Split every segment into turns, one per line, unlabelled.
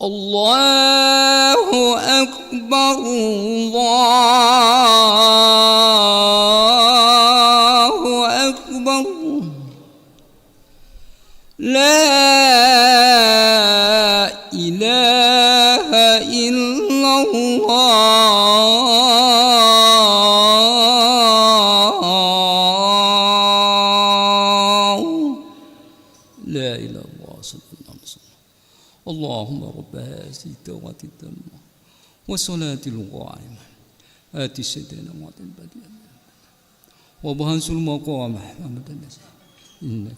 الله أكبر الله أكبر لا إله إلا الله لا إله إلا الله صلى الله عليه وسلم اللهم رب هذه الدعوة التامة والصلاة القائمة آت سيدنا محمد البديع وبهنس المقام محمد النبي إنك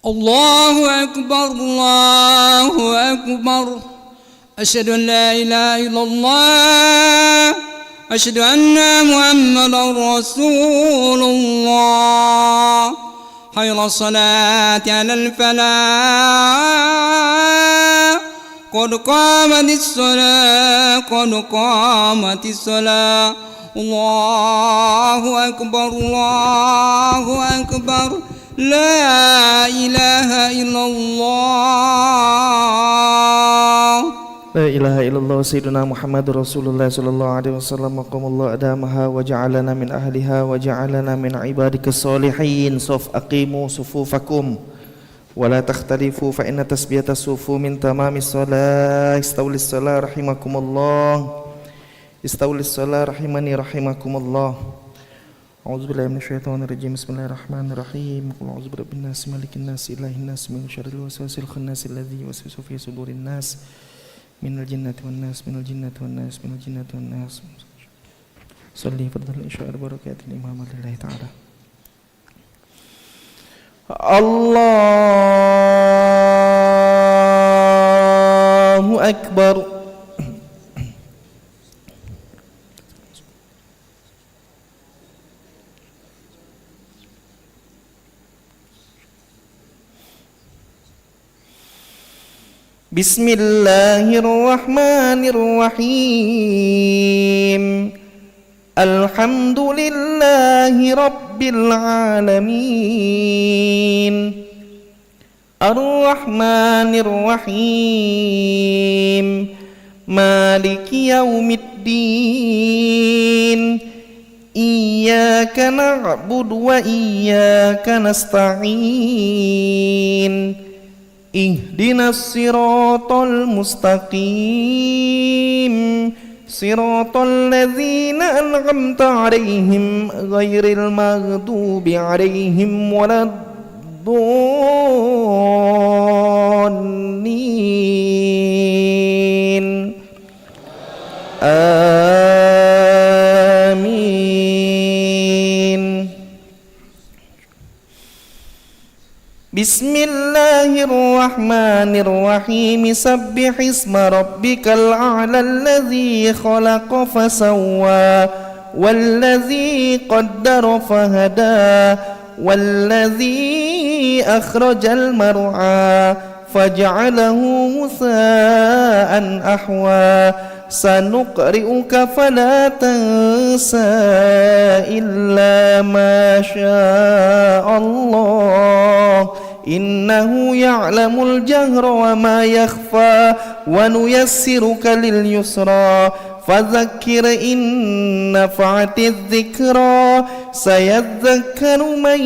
الله أكبر الله أكبر أشهد أن لا إله إلا الله أشهد أن محمدا رسول الله حي على الصلاة على الفلاح قد قامت الصلاة قد قامت الصلاة الله أكبر الله أكبر لا إله إلا الله
La ilaha illallah sayyiduna Muhammadur Rasulullah sallallahu alaihi wasallam maqamullah adamaha wa ja'alana min ahliha wa ja'alana min ibadikas salihin saf aqimu sufufakum wa la takhtalifu fa inna tasbiyata sufu min tamamis salah istawlis salah rahimakumullah istawlis salah rahimani rahimakumullah A'udzu billahi minasyaitonir rajim bismillahirrahmanirrahim qul a'udzu birabbin nas malikin nas ilahin nas min syarril waswasil khannas alladzi yuwaswisu fi sudurin nas minal jinnati wan nas minal jinnati wan nas minal jinnati wan nas salli fardal isya barakatil imam lillahi ta'ala Allahu akbar Bismillahirrahmanirrahim Alhamdulillahi Rabbil Alamin Ar-Rahmanirrahim Maliki Yaumiddin Iyyaka na'budu wa iyyaka nasta'in Ihdinas siratal mustaqim Siratal ladzina an'amta 'alaihim ghairil maghdubi 'alaihim waladdallin Amin Bismillahirrahmanirrahim Sabbihisma rabbikal a'la alladzi khalaqa fasawwa walladzi qaddara fahada walladzi akhrajal mar'a faj'alahu ghusaa'an ahwa sanuqri'uka fala tansa illa ma syaa Allah Innahu ya'lamul jahra wa ma yakhfa wa nuyassiruka lil yusra fadzakkir in nafa'atiz dzikra sayadzakkaru man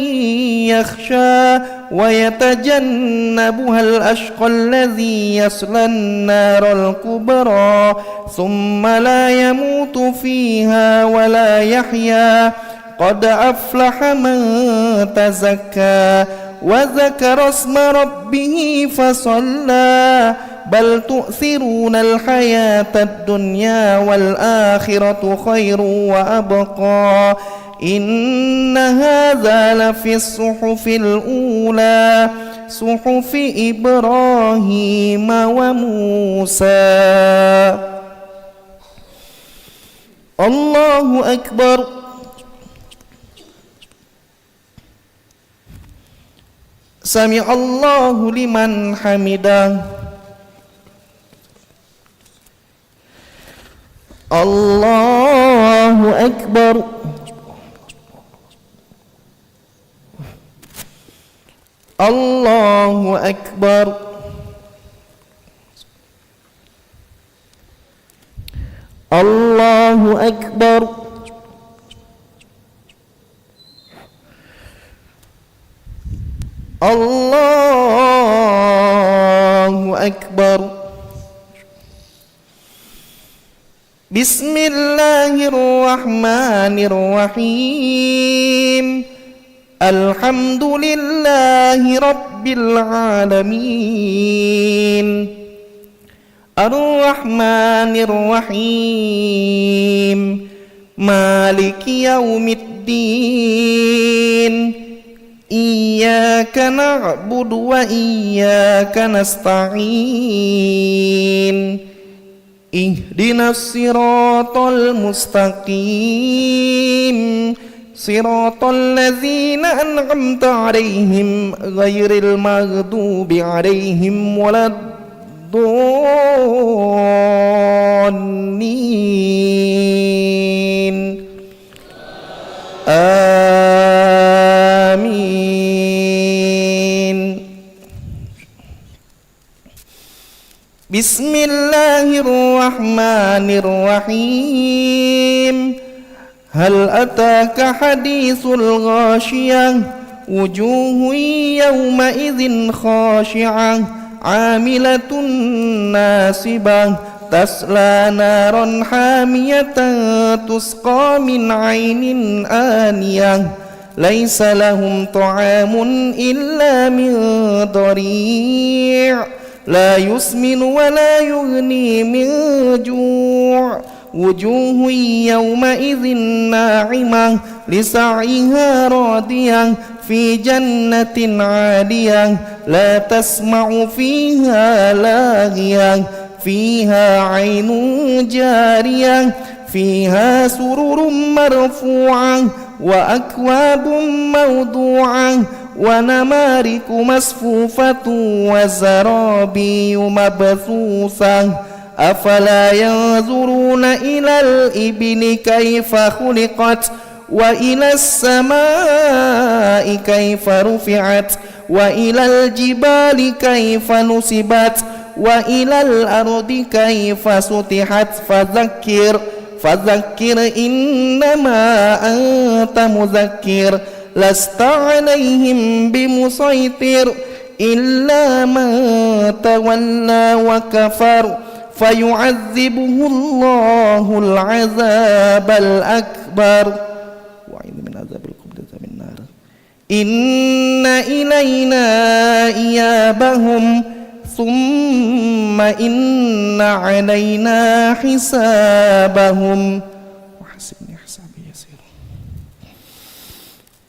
yakhsha wa yatajannabuhal ashqal ladzi yaslan naral kubra thumma la yamutu fiha wa la yahya qad aflaha man tazakka وذكر اسم ربه فصلى بل تؤثرون الحياة الدنيا والآخرة خير وأبقى إن هذا لفي الصحف الأولى صحف إبراهيم وموسى الله أكبر Sami Allahu liman hamidah Allahu akbar Allahu akbar Allahu akbar Allahu akbar Bismillahirrahmanirrahim Alhamdulillahi Rabbil Alamin Ar-Rahmanirrahim Maliki Yaumiddin إياك نعبد وإياك نستعين اهدنا الصراط المستقيم صراط الذين أنعمت عليهم غير المغضوب عليهم ولا الضالين آمين. بسم الله الرحمن الرحيم. هل أتاك حديث الغاشية وجوه يومئذ خاشعة عاملة ناصبة تصلى نارا حامية تسقى من عين آنية ليس لهم طعام إلا من ضريع لا يسمن ولا يغني من جوع وجوه يومئذ ناعمة لسعيها راضية في جنة عالية لا تسمع فيها لاغية فيها عين جارية فيها سرر مرفوعة وأكواب موضوعة ونمارق مصفوفة وزرابي مبثوثة أفلا ينظرون إلى الإبل كيف خلقت وإلى السماء كيف رفعت وإلى الجبال كيف نصبت وإلى الأرض كيف سطحت فذكر إنما أنت مذكر لست عليهم بمسيطر إلا من تولى وكفر فيعذبه الله العذاب الأكبر وأعوذ من عذاب القبر من النار إن إلينا إيابهم ثم إن علينا حسابهم وحسبني حسابي يسير.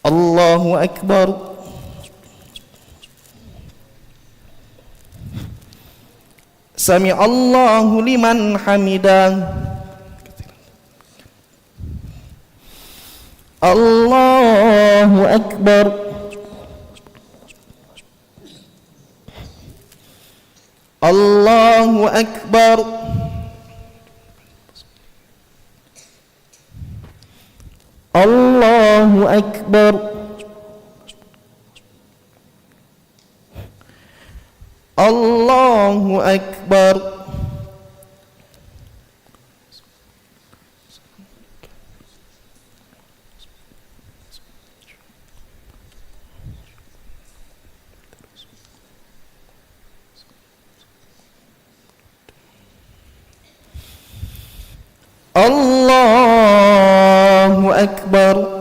الله أكبر. سمع الله لمن حمده. الله أكبر. الله أكبر. الله أكبر. الله أكبر. الله أكبر.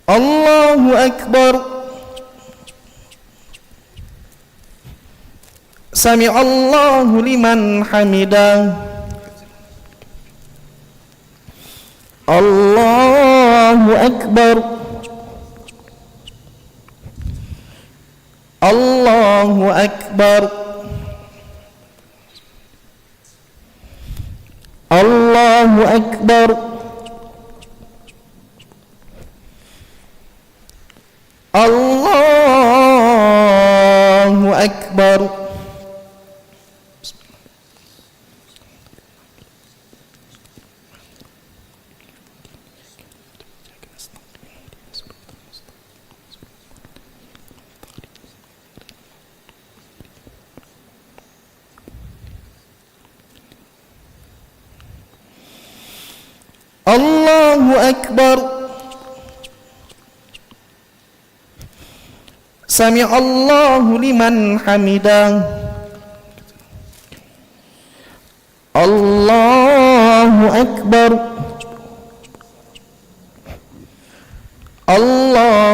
الله أكبر. سمع الله لمن حمده. الله أكبر. الله أكبر. الله أكبر. الله أكبر. الله أكبر. سمع الله لمن حمده. الله أكبر.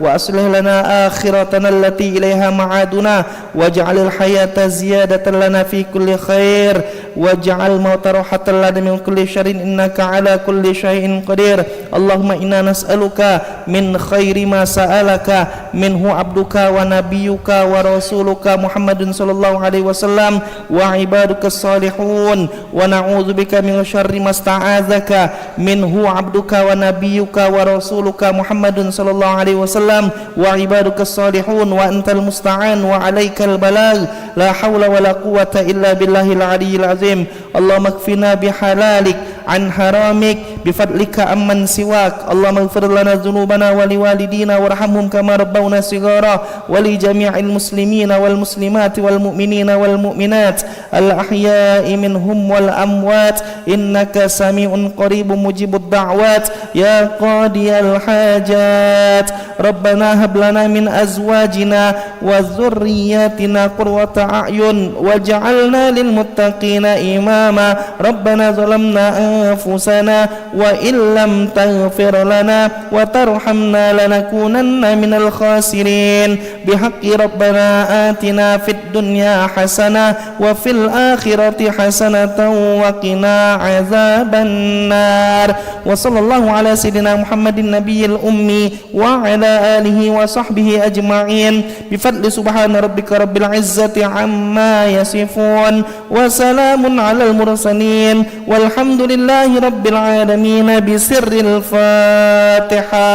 وأصلح لنا آخرتنا التي إليها معادنا واجعل الحياة زيادة لنا في كل خير واجعل الموت راحة لنا من كل شر إنك على كل شيء قدير اللهم إنا نسألك من خير ما سألك منه عبدك ونبيك ورسولك محمد صلى الله عليه وسلم وعبادك الصالحون ونعوذ بك من شر ما استعاذك منه عبدك ونبيك ورسولك محمد صلى الله عليه وسلم وعبادك الصالحون وأنت المستعان وعليك البلاغ لا حول ولا قوة إلا بالله العلي العظيم اللهم اكفنا بحلالك عن حرامك بفضلك أمن سواك اللهم اغفر لنا ذنوبنا ولوالدينا وارحمهم كما ربونا صغارا ولجميع المسلمين والمسلمات والمؤمنين والمؤمنات الأحياء منهم والأموات إنك سميع قريب مجيب الدعوات يا قاضي الحاجات ربنا هب لنا من أزواجنا وذرياتنا قرة أعين واجعلنا للمتقين إماما ربنا ظلمنا أنفسنا وإن لم تغفر لنا وترحمنا لنكونن من الخاسرين بحق ربنا آتنا في الدنيا حسنة وفي الآخرة حسنة وقنا عذاب النار وصلى الله على سيدنا محمد النبي الأمي وعلى آله وصحبه أجمعين بفضل سبحان ربك رب العزة عما يصفون وسلام على المرسلين والحمد لله رب العالمين بسر الفاتحة.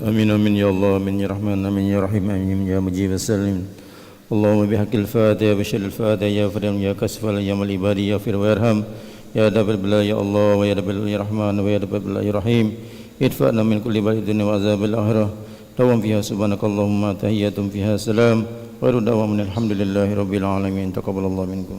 آمين آمين يا الله آمين يا رحمن آمين يا رحيم آمين يا مجيب السلم اللهم بحق الفاتحة بشر الفاتحة يا فريم يا كسف يا مل عبادي يا فر ويرحم يا دبر البلاء يا الله ويا رب يا رحمن ويا رب البلاء يا رحيم ادفعنا من كل بلاء الدنيا وعذاب الآخرة دوام فيها سبحانك اللهم تحية فيها سلام غير دوام الحمد لله رب العالمين تقبل الله منكم.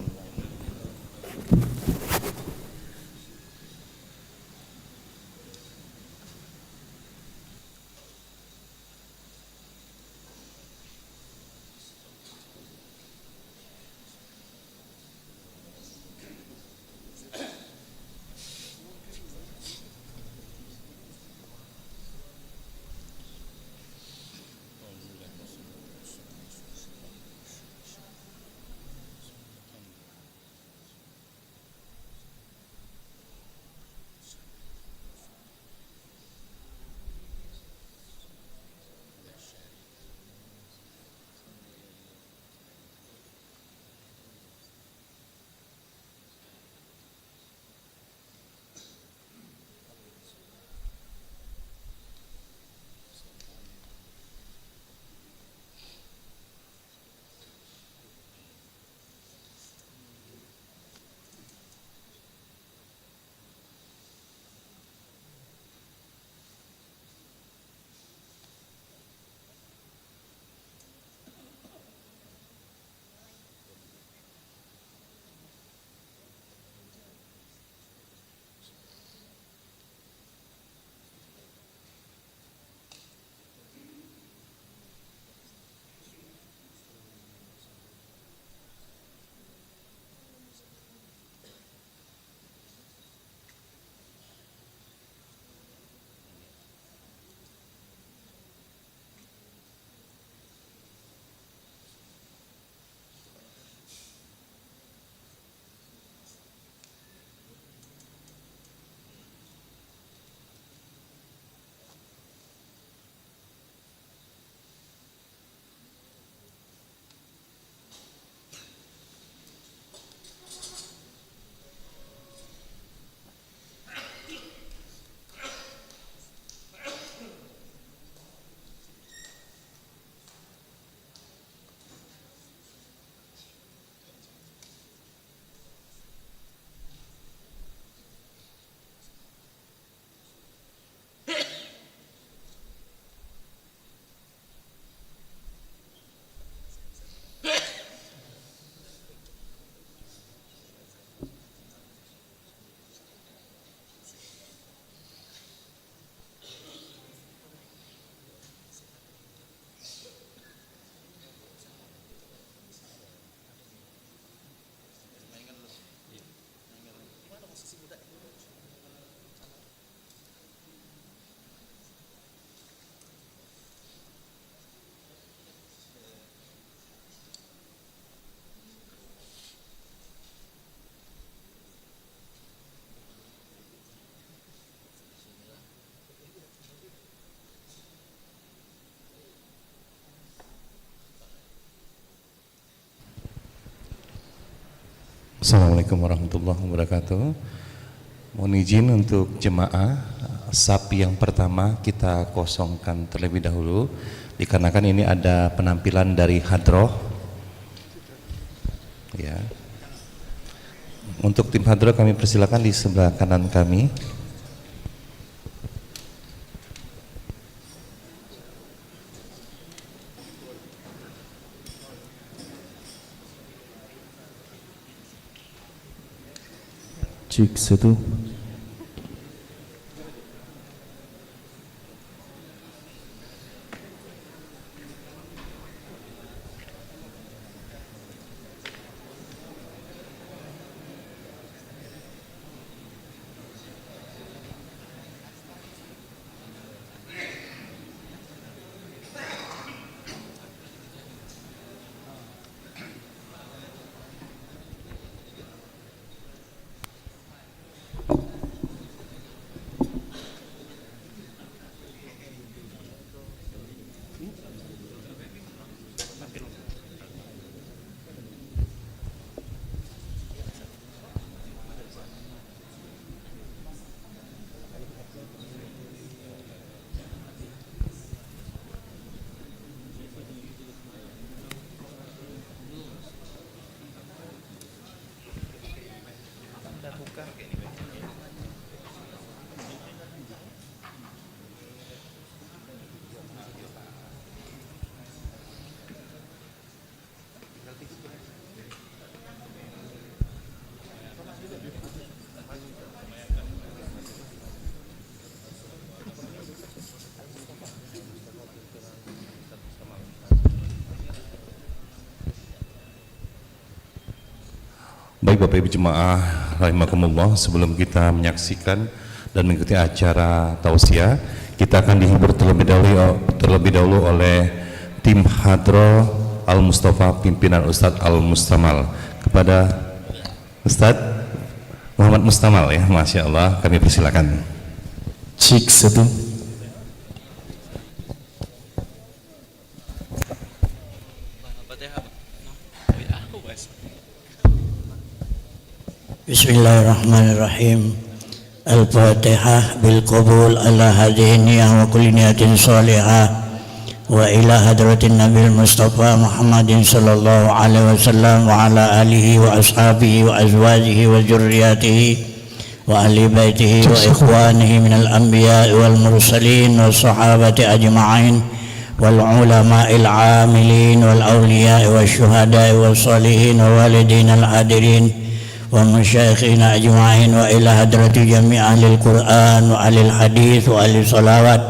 Assalamualaikum warahmatullahi wabarakatuh. Mohon izin untuk jemaah saf yang pertama kita kosongkan terlebih dahulu dikarenakan ini ada penampilan dari hadroh. Ya. Untuk tim hadroh kami persilakan di sebelah kanan kami.
Cik satu.
Baik Bapak Ibu jemaah rahimakumullah, sebelum kita menyaksikan dan mengikuti acara tausiah, kita akan dihibur terlebih dahulu oleh tim Hadroh Al-Mustafa pimpinan Ustadz Al-Mustamal. Kepada Ustadz Muhammad Mustamal ya, Masya Allah, kami persilakan.
Cik satu.
Bismillahirrahmanirrahim. Al-Fatihah bil qabul ala hadhihi niyah wa kulli niyatin salihah wa ila hadratin Nabil Mustafa Muhammadin sallallahu alaihi wasallam wa ala alihi wa ashabihi wa azwajihi wa zurriyatihi wa ahli baitihi wa ikhwanihi minal anbiya wal mursalin wa sahabati ajma'in wal ulama'il amilin wal awliya wa syuhada wa salihin wa walidin al hadirin ومشايخنا أجمعين وإلى حضرة جميع أهل القرآن وأهل الحديث وأهل الصلوات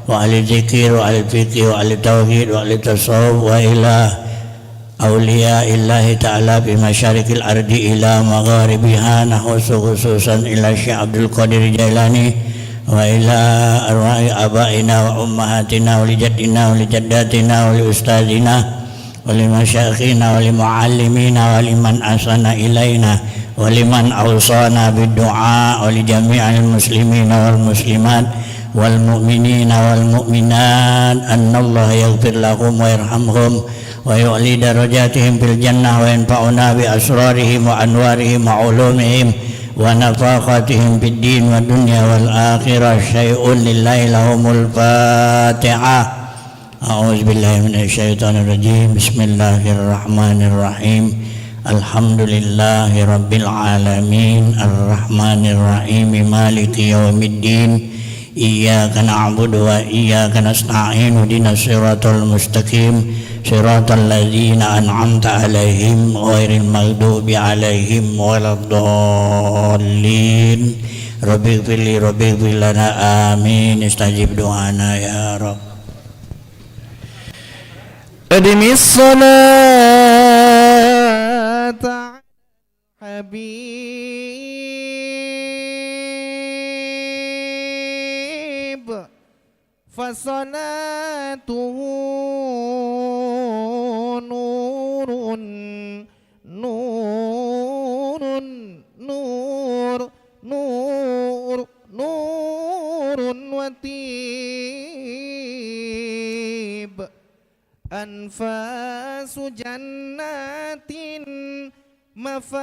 وأهل الذكر وأهل الفقه وأهل التوحيد وأهل التصوف وإلى أولياء الله تعالى في مشارق الأرض إلى مغاربها نخص خصوصا إلى الشيخ عبد القادر الجيلاني وإلى أرواح آبائنا وأمهاتنا ولجدنا ولجداتنا ولأستاذنا ولمشايخنا ولمعلمينا ولمن أحسن إلينا ولمن أوصانا بالدعاء ولجميع المسلمين والمسلمات والمؤمنين والمؤمنات أن الله يغفر لهم ويرحمهم ويعلي درجاتهم في الجنة وينفعنا بأسرارهم وأنوارهم وعلومهم ونفاقاتهم في الدين والدنيا والآخرة. شيء لله لهم الفاتحة. أعوذ بالله من الشيطان الرجيم. بسم الله الرحمن الرحيم. الحمد لله رب العالمين الرحمن الرحيم مالك يوم الدين إياك نعبد وإياك نستعين اهدنا الصراط المستقيم صراط الذين أنعمت عليهم غير المغضوب عليهم ولا الضالين. ربي اغفر لي ربي اغفر لنا آمين. استجب دعانا يا رب.
أدم الصلاة حبيب فصلاته نور نور نور نور نور وطيب أنفاس جنات mafatihu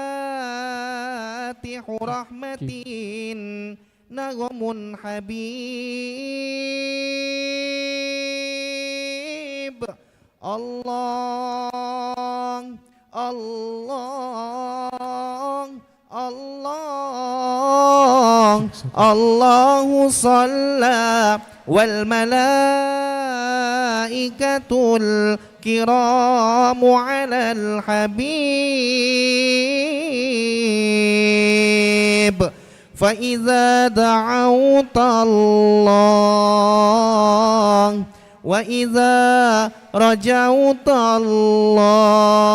rahmatin nagomun habib. Allah Allah Allah Allahu shalla wal malaikatul kiramu alal habib. Fa idza da'awta Allah wa idza rajauta Allah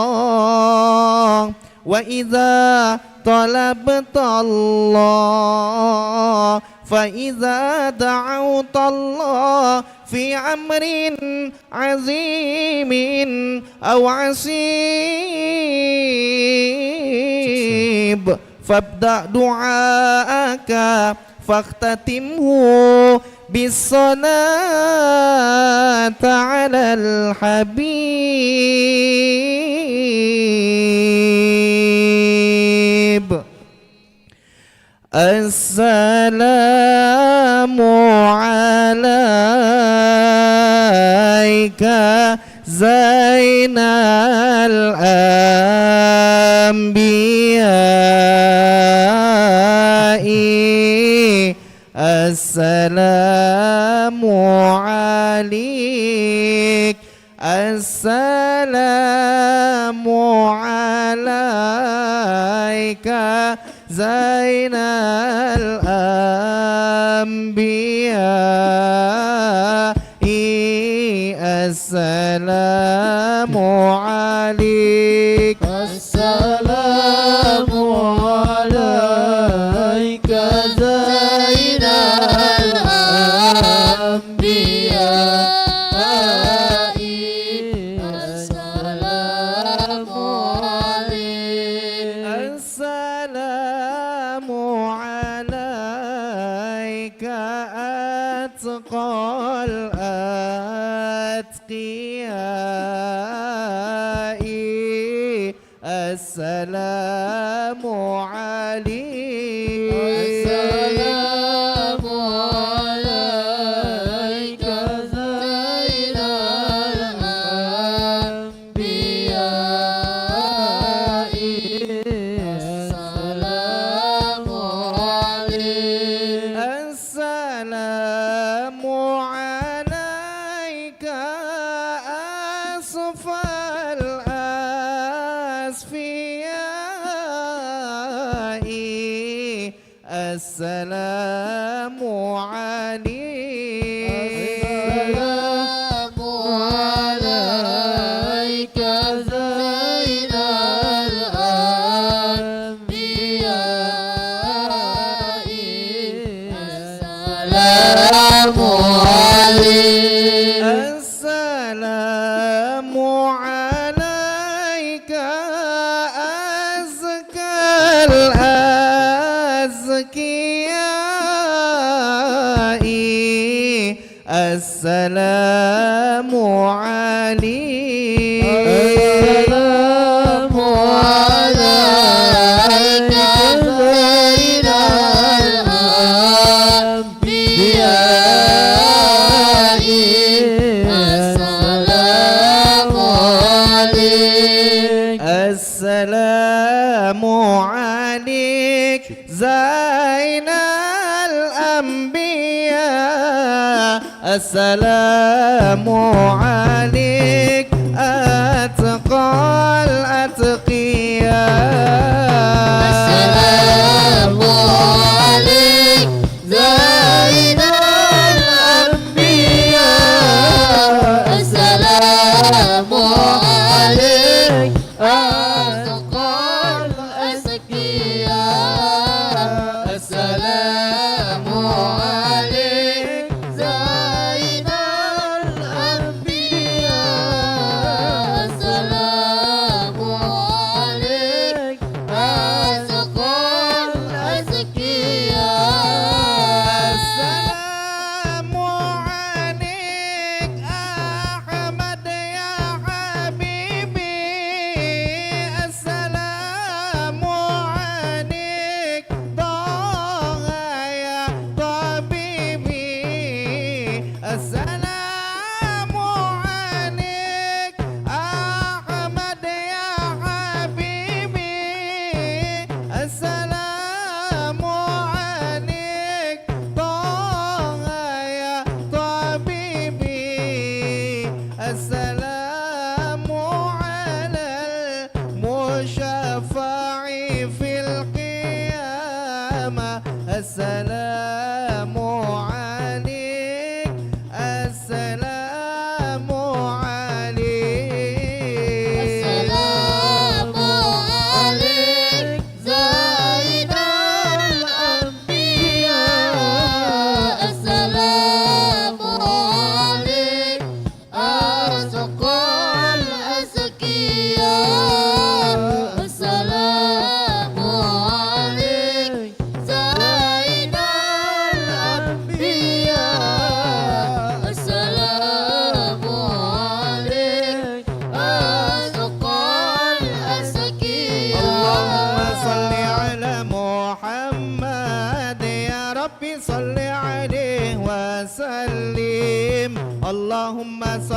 wa idza talabta Allah fa idza da'awta Allah fi amrin azimin aw asib fabda du'aaka fakhtatimhu bis-salati 'alal habib. Assalamu alayka zainal anbiya'i. Assalamu alaik. Assalamu alaika zainal anbiya'i. Assalamu alaik. Assalamu alaika zainal anbiya'i. Assalamu alaik. Assalamu alaika atqal atqiya'i. Assalamu alaik. Assalamu alaika zainal anbiya'i. Assalamu alaik. Assalamu alaika asfal asfiya'i. Assalamu alaik. Assalamu alaika zainal anbiya'i. Assalamu alaik. Assalamu alaika azkal azkiya'i. Assalamu alaik. Assalamu alaika zainal anbiya'i. Assalamu alaik. Assalamu alaik zainal anbiya. Assalamu alaik atqal atqiya. Assalamu alaik zainal anbiya. Assalamu alaik atqal atqiya. Assalamu alaik zainal anbiya.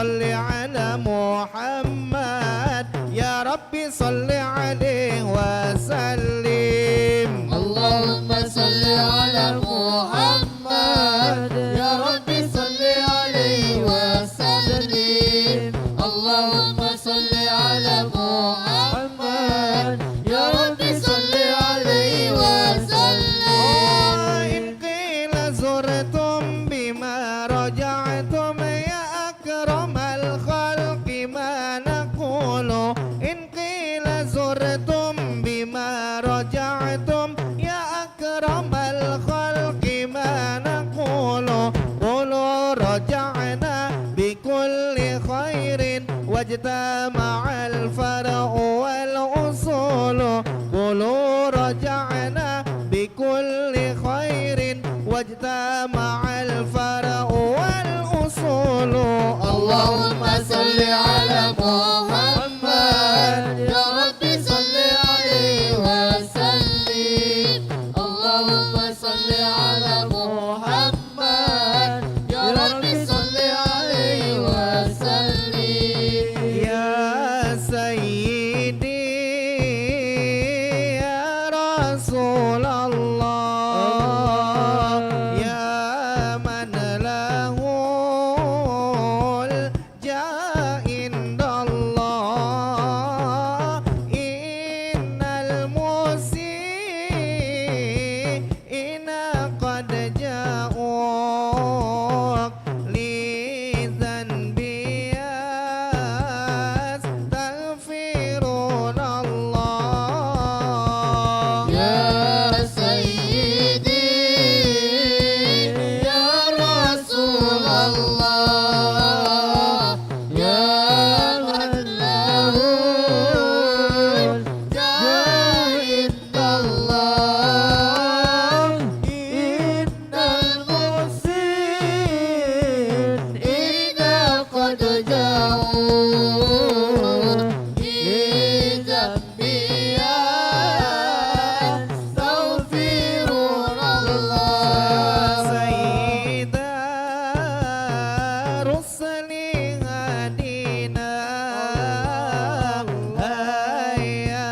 صل على محمد يا ربي صل عليه وسلم
اللهم صل على محمد يا ربي صل عليه وسلم اللهم صل على محمد يا ربي صل عليه وسلم
إن قيل زرتم بما رجعتم يا أكرم الخلق ما نقول إن قيل زرتم بما رجعتم يا أكرم الخلق ما نقول قولوا رجعنا بكل خير واجتمع الفرع والأصول قولوا رجعنا بكل خير واجتمع الفرع والأصول
اللهم صل على محمد يا ربي صل عليه وسلم اللهم صل على محمد يا ربي صل عليه وسلم
يا سيدي يا رسول الله يا من له الجاه عند الله إن المسيئين قد جاءوك لذنبي يستغفرون الله
يا سيدي يا رسول الله يا من له الجاه عند الله إن المسيئين قد جاءوا لذنبي يستغفرون الله
سيدا رسل هدينا هيا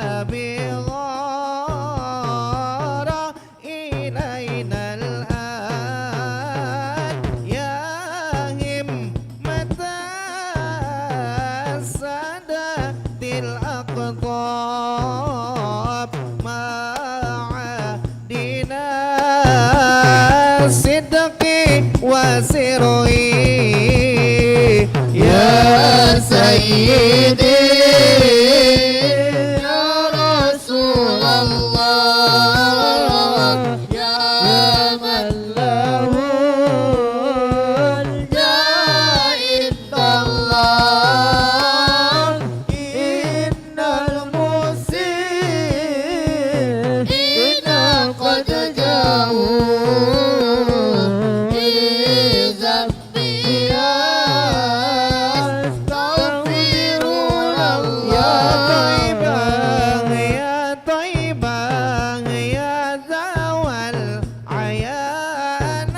بغار إلينا الآن يا همة السادة الأقطاب مع دينا الصدق وسره
يا سيدي يا رسول الله يا من له الجاه عند الله إن المسيئين قد جاءوا لذنبي يستغفرون
يا
الله
طيبة يا ذوى العيان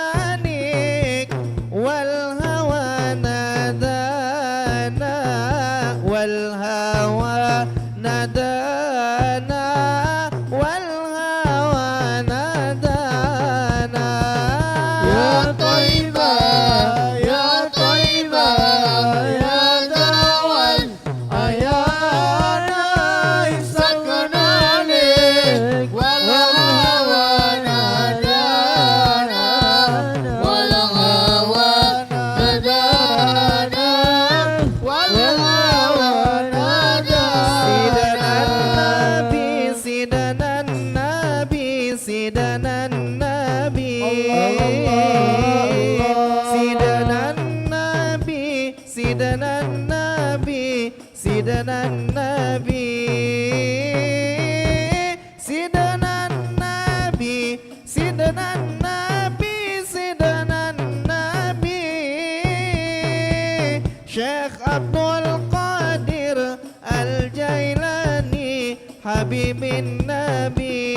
استغنانيك والهوى نادانا والهوى نادانا والهوى نادانا
يا طيبة يا طيبة يا دوا الأيانا سكنا لك والهوى نادانا والهوى نادانا والهوى نادانا
سيدنا النبي سيدنا النبي سيدنا النبي سيدنا النبي سيدنا النبي سيدنا النبي سيدنا النبي سيدنا النبي شيخ عبد القادر الجيلاني حبيب النبي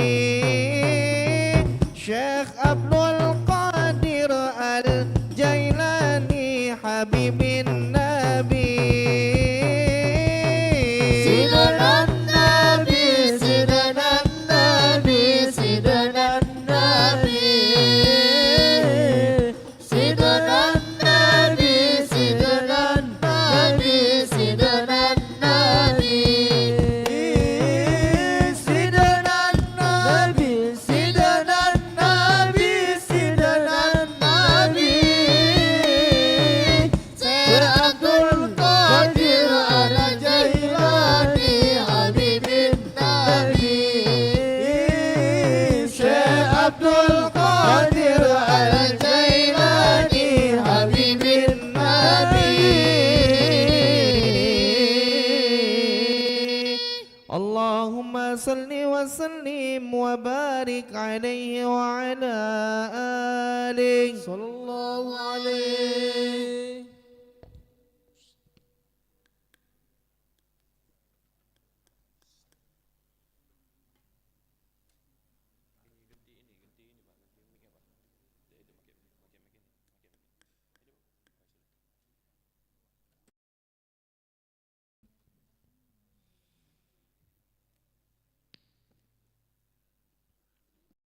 شيخ عبد القادر الجيلاني صل وسلم وبارك عليه وعلى آله
صلى الله عليه.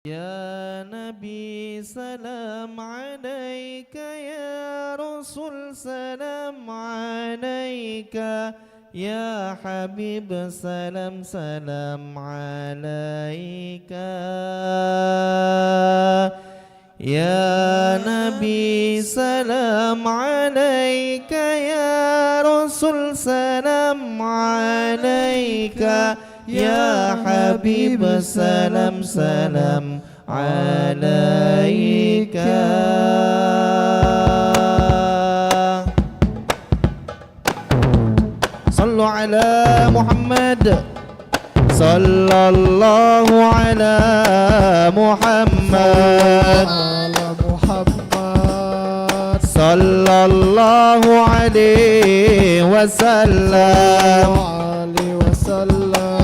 Ya Nabi salam alaika, ya Rasul salam alaika, ya Habib salam salam alaika. Ya Nabi salam alaika, ya Rasul salam alaika, ya Habib salam salam alaika. Sallu ala Muhammad, sallallahu ala Muhammad,
على محمد
sallallahu alaihi wasallam.
عليه وسلم.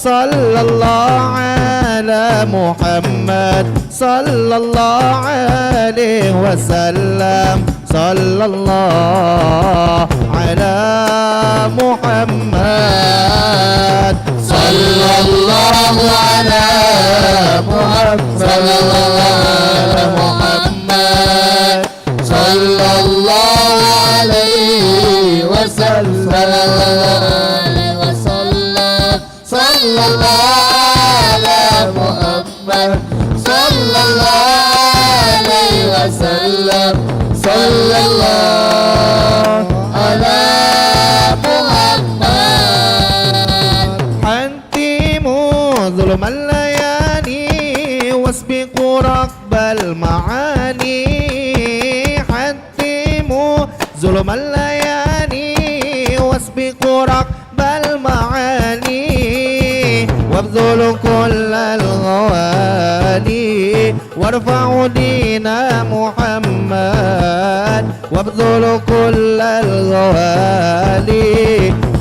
sallallahu ala Muhammad, sallallahu alaihi wasallam, sallallahu ala Muhammad, sallallahu ala Muhammad, sallallahu alaihi wasallam.
صلى الله على محمد صلى الله عليه وسلم. صلى الله على محمد.
حنتموا ظلم الليالي واسبقوا ركب المعاني. حنتموا ظلم الليالي واسبقوا ركب المعاني. وابذلوا كل الغوالي وارفعوا دين محمد. وابذلوا كل الغوالي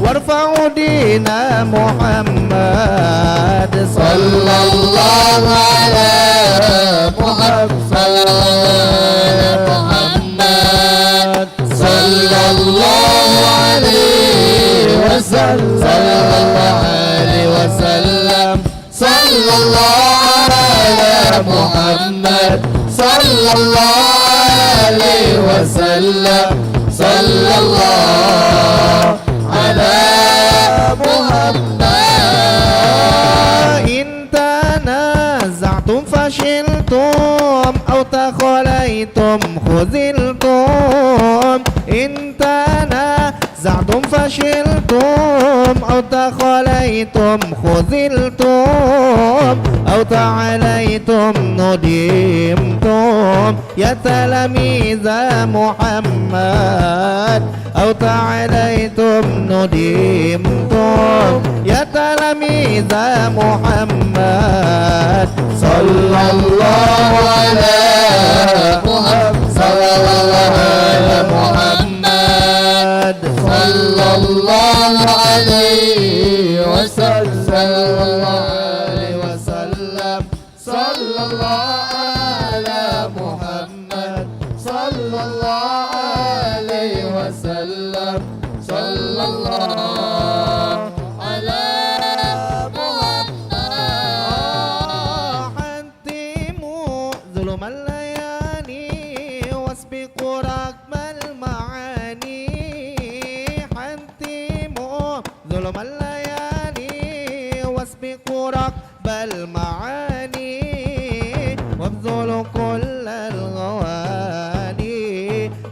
وارفعوا دين محمد.
صلى الله على محمد صلى الله عليه وسلم. صلى الله على محمد صلى الله عليه وسلم. صلى الله على محمد.
إن تنازعتم فشلتم أو تخليتم خذلتم. إن تنازعتم فشلتم أو تخليتم خذلتم أو تعاليتم ندمتم. يا تلاميذ محمد أو تعاليتم ندمتم. يا تلاميذ محمد.
صلى الله على محمد صلى الله على محمد صلى الله عليه وسلم. صلى الله على محمد صلى الله عليه وسلم. صلى الله على محمد.
حنتموا ظلم الليالي واسبقوا ركب المعاني. حنتموا ظلم الليالي واسبقوا ركب المعاني. وابذلوا كل الغوالي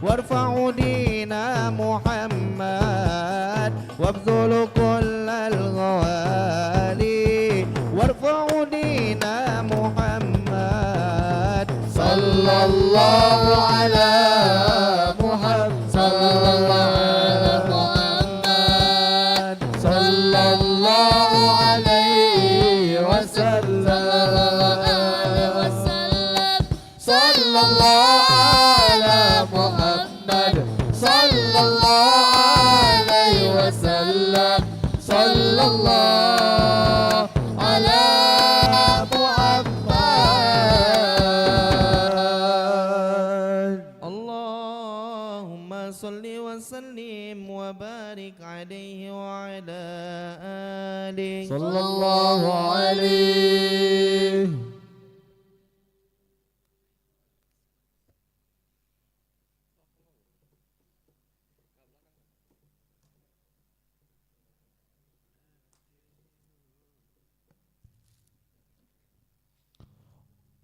وارفعوا دين محمد. وابذلوا كل الغوالي وارفعوا دين محمد.
صلى الله على محمد صلى الله على محمد صلى الله عليه
وسلم وبارك عليه وعلى آله
صلى الله عليه.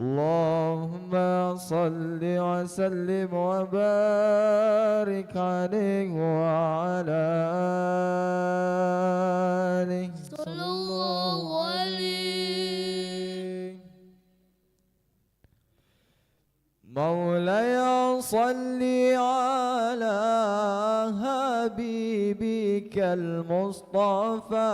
اللهم صل وسلم وبارك عليه وعلى آله
صلى الله عليه.
مولاي صل على حبيبك المصطفى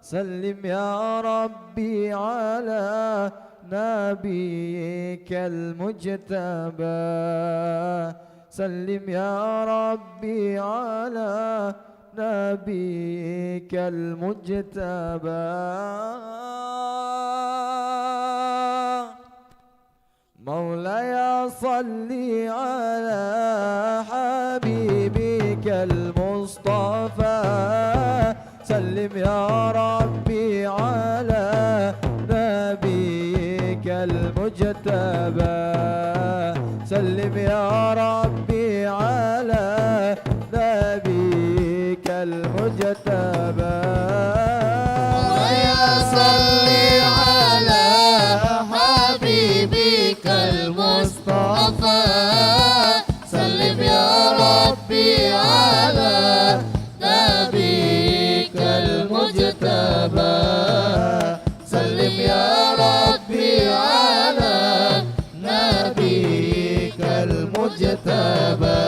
سلم يا ربي على نبيك المجتبى سلم يا ربي على نبيك المجتبى مولاي صل على حبيبك المصطفى سلم يا ربي على نبيك المجتبى سلم يا ربي على نبيك المجتبى
مولاي صل على حبيبك المصطفى سلم يا ربي على نبيك المجتبى سلم يا ربي على نبيك المجتبى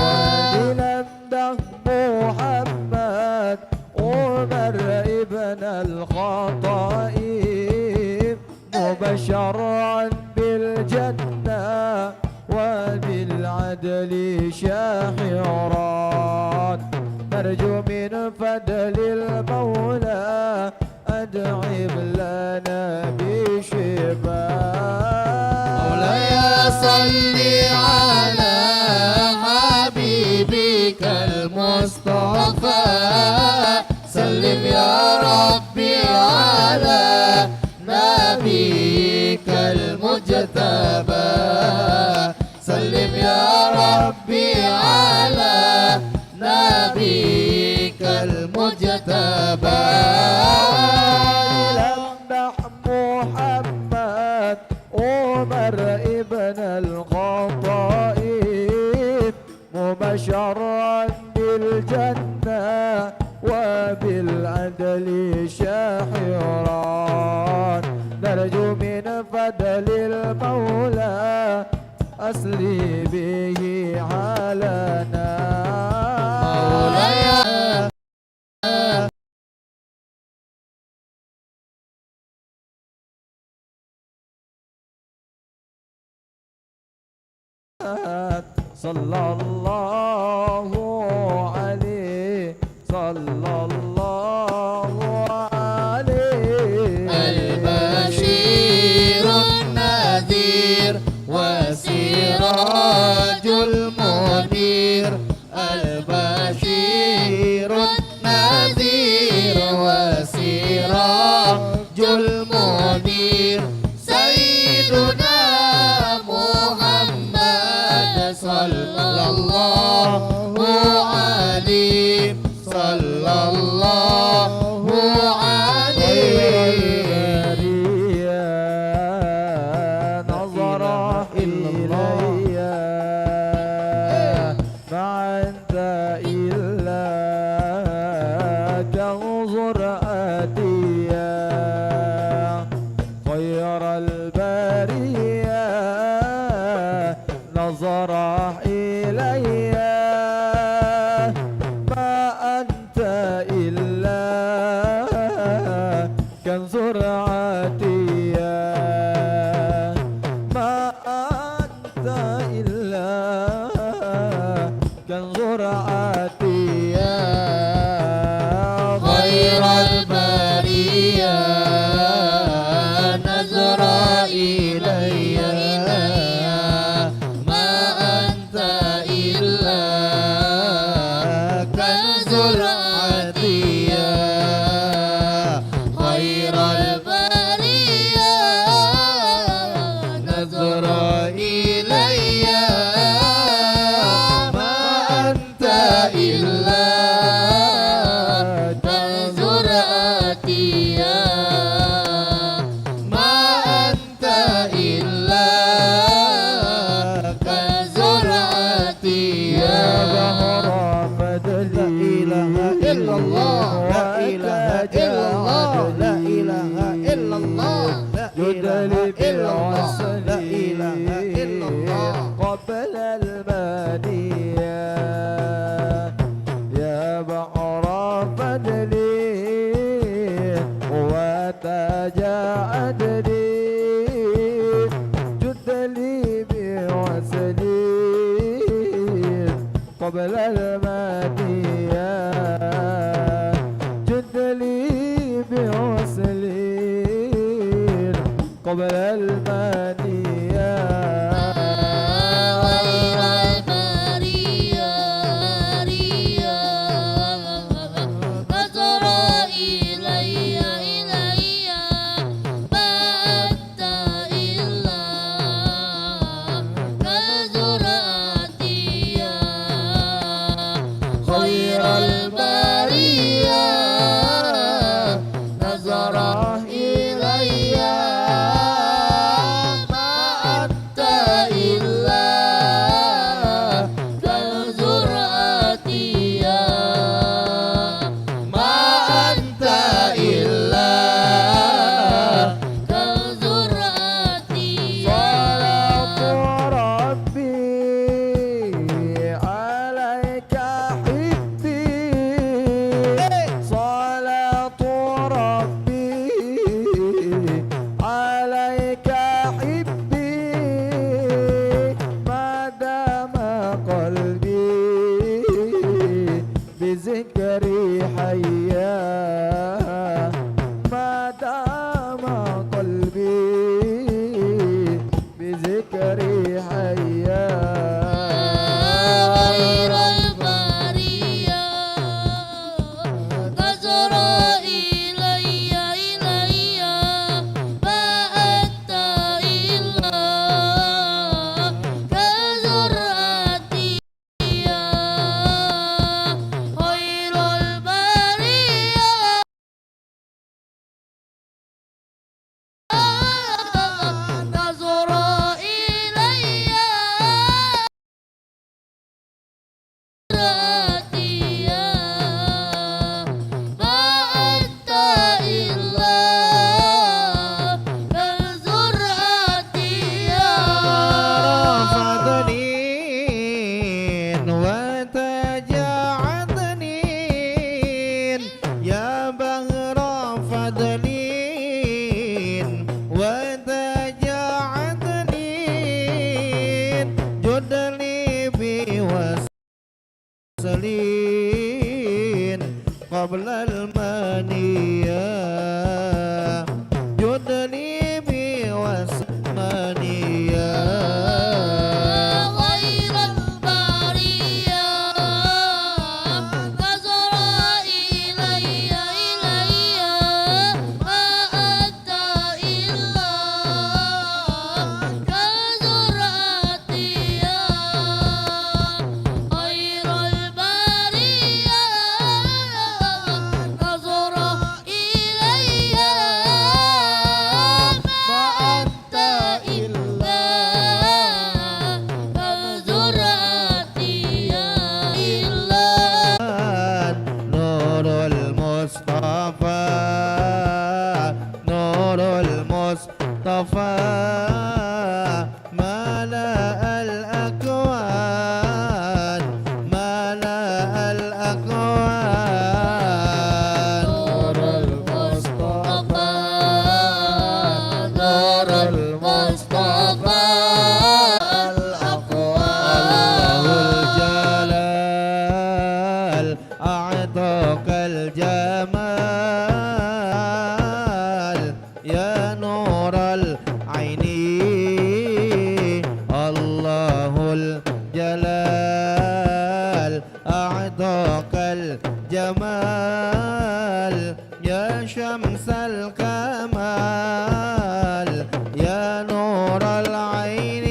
ولنمدح محمد عمر ابن الخطاب مبشرا بالجنة وبالعدل شاحرا نرجو من فضل المولى أدعم لنا بشفاء
مولاي صل على حبيبك المصطفى سلم يا ربي على نبيك المجتبى سلم يا ربي على نبيك المجتبى
لمدح محمد عمر ابن الخطاب مبشرا بالجنة وبالعدل شاحرا نرجو من فضل المولى أسري به علنا
مولاي
صلى الله عليه صلى الله عليه
البشير النذير وسراج المنير البشير النذير وسراج المنير سيدنا محمد صلى الله عليه صلى الله عليه
نظر إلي ما أنت إلا كنظر أديا خير البرية نظر إلي ما أنت إلا كنز رعاتيا ما أنت إلا كنز رعاتيا
خير البرية نظر إلي ما أنت إلا كنز العطية خير البرية نظر إلي ما أنت إلا كنز العطية ما أنت إلا كنز العطية
بحر فدلي لا إله إلا الله لا إله إلا الله لا إله إلا الله جدلي بالعسل لا إله إلا الله قبل المنية يا بحر فدلي وتجاعدني جدلي بعسلي قبل المنية جدلي بعسلين قبل المنية
غير البرية نظر إلي ما أنت إلا كنز العطية خير البرية نظر إلي ما أنت إلا كنز العطية ما أنت إلا كنز العطية
صلاة ربي عليك حبي صلاة ربي عليك حبي ما دام قلبي بذكري حيا ما دام قلبي بذكري حيا
غير البرية نظر إلي ما أنت إلا كنز العطية خير البرية نظر إلي العطية ما أنت إلا كنز العطية
فضلين وتجاعدنين يا بهر فضلين وتجاعدنين جدلي بوصلين قبل المنية جدلي بوصلين
غير البرية نظر إلي ما أنت إلا كنز العطية غير البرية نظر إلي ما أنت إلا كنز العطية إلا
نور المصطفى نور المصطفى ملأ الأكوان ملأ الأكوان
نور المصطفى نور المصطفى الأقوال
الجلال أعطاك الجمال يا نور العين الله الجلال أعطاك الجمال يا شمس الكمال يا نور العين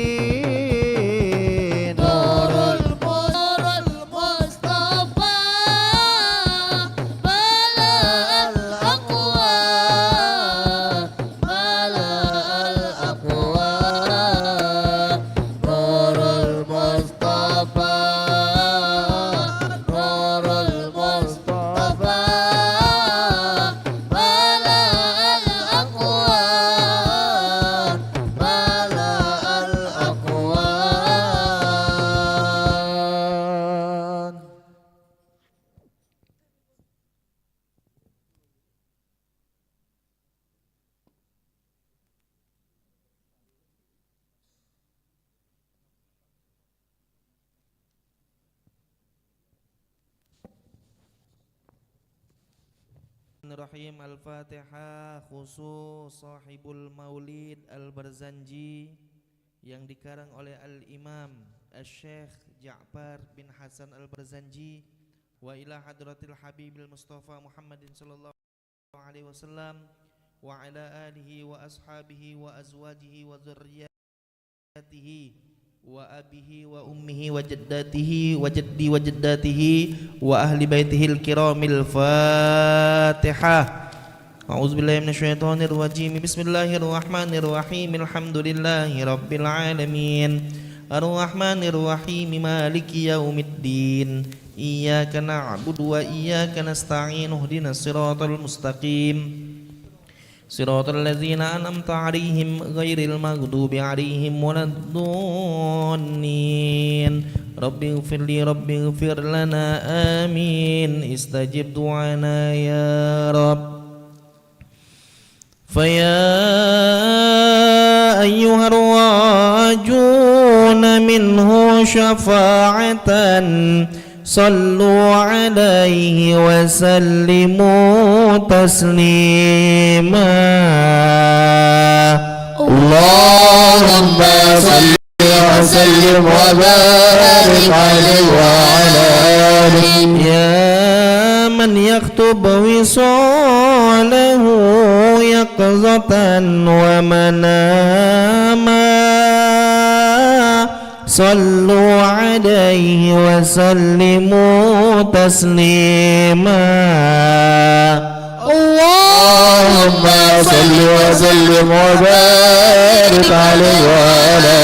نور المصطفى ملأ الأكوان نور المصطفى نور المصطفى ملأ الأكوان
Bismillahirrahmanirrahim. Al-Fatihah. Khusus sahibul maulid Al-Barzanji yang dikarang oleh Al-Imam Al-Syekh Ja'far bin Hasan Al-Barzanji wa ila hadratil Habibil Mustafa Muhammadin sallallahu alaihi wasallam wa ala alihi wa ashabihi wa azwajihi wa dzurriyyatihi wa abihi wa ummihi wa jaddatihi wa jaddi wa jaddatihi wa ahli baitihil kiramil Fatihah. A'udzubillahi minasyaitonir rajim. Bismillahirrahmanirrahim. Alhamdulillahi rabbil alamin. Arrahmanir rahim. Maliki yaumiddin. Iyyaka na'budu wa iyyaka nasta'in. Ihdinas siratal mustaqim. Siratal ladzina an'amta 'alaihim ghairil maghdubi 'alaihim waladdallin. Rabbighfir lana amin. Istajib du'ana ya Rabb. Faya ayyuhar rajuna minhu syafa'atan sallu alaihi wa sallimu taslima.
Allahumma salli wa sallim wa barik alaihi wa ala alihi.
Ya man yaktub wisalahu yaqzatan wa manama sallu alaihi wa sallimu taslima.
Allahumma salli wa sallim wa barik alaihi wa ala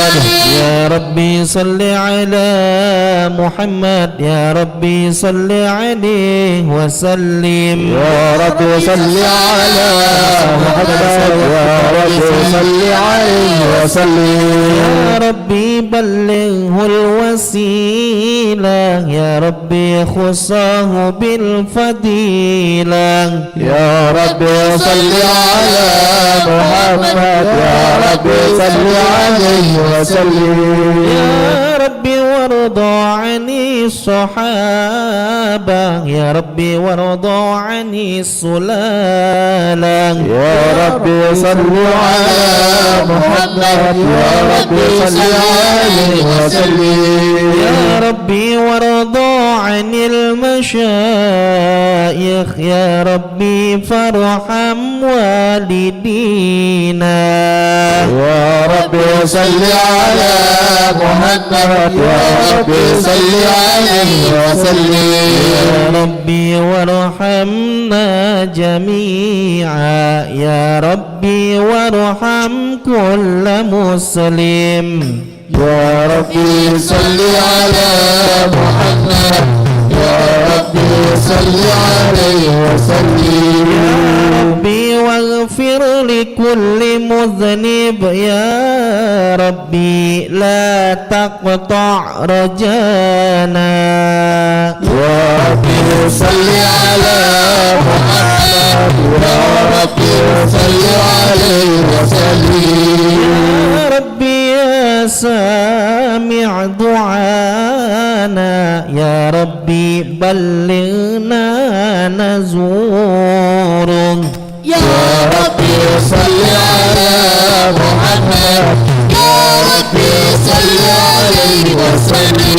alihi.
Ya Rabbi salli ala Muhammad. Ya Rabbi salli alaihi wa sallim.
يا رب صل على محمد يا رب صل عليه وسلم.
Ya Rabbi ballighu al-wasilah. Ya Rabbi khussahu bil fadilah.
يا رب صل على محمد يا رب صل عليه وسلم.
Ya Rabbi warda 'ani الصحابة. Ya Rabbi warda 'ani السلالة.
يا رب صل على محمد يا رب صل عليه وسلم.
Ya Rabbi warda 'ani المشايخ. Ya Rabbi farham walidina.
يا رب صل على محمد يا رب صل عليه وسلم.
Ya Rabbi warhamna jami'a. Ya Rabbi warham kulla muslim.
يا ربي صل على محمد يا ربي صل عليه وسلم.
Ya Rabbi waghfir likulli mudhnib. Ya Rabbi la taqta' rajana.
يا ربي صل على محمد يا ربي صل عليه وسلم.
Ya Rabbi ya sami' du'ana. Ya Rabbi ballighna nazurun.
Ya
ربي صل على محمد يا ربي صل عليه وسلم.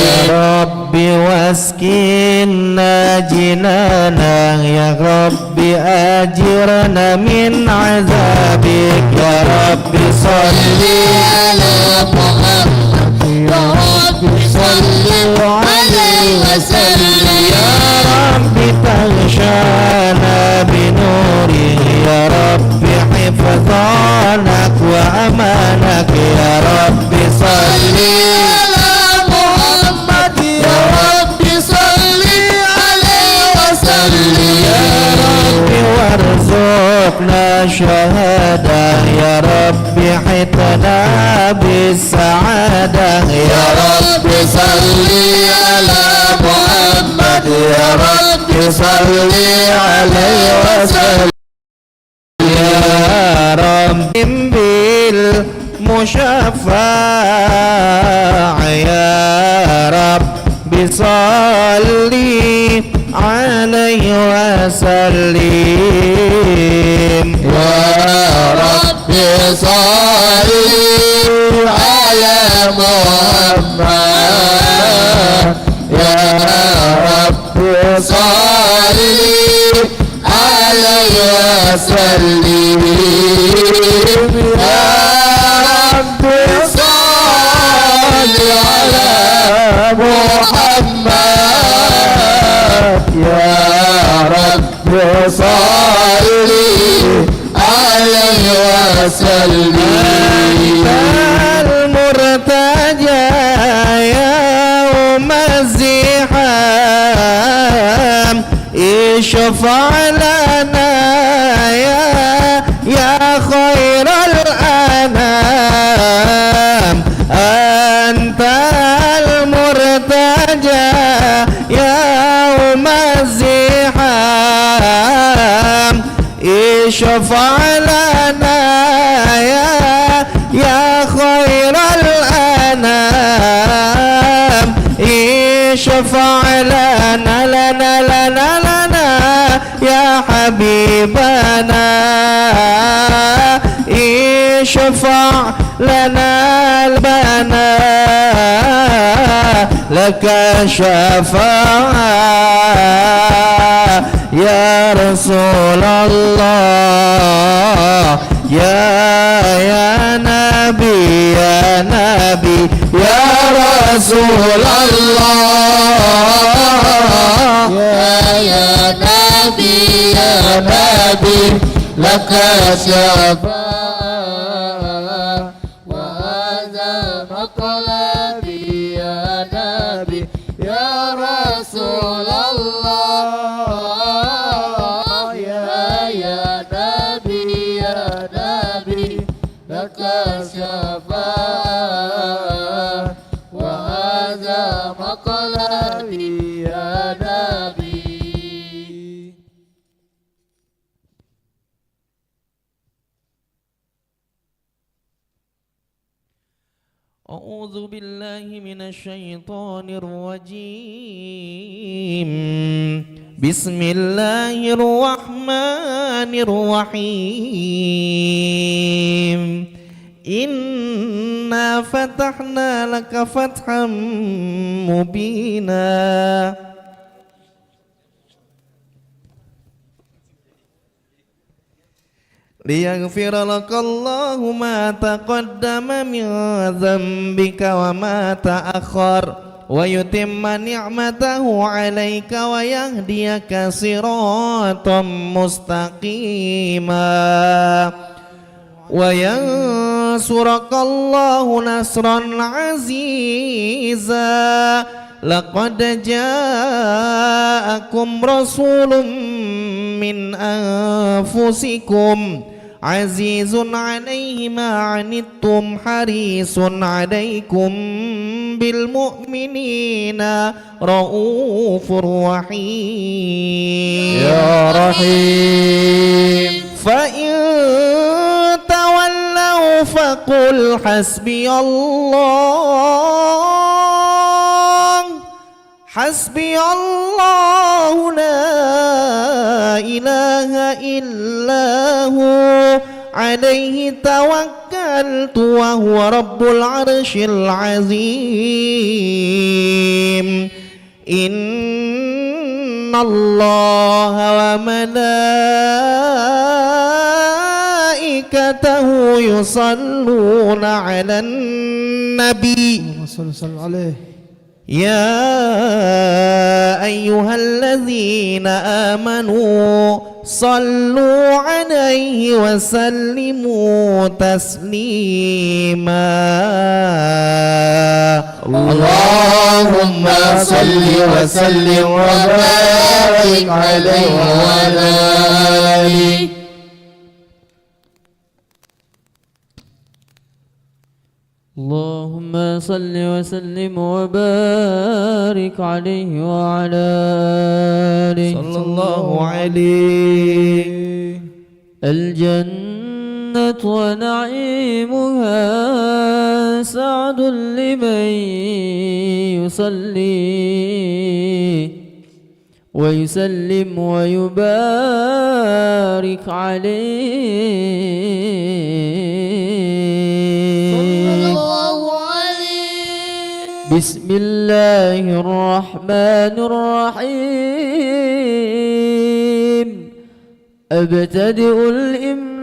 Ya Rabbi Rabbi waskinna jinana ya Rabbi ajirna min azabik ya Rabbi salli ala Muhammad ya Rabbi salli alaihi wasallim ya Rabbi taghshana binuri ya Rabbi hifdhanak wa amanak ya Rabbi salli ala Muhammad ya Rabbi salli alaihi wasallim ya Rabbi warzuqna syahadah ya Rabbi hitna bis-sa'adah ya Rabbi salli ala Muhammad ya Rabbi salli alaihi wasallam ya Rabbi bil musyaffa' ya Rabbi salli alaihi wasallim
ya Rabbi salli ala Muhammad ya Rabbi salli alaihi wasallim ya Rabbi salli ala Muhammad ya Rabbi salli alaihi wasallim
al-murtaja yaum az-ziham ishfa' lana ya khairal anam anta al-murtaja yaum az-ziham ishfa' lana ya khairal anam ishfa' lana lana ya habibana ishfa' lana albana laka syafa'a ya Rasulullah ya Nabi ya Rasulullah
ya Nabi laka syafa'a wa hadha maqlabi ya Nabi ya Rasulullah ya Nabi laka syafa'a wa hadha maqlabi ya Nabi.
أعوذ بالله من الشيطان الرجيم بسم الله الرحمن الرحيم إنا فتحنا لك فتحا مبينا ليغفر لك الله ما تقدم من ذنبك وما تأخر ويتم نعمته عليك ويهديك صراطا مستقيما وينصرك الله نصرا عزيزا لقد جاءكم رسول من أنفسكم عزيز عليه ما عنتم حريص عليكم بالمؤمنين رؤوف رحيم
يا رحيم
فإن تولوا فقل حسبي الله حسبي الله لا إله إلا هو عليه توكلت وهو رب العرش العظيم إن الله وملائكته يصلون على النبي
صلى الله عليه
يا أيها الذين آمنوا صلوا عليه وسلموا تسليما
اللهم صل وسلم وبارك عليه وعلى آله.
اللهم صل وسلم وبارك عليه وعلى آله
صلى الله عليه.
الجنة ونعيمها سعد لمن يصلي ويسلم ويبارك عليه. بسم الله الرحمن الرحيم. أبتدئ الإملاء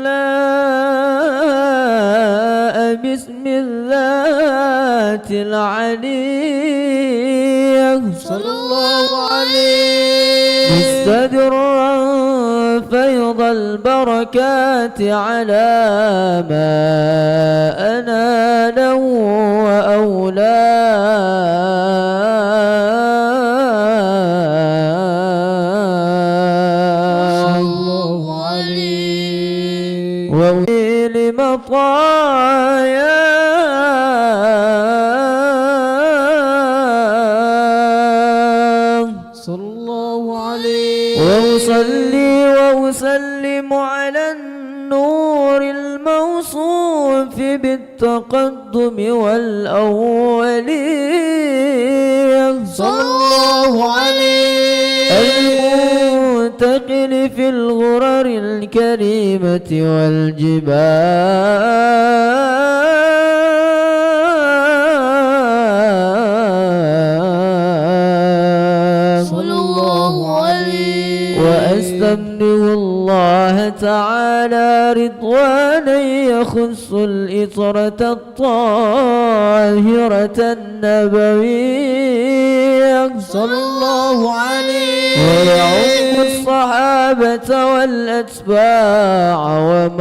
بسم الذات العلية صلى الله عليه مستدرا فيض البركات على ما أناله وأولاه الله عليه وأويل مطايا صلى الله عليه وأصلي وأسلم على النور الموصوف بالتقدم والأولين صلى الله عليه المنتقل في الغرر الكريمة والجبال صلى الله عليه وأستمنه الله تعالى رضوانا يخص الإطرة الطاهرة النبوية صلى الله عليه ويعم الصحابة والأتباع ومن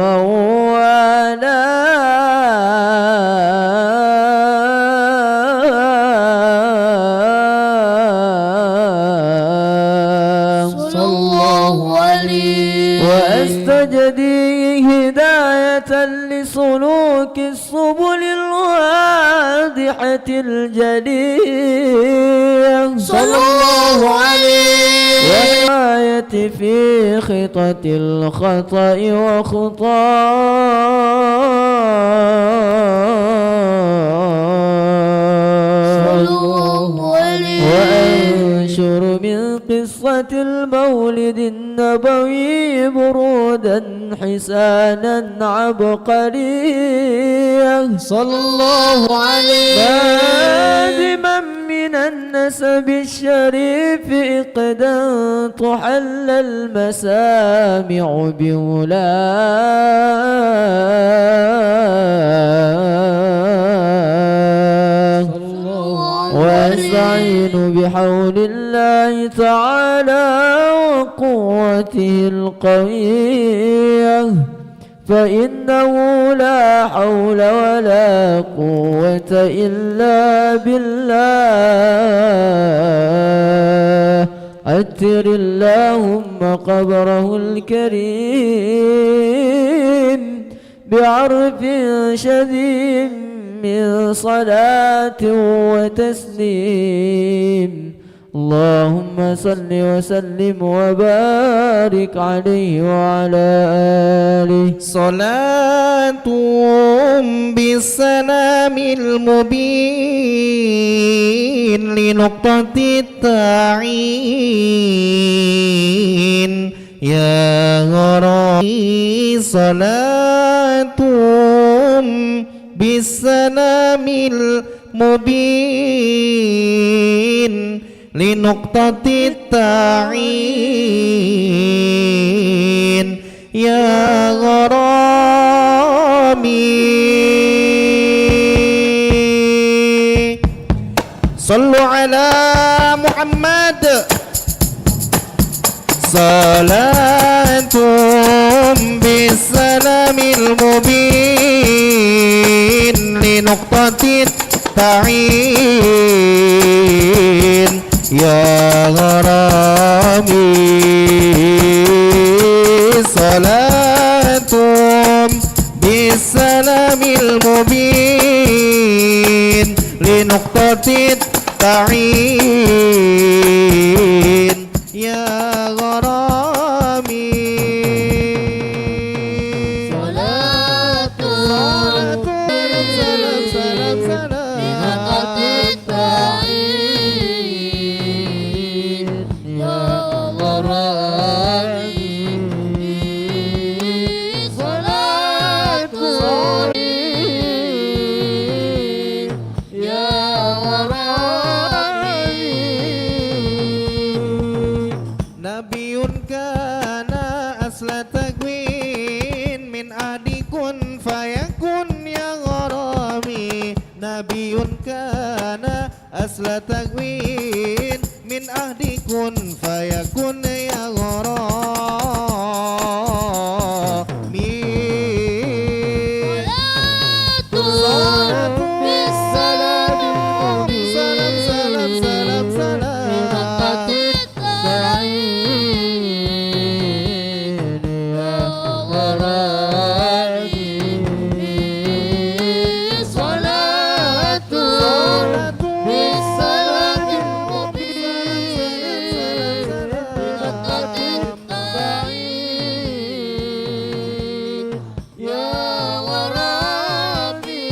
والاه صلى الله عليه وأستجدي هداية لسلوك السبل الواضحة الجلية صلى الله عليه والآية في خطة الخطأ وأنشر من قصة المولد النبوي برودا حسانا عبقريا صلى الله عليه لازما من النسب الشريف إقدا تحل المسامع بولاه وأستعين بحول الله تعالى وقوته القوية فإنه لا حول ولا قوة إلا بالله أتر اللهم قبره الكريم بعرف شديد من صلاة وتسليم اللهم صل وسلم وبارك عليه وعلى آله
صلاة بالسلام المبين لنقطة التعيين يا غرائي صلاة بالسلام المبين لنقطة التعين يا غرامي صلوا على محمد صلاة بالسلام المبين لنقطة التعين يا غرامي صلاة بالسلام المبين لنقطة التعين يا غرامي
صلاة سلام سلام سلام لنقطة التعين يا غرامي صلاة يا غرامي
نبي كان أصل تكوين من أهل كن فيكن يا غرامي نبي كان أصل تكوين من أهل كن فيكن يا غرامي
صلاة بالسلام
سلام سلام سلام سلام
لنقطة التعين يا غرامي صلاة بالسلام لنقطة التعين يا غرامي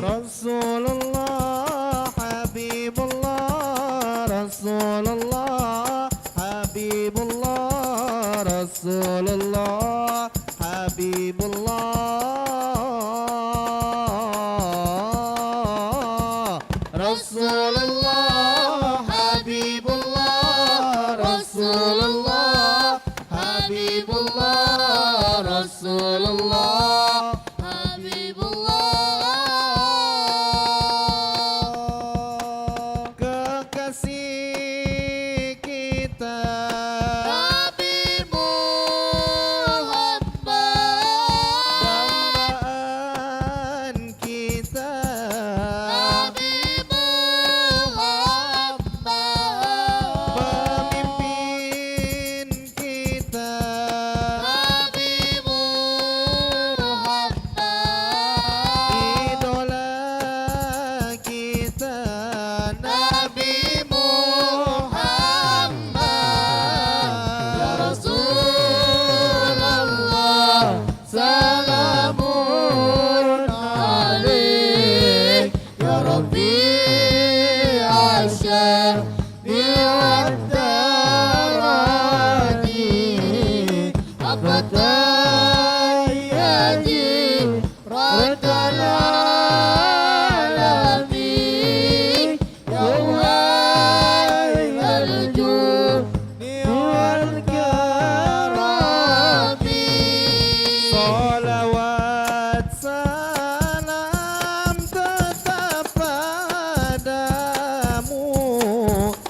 رسول الله حبيب الله رسول الله حبيب الله رسول الله حبيب الله
رسول الله حبيب الله رسول الله حبيب الله رسول الله حبيب الله
kekasih kita
Nabi Muhammad
dambaan kita
Nabi Muhammad
pemimpin kita
Nabi Muhammad
idola kita
Nabi Muhammad Ya Rasulullah Salamun alaik Ya Rabbi Asyar Bi'addarani Afatayadi Raddal alamin Ya Wail Judi wal Karami
Salawat salam tetap padamu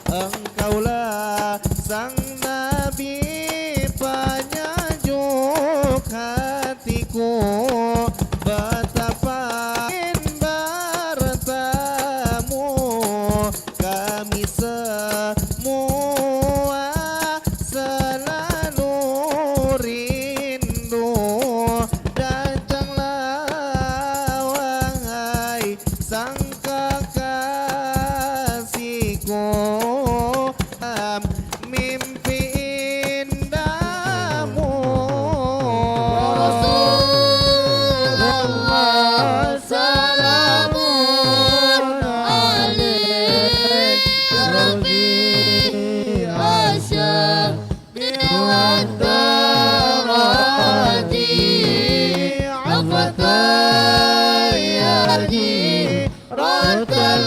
Engkaulah sang Nabi penyejuk hatiku Betapa ingin bertemu kami semua selalu rindu Datanglah wahai sang kekasihku mimpi indahmu
Rasulullah Salamun alaik Ya Rabbi Asyar Bi'addarani Afatayadi Raddal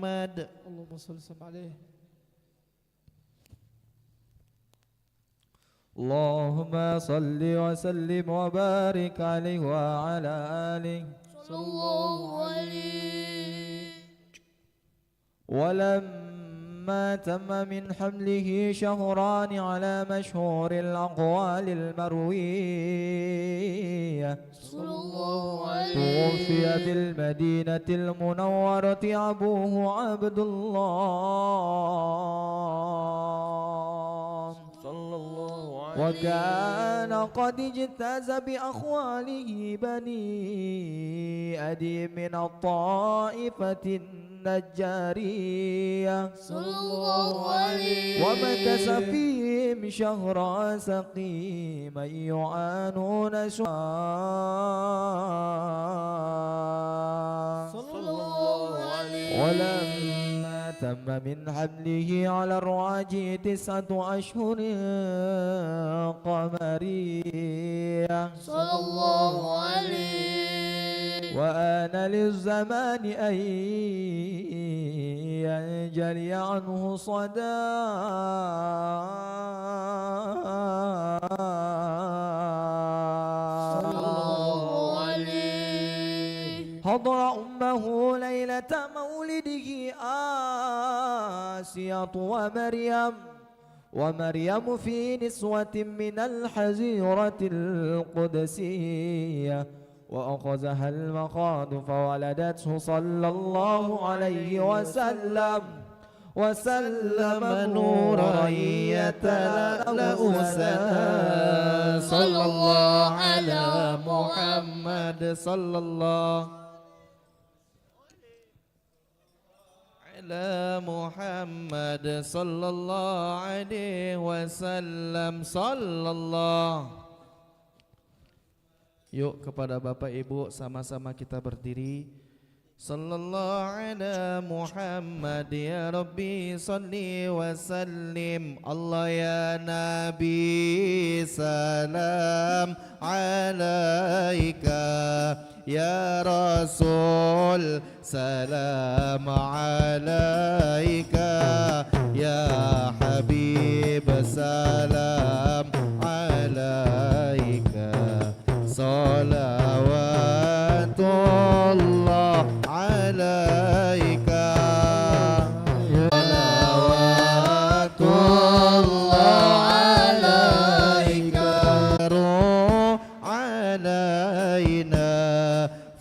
محمد.
اللهم صل وسلم عليه.
اللهم صل وسلم وبارك عليه وعلى آله
صلى الله عليه.
ولما تم من حمله شهران على مشهور الأقوال المروية
صلى الله عليه.
توفي بالمدينة المنورة أبوه عبد الله
صلى الله عليه
وكان قد اجتاز بأخواله بني أدي من الطائفة النجارية
صلى الله عليه.
ومكث فيهم شهرا سقيما يعانون
صلى الله عليه.
ولما تم من حمله على الرعاج 9 أشهر قمرية
صلى الله عليه.
وآن للزمان أن ينجلي عنه صدى
صلى الله عليه.
حضر أمه ليلة مولده آسية ومريم في نسوة من الحزيرة القدسية وأخذها المخاض فولدته صلى الله عليه وسلم نورا يتلألأ صلى الله على محمد صلى الله على محمد صلى الله عليه وسلم صلى الله. Yuk kepada Bapak Ibu sama-sama kita berdiri. Sallallahu ala Muhammad ya Rabbi salli wa sallim. Allah ya Nabi salam alaika. Ya Rasul salam alaika. Ya Habib salam alaika. Salawatullah alaika. Salawatullah alaika. Alaina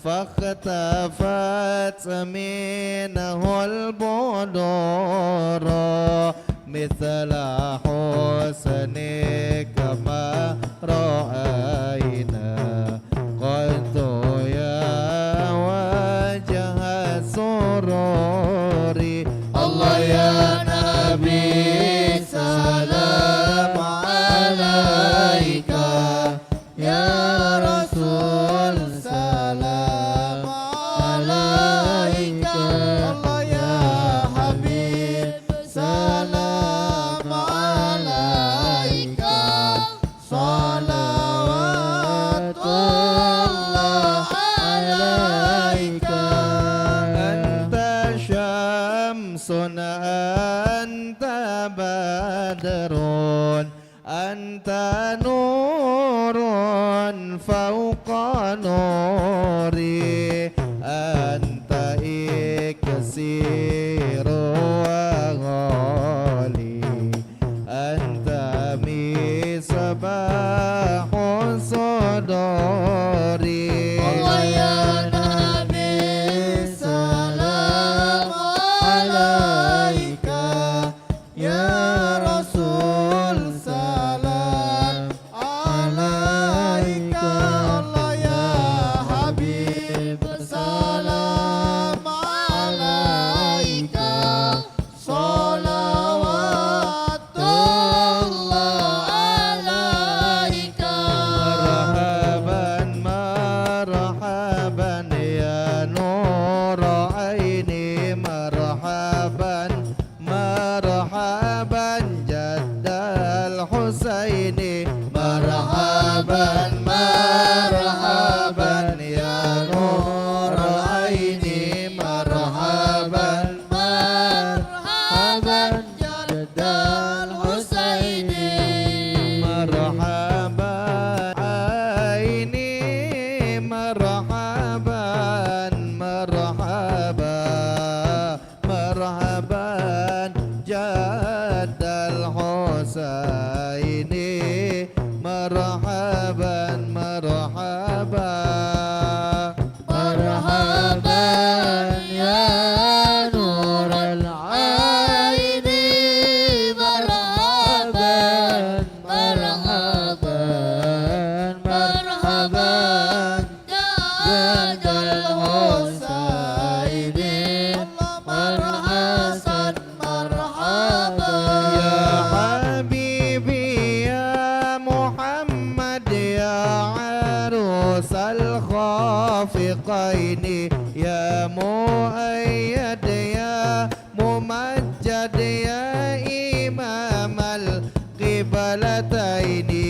fakhtafat minahul budura mithla husnika ma ra'ayna qad ya wajah sururi. Allah ya Nabi salam alaika. Ya Rasul salam alaika. Allah ya Habib salam alaika. Salawatullah alaika. Anta syamsun anta badrun anta nurun fauqa nuri anta iksiru wa ghali anta misbahu suduri.
Allah ya Nabi salam alaika. Ya Rasul salam alaika. Allah ya Habib salam alaika. Salawatullah alaika.
Marhaban marhaban ya nur aini. Marhaban marhaban jaddal Husaini. Marhaban marhaban ya nur aini. Marhaban marhaban
marhaban jaddal Husaini marhaban marhaban marhaban ya nural aini marhaban marhaban marhaban jaddal Husaini marhaban marhaban ya habibi ya Muhammad ya arusal khafiqaini ya muayyad ya mumajjad ya imamal qiblataini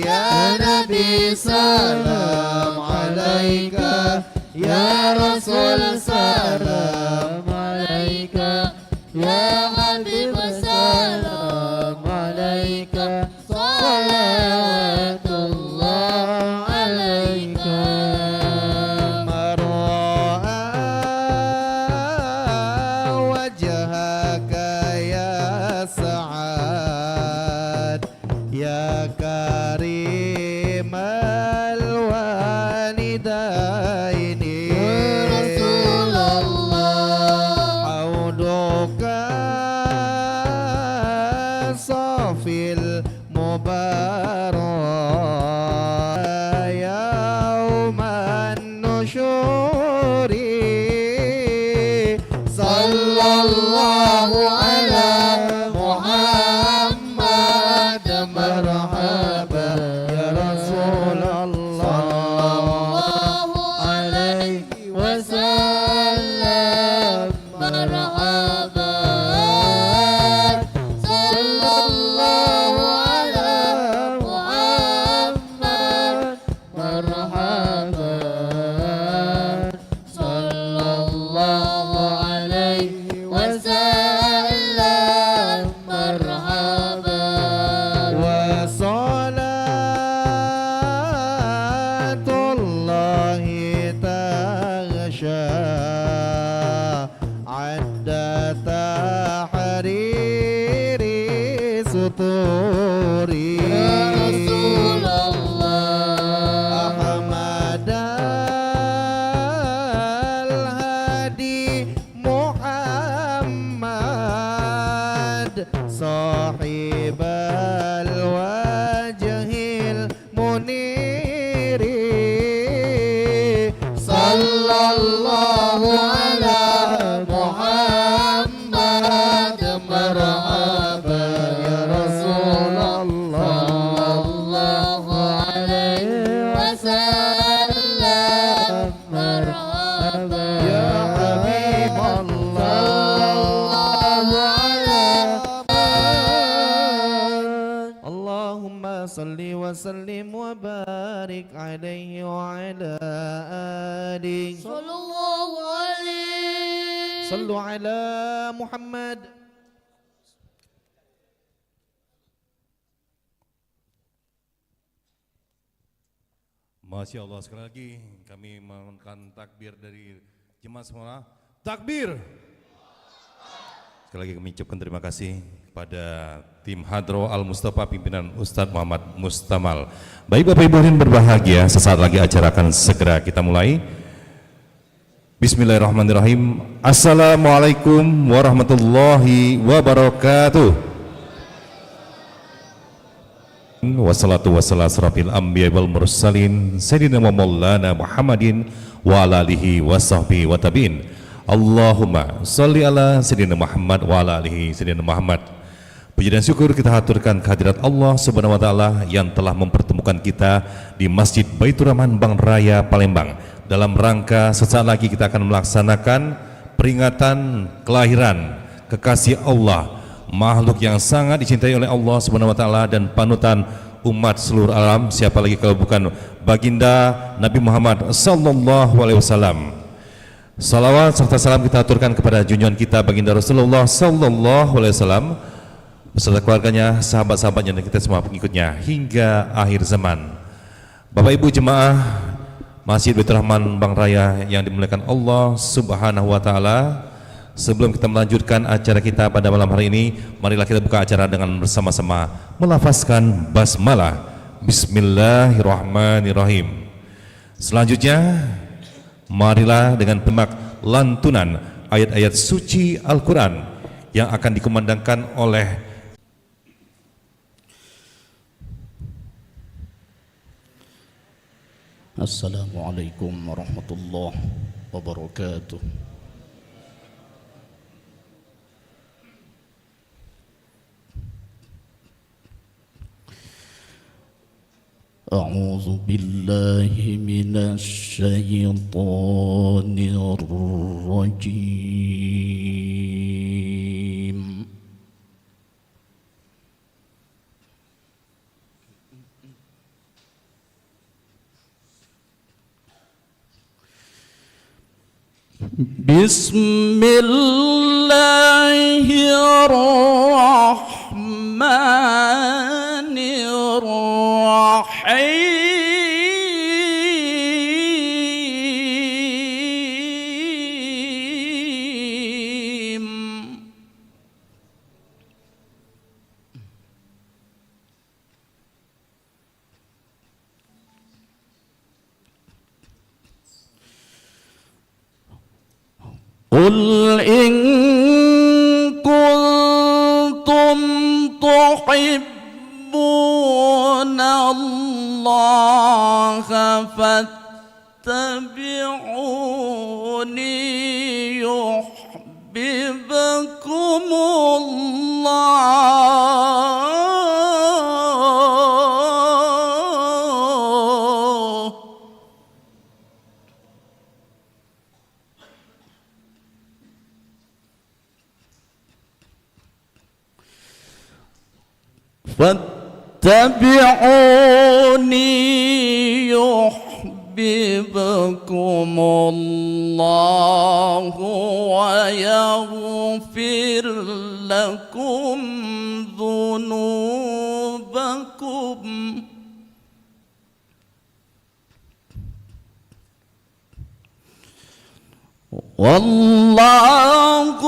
ya nabi salam alaika ya rasul salam alaika ya habib salam alaika salawatullah alaika mar'a wajhaka ya sa'ad ya karimal walidaini ya Rasulullah hauduka safil mubarak yauman nusyuri sallallahu ala Muhammad marhaba ya Rasulullah sallallahu alaihi wasallam marhaba sallallahu ala Muhammad marhaba sallallahu alaihi wasallam marhaba wa salatullahi taghsha adda tahriri suturi ya Rasulullah Ahmad al-Hadi Muhammad sahibal wajhil muniri sallallahu ala Muhammad marhaba ya Rasulullah sallallahu alaihi wasallam marhaba ya Habiballah Allahumma salli wa sallim wa barik alaihi wa ala alihi sallallahu alaihi sallu ala Muhammad.
Masya Allah, sekali lagi kami mengucapkan takbir dari jemaah semua. Takbir. Sekali lagi kami ucapkan terima kasih kepada tim Hadro Al-Mustafa pimpinan Ustadz Muhammad Mustamal. Baik Bapak Ibu yang berbahagia, sesaat lagi acara akan segera kita mulai. Bismillahirrahmanirrahim. Assalamualaikum warahmatullahi wabarakatuh. Wassalatu wassalamu asrafil anbiya wal mursalin sayyidina wa maulana Muhammadin wa ala alihi wa sahbihi wa tabi'in. Allahumma sholli ala sayyidina Muhammad wa ala alihi sayyidina Muhammad. Puji dan syukur kita haturkan kehadirat Allah Subhanahu wa taala yang telah mempertemukan kita di Masjid Baitur Rahman Bang Raya Palembang. Dalam rangka sesaat lagi kita akan melaksanakan peringatan kelahiran kekasih Allah, makhluk yang sangat dicintai oleh Allah Subhanahu wa taala dan panutan umat seluruh alam. Siapa lagi kalau bukan baginda Nabi Muhammad sallallahu alaihi wasallam. Salawat serta salam kita aturkan kepada junjungan kita baginda Rasulullah sallallahu alaihi wasallam beserta keluarganya, sahabat-sahabatnya dan kita semua pengikutnya hingga akhir zaman. Bapak Ibu jemaah Masjid Baitur Rahman Bang Raya yang dimuliakan Allah Subhanahu wa taala, Sebelum kita melanjutkan acara kita pada malam hari ini, marilah kita buka acara dengan bersama-sama melafazkan basmalah. Bismillahirrahmanirrahim. Selanjutnya, marilah dengan pemak lantunan ayat-ayat suci Al-Quran yang akan dikumandangkan oleh
Assalamualaikum warahmatullahi wabarakatuh. أعوذ بالله من الشيطان الرجيم. بسم الله الرحمن الرحيم. قل إن كنتم تحبون الله فاتبعوني يحببكم الله. فاتبعوني يحببكم الله ويغفر لكم ذنوبكم. والله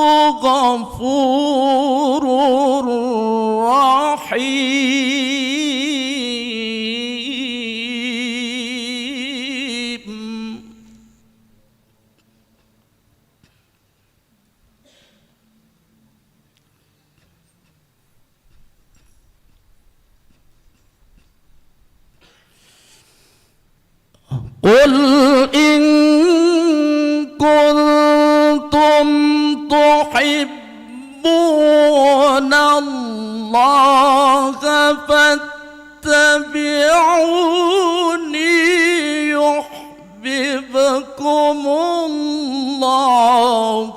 غفور رحيم. قل إن كنتم تحبون الله فاتبعوني يحببكم الله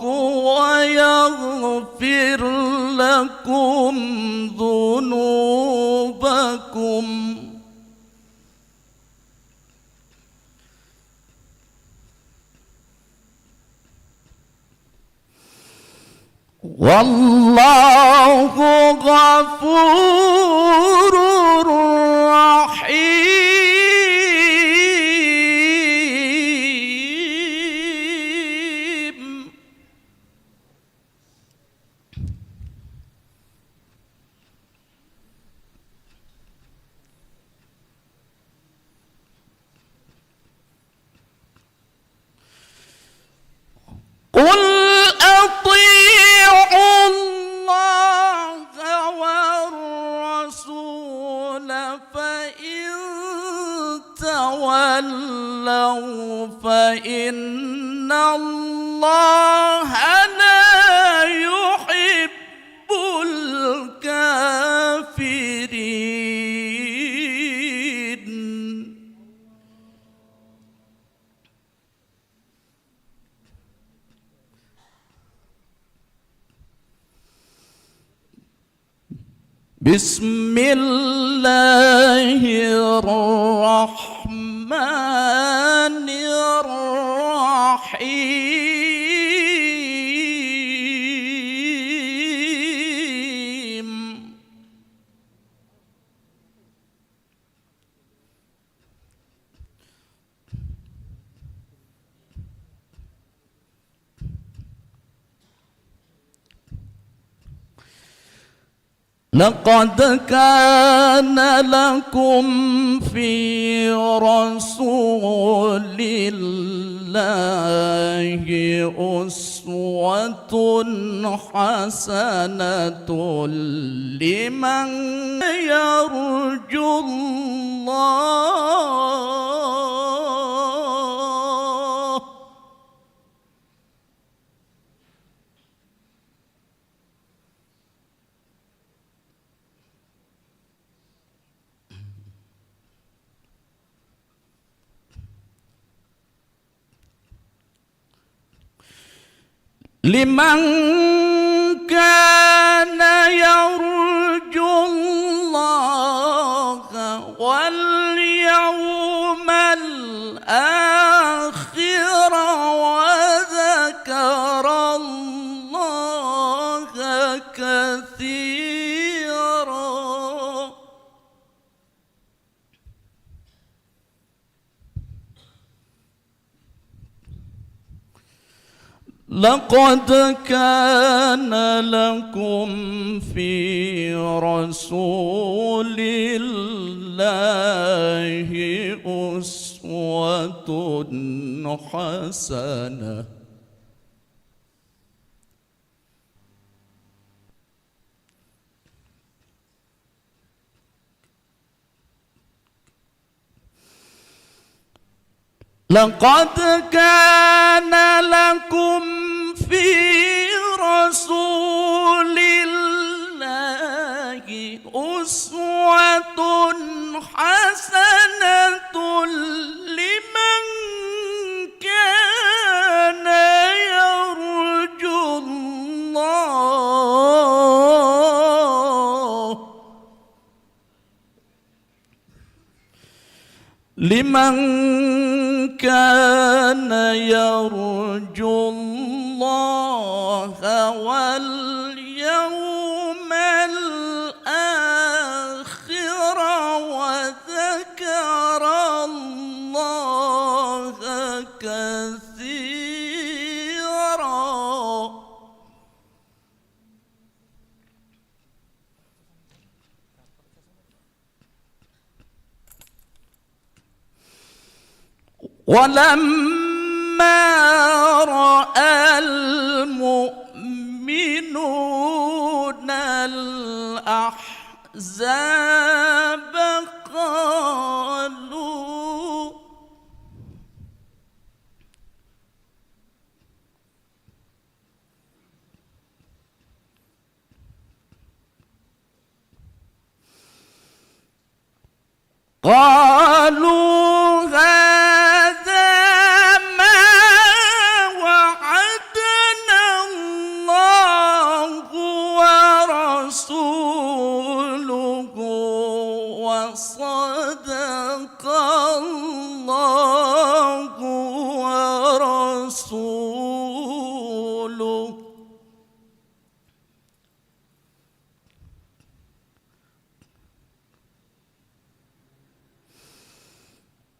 ويغفر لكم ذنوبكم. والله غفور رحيم. قل أطيعوا الله والرسول فإن تولوا فإن الله لا يحب الكافرين. بسم الله الرحمن الرحيم. لقد كان لكم في رسول الله أسوة حسنة لمن يرجو الله لمن كان يرجو الله واليوم الآخر وذكر الله كثيرا لقد كان لكم في رسول الله أسوة حسنة لقد كان لكم في رسول الله أسوة حسنة لمن كان يرجو الله لمن كان يرجو الله واليوم الآخر وذكر الله كثيرا ولما رأى المؤمنون الأحزاب قالوا هذا ما وعدنا الله ورسوله وصدق الله ورسوله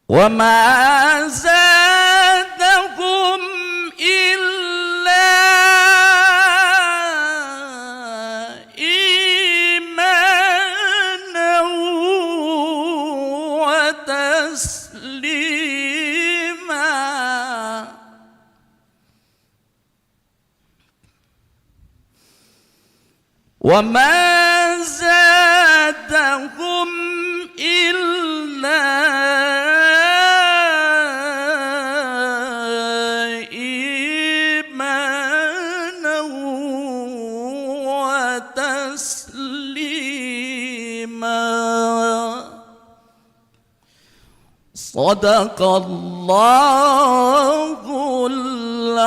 وما زادهم إلا إيمانا وتسليما وما زادهم إلا صدق الله العظيم.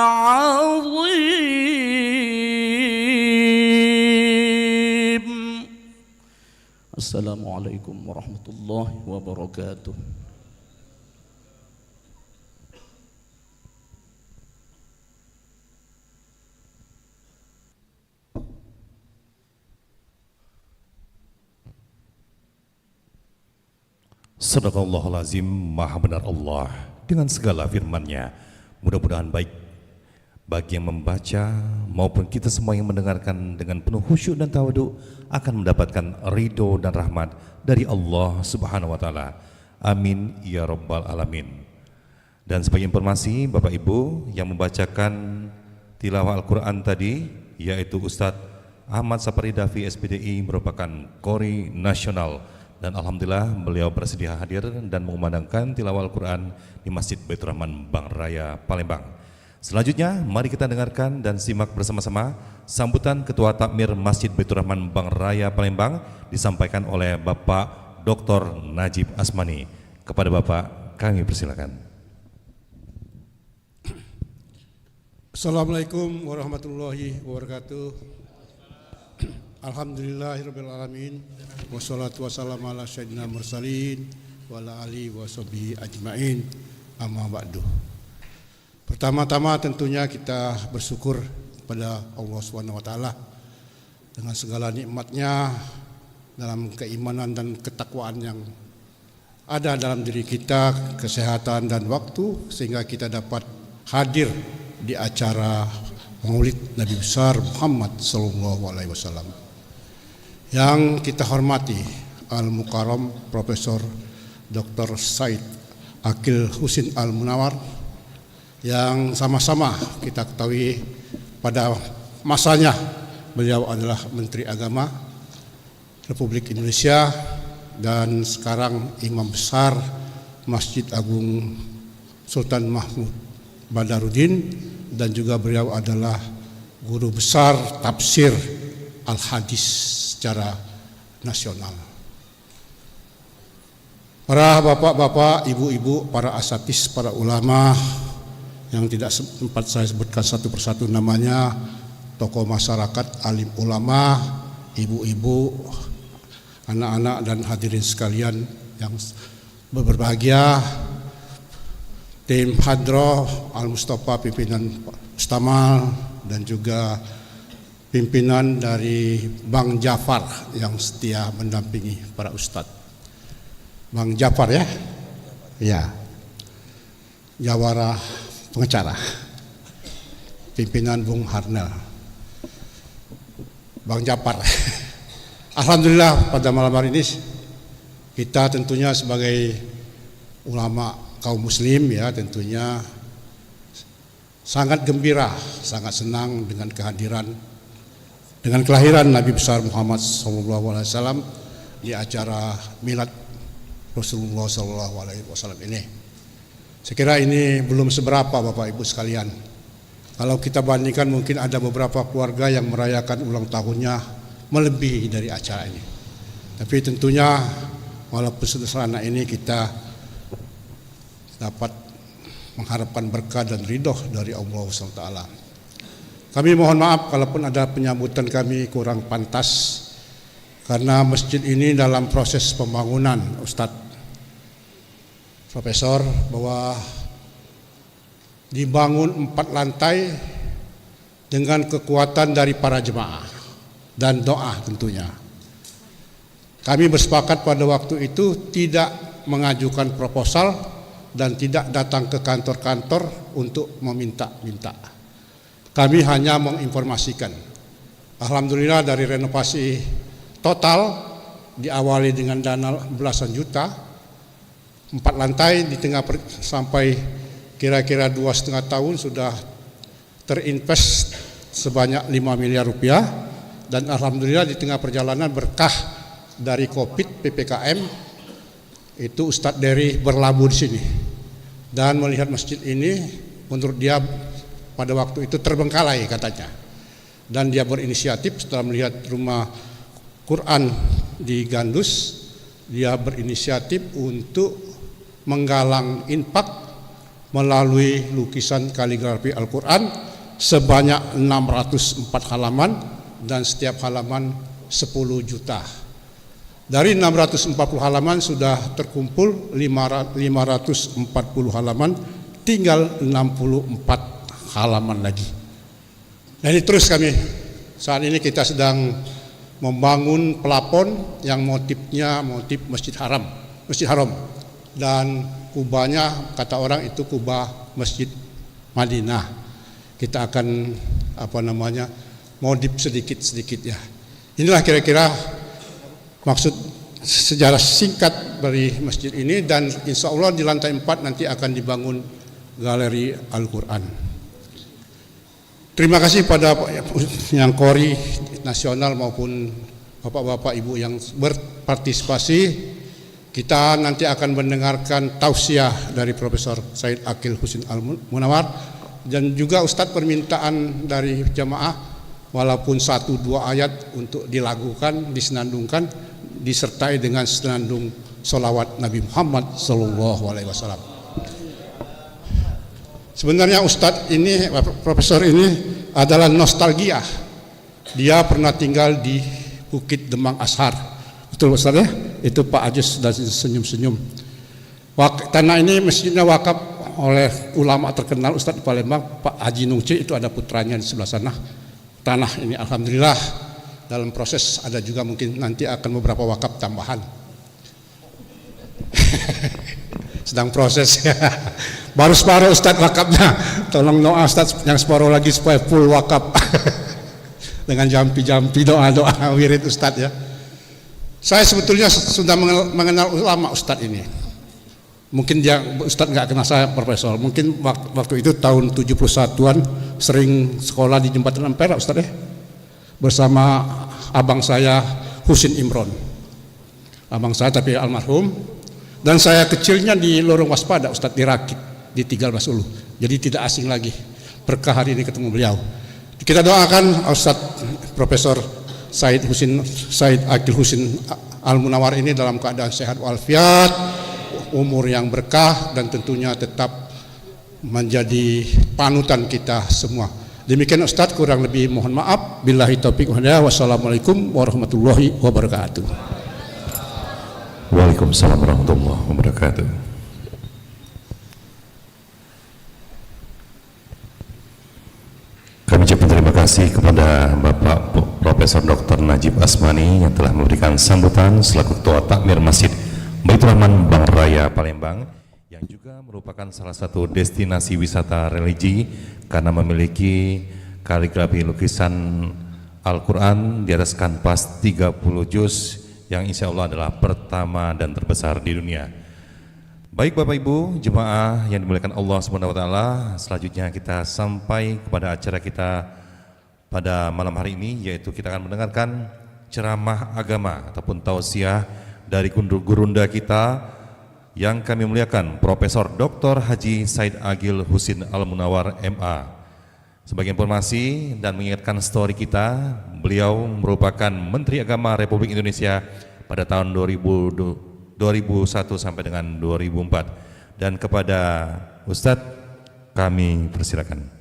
السلام عليكم ورحمة الله وبركاته.
Sadaqallahul azim, maha benar Allah dengan segala firman-Nya. Mudah-mudahan baik Bagi yang membaca maupun kita semua yang mendengarkan dengan penuh khusyuk dan tawaduk akan mendapatkan ridho dan rahmat dari Allah Subhanahu wa taala. Amin ya rabbal alamin. Dan sebagai informasi Bapak Ibu, yang membacakan tilawah Al-Qur'an tadi yaitu Ustadz Ahmad Sapari Dafi SPDI, merupakan Qori nasional, dan alhamdulillah beliau bersedia hadir dan mengumandangkan tilawah Al-Qur'an di Masjid Baitur Rahman Bang Raya Palembang. Selanjutnya mari kita dengarkan dan simak bersama-sama sambutan Ketua Takmir Masjid Baitur Rahman Bang Raya Palembang disampaikan oleh Bapak Dr. Najib Asmani. Kepada Bapak kami persilakan.
Assalamualaikum warahmatullahi wabarakatuh. Alhamdulillahirabbil alamin wassalatu wassalamu ala sayyidina mursalin wa ala alihi washabihi ajmain. Amma ba'du. Pertama-tama tentunya kita bersyukur kepada Allah Subhanahu wa taala dengan segala nikmatnya dalam keimanan dan ketakwaan yang ada dalam diri kita, kesehatan dan waktu, sehingga kita dapat hadir di acara Maulid Nabi besar Muhammad sallallahu alaihi wasallam. Yang kita hormati Al-Mukarram Profesor Dr. Said Akil Husin Al-Munawar, yang sama-sama kita ketahui pada masanya beliau adalah Menteri Agama Republik Indonesia dan sekarang Imam Besar Masjid Agung Sultan Mahmud Badarudin, dan juga beliau adalah Guru Besar Tafsir Al-Hadis secara nasional. Para bapak-bapak, ibu-ibu, para asatis, para ulama yang tidak sempat saya sebutkan satu persatu namanya, tokoh masyarakat, alim ulama, ibu-ibu, anak-anak dan hadirin sekalian yang berbahagia, tim Hadroh Al-Mustafa, pimpinan Mustamal, dan juga pimpinan dari Bang Jafar yang setia mendampingi para ustadz. Bang Jafar ya? Ya. Jawara pengacara, pimpinan Bung Harnel, Bang Jafar. Alhamdulillah pada malam hari ini kita tentunya sebagai ulama kaum muslim ya tentunya sangat gembira, sangat senang dengan kehadiran, dengan kelahiran Nabi besar Muhammad SAW di acara Milad Rasulullah SAW ini. Saya kira ini belum seberapa Bapak Ibu sekalian. Kalau kita bandingkan mungkin ada beberapa keluarga yang merayakan ulang tahunnya melebihi dari acara ini. Tapi tentunya walaupun sederhana ini kita dapat mengharapkan berkah dan ridho dari Allah SWT. Kami mohon maaf kalaupun ada penyambutan kami kurang pantas, karena masjid ini dalam proses pembangunan Ustadz Profesor, bahwa dibangun 4 lantai dengan kekuatan dari para jemaah dan doa tentunya. Kami bersepakat pada waktu itu tidak mengajukan proposal dan tidak datang ke kantor-kantor untuk meminta-minta. Kami hanya menginformasikan. Alhamdulillah dari renovasi total diawali dengan dana belasan juta, 4 lantai di tengah sampai kira-kira 2,5 tahun sudah terinvest sebanyak 5 miliar rupiah, dan alhamdulillah di tengah perjalanan berkah dari Covid PPKM itu Ustadz Dery berlabuh di sini dan melihat masjid ini, menurut dia pada waktu itu terbengkalai katanya, dan dia berinisiatif setelah melihat rumah Quran di Gandus, dia berinisiatif untuk menggalang infak melalui lukisan kaligrafi Al-Quran sebanyak 604 halaman dan setiap halaman 10 juta. Dari 640 halaman sudah terkumpul 540 halaman, tinggal 64 halaman lagi. Nah ini terus kami, saat ini kita sedang membangun pelapon yang motifnya motif Masjid Haram. Dan kubahnya kata orang itu kubah Masjid Madinah. kita akan modif sedikit-sedikit ya. Inilah kira-kira maksud sejarah singkat dari masjid ini, dan insya Allah di lantai 4 nanti akan dibangun galeri Al-Quran. Terima kasih pada yang Kori nasional maupun bapak-bapak ibu yang berpartisipasi. Kita nanti akan mendengarkan tausiah dari Profesor Said Aqil Husin Al-Munawar, dan juga Ustadz permintaan dari jamaah walaupun 1-2 ayat untuk dilakukan, disenandungkan, disertai dengan senandung sholawat Nabi Muhammad SAW. Sebenarnya Ustadz ini, Profesor ini adalah nostalgia. Dia pernah tinggal di Bukit Demang Ashar. Betul Ustadz ya? Itu Pak Ajus sudah senyum-senyum. Tanah ini masjidnya wakaf oleh ulama terkenal Ustadz di Palembang, Pak Haji Nungci, itu ada putranya di sebelah sana. Tanah ini alhamdulillah dalam proses, ada juga mungkin nanti akan beberapa wakaf tambahan. Sedang proses ya. Baru separuh Ustadz wakafnya. Tolong doa Ustadz yang separuh lagi supaya full wakaf. Dengan jampi-jampi doa-doa wirid Ustadz ya. Saya sebetulnya sudah mengenal ulama Ustadz ini. Mungkin dia Ustadz nggak kenal saya Profesor. Mungkin waktu itu tahun 71-an sering sekolah di Jembatan Ampera Ustadz ya. Bersama abang saya Husin Imron. Abang saya tapi almarhum. Dan saya kecilnya di Lorong Waspada Ustadz, di Rakit, di Tigal Masulu. Jadi tidak asing lagi. Berkah hari ini ketemu beliau. Kita doakan Ustadz Profesor Said Aqil Husin Al-Munawar ini dalam keadaan sehat walafiat, umur yang berkah, dan tentunya tetap menjadi panutan kita semua. Demikian Ustadz, kurang lebih mohon maaf. Billahi taufiq wal hidayah. Wassalamualaikum warahmatullahi wabarakatuh.
Waalaikumsalam warahmatullahi wabarakatuh. Kami ucapkan terima kasih kepada Bapak Profesor Dr. Najib Asmani yang telah memberikan sambutan selaku Ketua Takmir Masjid Baitur Rahman Bang Raya Palembang, yang juga merupakan salah satu destinasi wisata religi karena memiliki kaligrafi lukisan Al-Quran di atas kanvas 30 juz yang insya Allah adalah pertama dan terbesar di dunia. Baik Bapak Ibu jemaah yang dimuliakan Allah SWT, selanjutnya kita sampai kepada acara kita pada malam hari ini, yaitu kita akan mendengarkan ceramah agama ataupun tausiah dari gurunda kita yang kami muliakan, Profesor Dr. Haji Said Aqil Husin Al-Munawar MA. Sebagai informasi dan mengingatkan story kita, beliau merupakan Menteri Agama Republik Indonesia pada tahun 2001 sampai dengan 2004. Dan kepada Ustadz kami persilakan.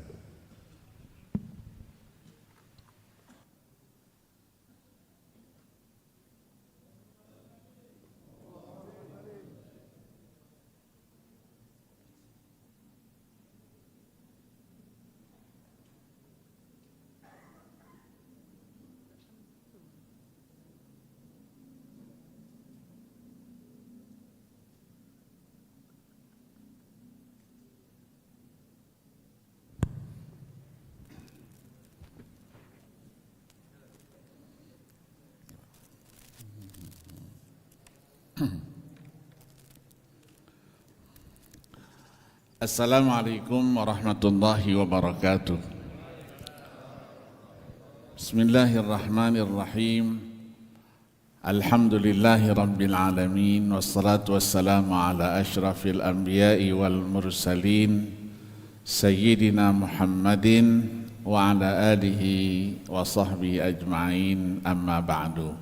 Assalamualaikum warahmatullahi wabarakatuh. Bismillahirrahmanirrahim. Alhamdulillahi rabbil alamin, wassalatu wassalamu ala ashrafil anbiya'i wal mursalin sayyidina Muhammadin wa ala alihi wa sahbihi ajma'in, amma ba'du.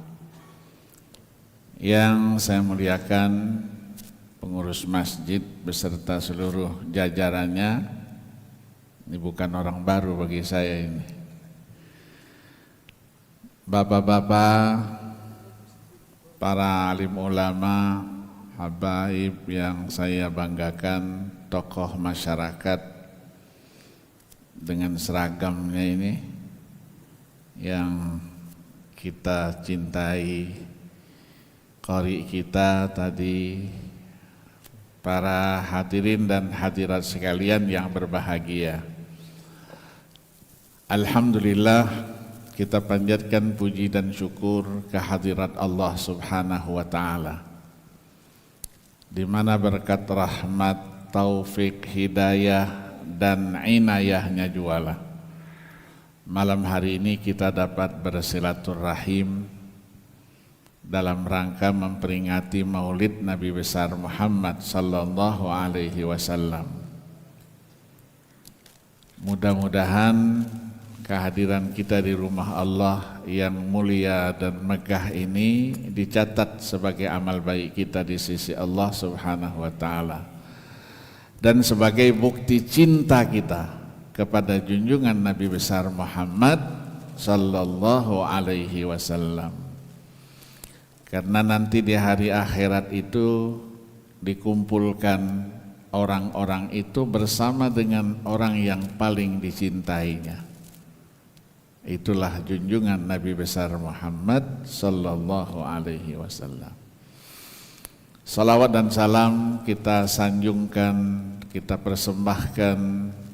Yang saya muliakan pengurus masjid beserta seluruh jajarannya, ini bukan orang baru bagi saya ini. Bapak-bapak, para alim ulama, habaib yang saya banggakan, tokoh masyarakat dengan seragamnya ini yang kita cintai, qari kita tadi, para hadirin dan hadirat sekalian yang berbahagia. Alhamdulillah, kita panjatkan puji dan syukur kehadirat Allah Subhanahu wa Ta'ala, di mana berkat rahmat, taufik, hidayah dan inayahnya jualah malam hari ini kita dapat bersilaturahim dalam rangka memperingati Maulid Nabi besar Muhammad sallallahu alaihi wasallam. Mudah-mudahan kehadiran kita di rumah Allah yang mulia dan megah ini dicatat sebagai amal baik kita di sisi Allah Subhanahu wa Ta'ala, dan sebagai bukti cinta kita kepada junjungan Nabi besar Muhammad sallallahu alaihi wasallam. Karena nanti di hari akhirat itu dikumpulkan orang-orang itu bersama dengan orang yang paling dicintainya. Itulah junjungan Nabi besar Muhammad sallallahu alaihi wasallam. Salawat dan salam kita sanjungkan, kita persembahkan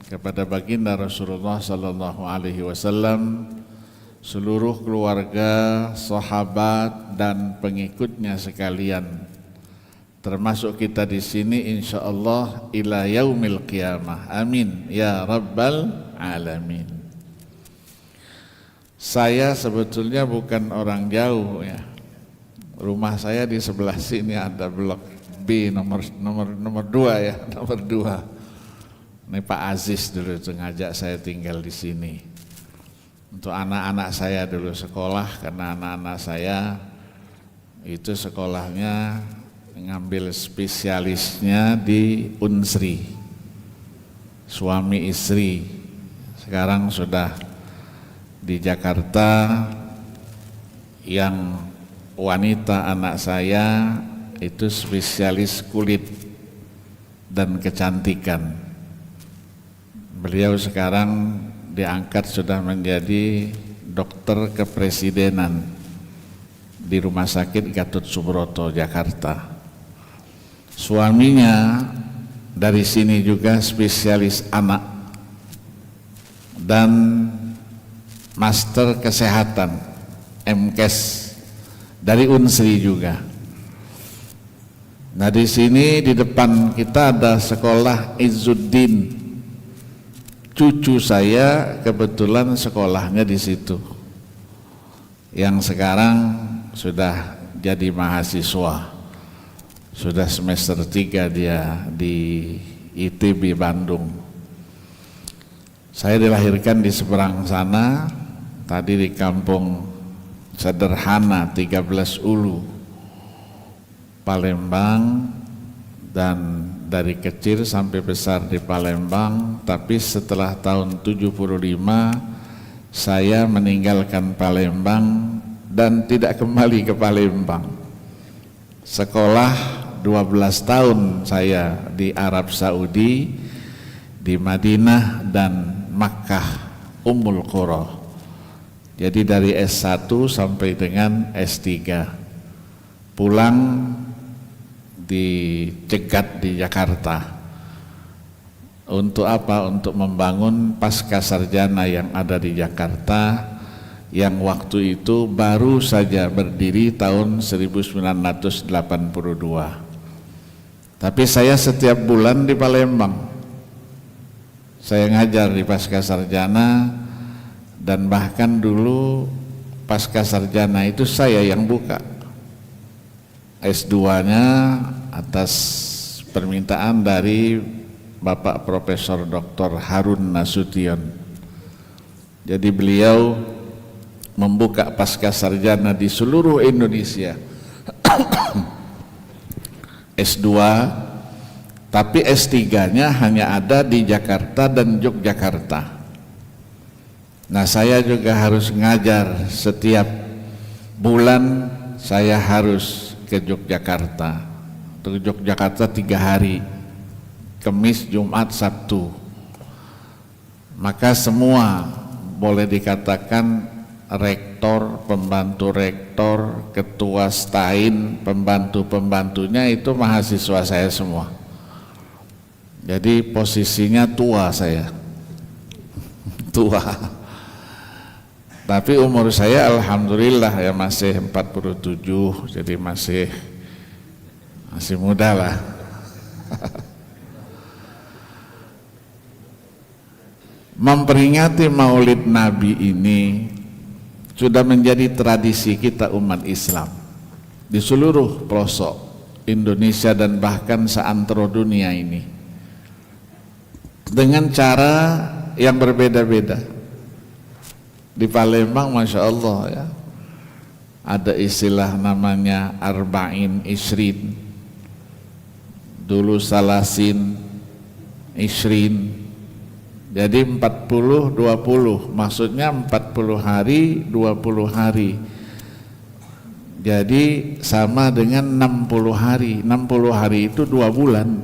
kepada baginda Rasulullah sallallahu alaihi wasallam, seluruh keluarga, sahabat dan pengikutnya sekalian, termasuk kita di sini insyaallah ila yaumil qiyamah. Amin ya rabbal alamin. Saya sebetulnya bukan orang jauh ya. Rumah saya di sebelah sini, ada blok B nomor 2 ya, nomor 2. Ini Pak Aziz dulu itu ngajak saya tinggal di sini. Untuk anak-anak saya dulu sekolah, karena anak-anak saya itu sekolahnya ngambil spesialisnya di Unsri, suami istri. Sekarang sudah di Jakarta. Yang wanita anak saya itu spesialis kulit dan kecantikan. Beliau sekarang diangkat sudah menjadi dokter kepresidenan di Rumah Sakit Gatot Subroto, Jakarta. Suaminya dari sini juga spesialis anak dan master kesehatan, MKes dari Unsri juga. Nah di sini di depan kita ada sekolah Izzuddin. Cucu saya kebetulan sekolahnya di situ, yang sekarang sudah jadi mahasiswa, sudah semester 3 dia di ITB Bandung. Saya dilahirkan di seberang sana, tadi di kampung sederhana 13 Ulu, Palembang, dan dari kecil sampai besar di Palembang. Tapi setelah tahun 75 saya meninggalkan Palembang dan tidak kembali ke Palembang. Sekolah 12 tahun saya di Arab Saudi, di Madinah dan Makkah Ummul Qura. Jadi dari S1 sampai dengan S3. Pulang dicegat di Jakarta. Untuk apa? Untuk membangun pasca sarjana yang ada di Jakarta, yang waktu itu baru saja berdiri tahun 1982. Tapi saya setiap bulan di Palembang, saya ngajar di pasca sarjana, dan bahkan dulu pasca sarjana itu saya yang buka. S2-nya atas permintaan dari Bapak Profesor Dr. Harun Nasution. Jadi beliau membuka pasca sarjana di seluruh Indonesia. S2, tapi S3-nya hanya ada di Jakarta dan Yogyakarta. Nah saya juga harus ngajar, setiap bulan saya harus ke Yogyakarta. Ke Yogyakarta 3 hari, Kamis, Jumat, Sabtu. Maka semua boleh dikatakan rektor, pembantu rektor, ketua stain, pembantu-pembantunya itu mahasiswa saya semua. Jadi posisinya tua saya, tua. Tapi umur saya alhamdulillah ya masih 47, jadi masih muda lah. Memperingati Maulid Nabi ini sudah menjadi tradisi kita umat Islam di seluruh pelosok Indonesia dan bahkan seantero dunia ini, dengan cara yang berbeda-beda. Di Palembang Masya Allah ya, ada istilah namanya Arba'in Ishrin, dulu Salasin Ishrin, jadi 40-20, maksudnya 40 hari 20 hari, jadi sama dengan 60 hari. 60 hari itu 2 bulan,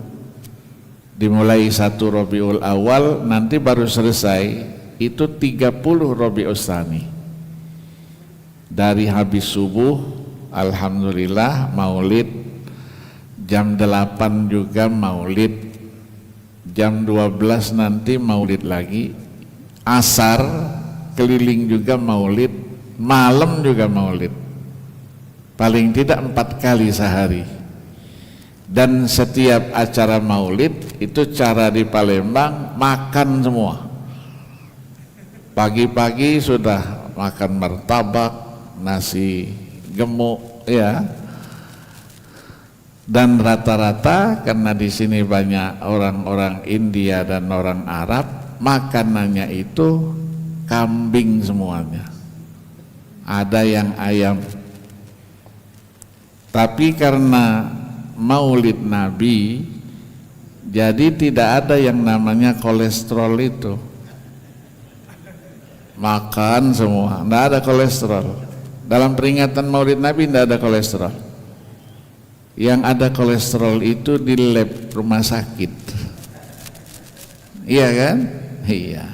dimulai 1 Rabiul Awal, nanti baru selesai itu 30 Rabiul Tsani. Dari habis subuh alhamdulillah maulid, jam 8 juga maulid, jam 12 nanti maulid lagi, asar keliling juga maulid, malam juga maulid, paling tidak 4 kali sehari. Dan setiap acara maulid itu cara di Palembang makan semua. Pagi-pagi sudah makan martabak, nasi gemuk ya. Dan rata-rata karena di sini banyak orang-orang India dan orang Arab, makanannya itu kambing semuanya. Ada yang ayam. Tapi karena Maulid Nabi, jadi tidak ada yang namanya kolesterol itu. Makan semua, tidak ada kolesterol. Dalam peringatan Maulid Nabi tidak ada kolesterol. Yang ada kolesterol itu di lab rumah sakit. Iya kan? Iya.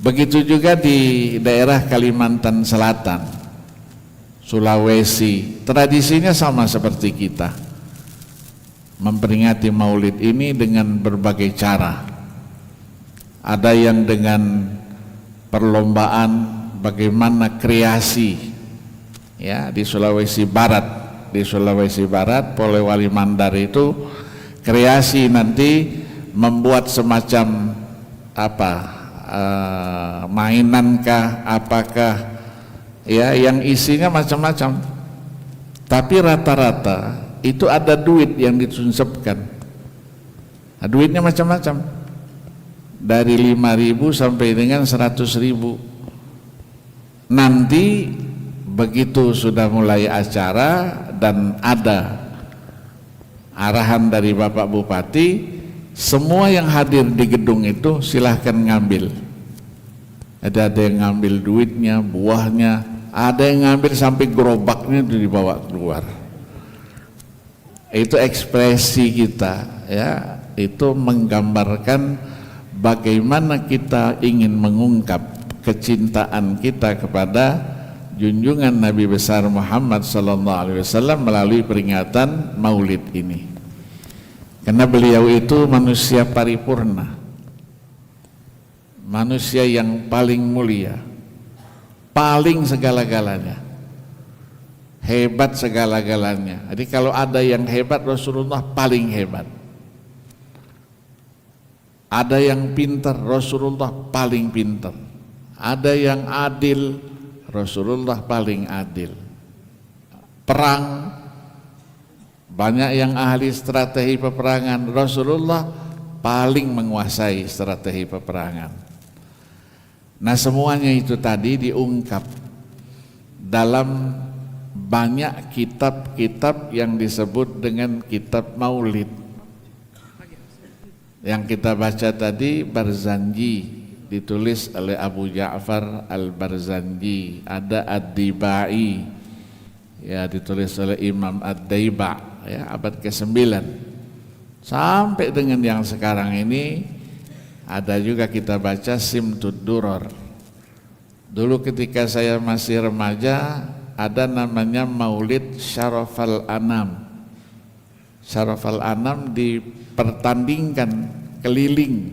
Begitu juga di daerah Kalimantan Selatan, Sulawesi, tradisinya sama seperti kita. Memperingati Maulid ini dengan berbagai cara. Ada yang dengan perlombaan bagaimana kreasi ya di Sulawesi Barat. Di Sulawesi Barat, Polewali Mandar itu kreasi nanti membuat semacam apa mainankah apakah ya yang isinya macam-macam, tapi rata-rata itu ada duit yang disunsepkan. Nah, duitnya macam-macam, dari 5.000 sampai dengan 100.000. Nanti begitu sudah mulai acara dan ada arahan dari Bapak Bupati, semua yang hadir di gedung itu silahkan ngambil. Ada yang ngambil duitnya, buahnya, ada yang ngambil sampai gerobaknya dibawa keluar. Itu ekspresi kita ya, itu menggambarkan bagaimana kita ingin mengungkap kecintaan kita kepada junjungan Nabi besar Muhammad SAW melalui peringatan Maulid ini. Karena beliau itu manusia paripurna, manusia yang paling mulia, paling segala-galanya, hebat segala-galanya. Jadi kalau ada yang hebat, Rasulullah paling hebat. Ada yang pintar, Rasulullah paling pintar. Ada yang adil, Rasulullah paling adil. Perang, banyak yang ahli strategi peperangan, Rasulullah paling menguasai strategi peperangan. Nah, semuanya itu tadi diungkap dalam banyak kitab-kitab yang disebut dengan kitab Maulid. Yang kita baca tadi Barzanji, ditulis oleh Abu Ja'far Al-Barzanji. Ada Ad-Dibai ya, ditulis oleh Imam Ad-Daiba ya, abad ke-9. Sampai dengan yang sekarang ini ada juga kita baca Simtud Duror. Dulu ketika saya masih remaja ada namanya Maulid Syarafal Anam. Syarafal Anam dipertandingkan keliling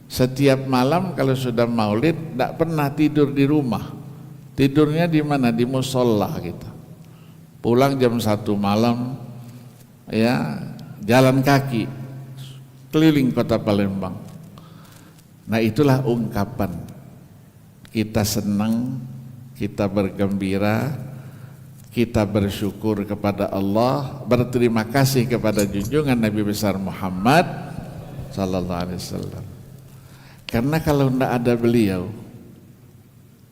Setiap malam kalau sudah maulid tidak pernah tidur di rumah. Tidurnya di mana? Di musola gitu. Pulang jam 1 malam, ya jalan kaki keliling kota Palembang. Nah itulah ungkapan kita senang, kita bergembira, kita bersyukur kepada Allah, berterima kasih kepada junjungan Nabi besar Muhammad sallallahu alaihi wasallam. Karena kalau tidak ada beliau,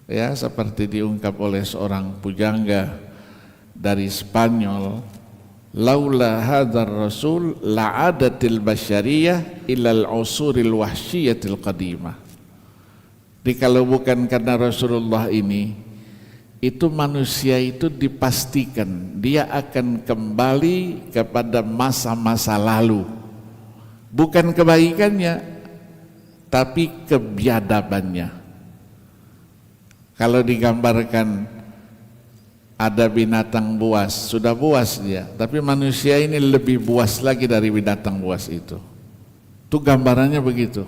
ya seperti diungkap oleh seorang pujangga dari Spanyol, laula hadzal rasul la'adatil basyariyah ilal usuril wahsyiyatil qadimah. Jadi kalau bukan karena Rasulullah ini, itu manusia itu dipastikan dia akan kembali kepada masa-masa lalu, bukan kebaikannya tapi kebiadabannya. Kalau digambarkan ada binatang buas, sudah buas dia, tapi manusia ini lebih buas lagi dari binatang buas itu. Itu gambarannya begitu.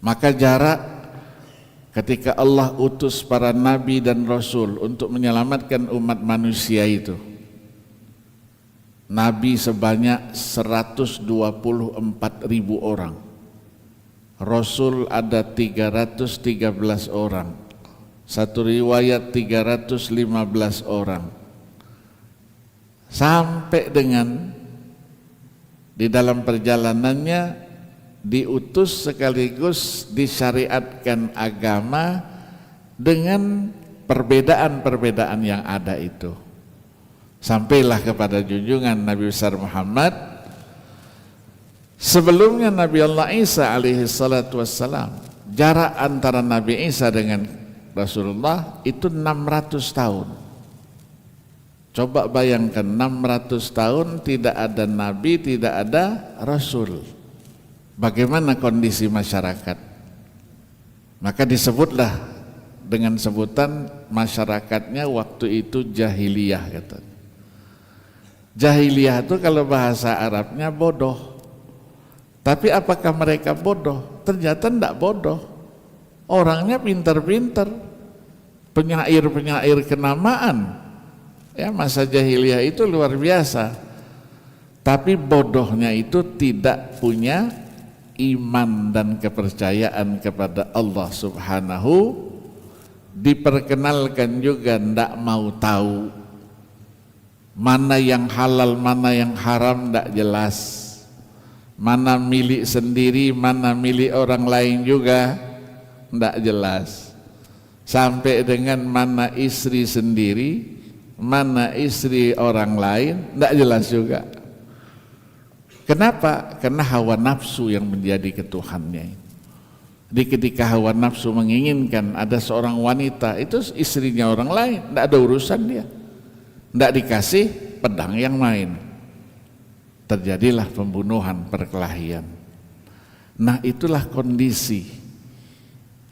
Maka jarak ketika Allah utus para nabi dan rasul untuk menyelamatkan umat manusia itu, nabi sebanyak 124.000 orang, rasul ada 313 orang, satu riwayat 315 orang, sampai dengan di dalam perjalanannya diutus sekaligus disyariatkan agama dengan perbedaan-perbedaan yang ada itu. Sampailah kepada junjungan Nabi besar Muhammad. Sebelumnya Nabi Allah Isa alaihi salatu wassalam, jarak antara Nabi Isa dengan Rasulullah itu 600 tahun. Coba bayangkan 600 tahun tidak ada Nabi, tidak ada Rasul. Bagaimana kondisi masyarakat? Maka disebutlah dengan sebutan masyarakatnya waktu itu jahiliyah kata. Jahiliyah itu kalau bahasa Arabnya bodoh. Tapi apakah mereka bodoh? Ternyata tidak bodoh. Orangnya pintar-pintar, penyair-penyair kenamaan. Ya, masa jahiliyah itu luar biasa. Tapi bodohnya itu tidak punya iman dan kepercayaan kepada Allah Subhanahu. Diperkenalkan juga tidak mau tahu mana yang halal, mana yang haram, tidak jelas. Mana milik sendiri, mana milik orang lain juga tidak jelas. Sampai dengan mana istri sendiri, mana istri orang lain, tidak jelas juga. Kenapa? Karena hawa nafsu yang menjadi ketuhannya. Jadi ketika hawa nafsu menginginkan ada seorang wanita, itu istrinya orang lain, tidak ada urusan dia. Tidak dikasih pedang yang main. Terjadilah pembunuhan, perkelahian. Nah itulah kondisi.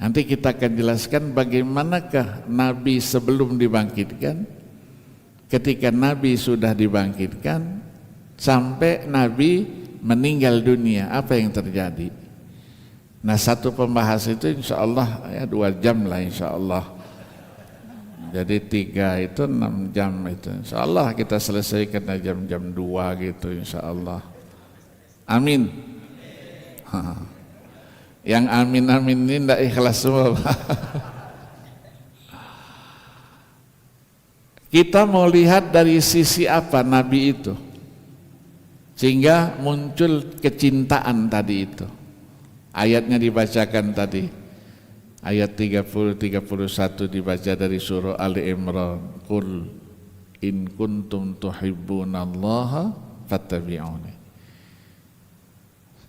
Nanti kita akan jelaskan bagaimanakah Nabi sebelum dibangkitkan, ketika Nabi sudah dibangkitkan, sampai Nabi meninggal dunia, apa yang terjadi. Nah satu pembahas itu insya Allah ya 2 jam lah insya Allah. Jadi 3 itu 6 jam itu. Insya Allah kita selesaikan jam-jam 2 gitu insya Allah. Amin. Yang amin-amin ini tidak ikhlas semua. Kita mau lihat dari sisi apa Nabi itu, sehingga muncul kecintaan tadi itu. Ayatnya dibacakan tadi, ayat 30-31 dibaca dari surah Ali Imran. Qul in kuntum tuhibbunallaha fattabi'uni.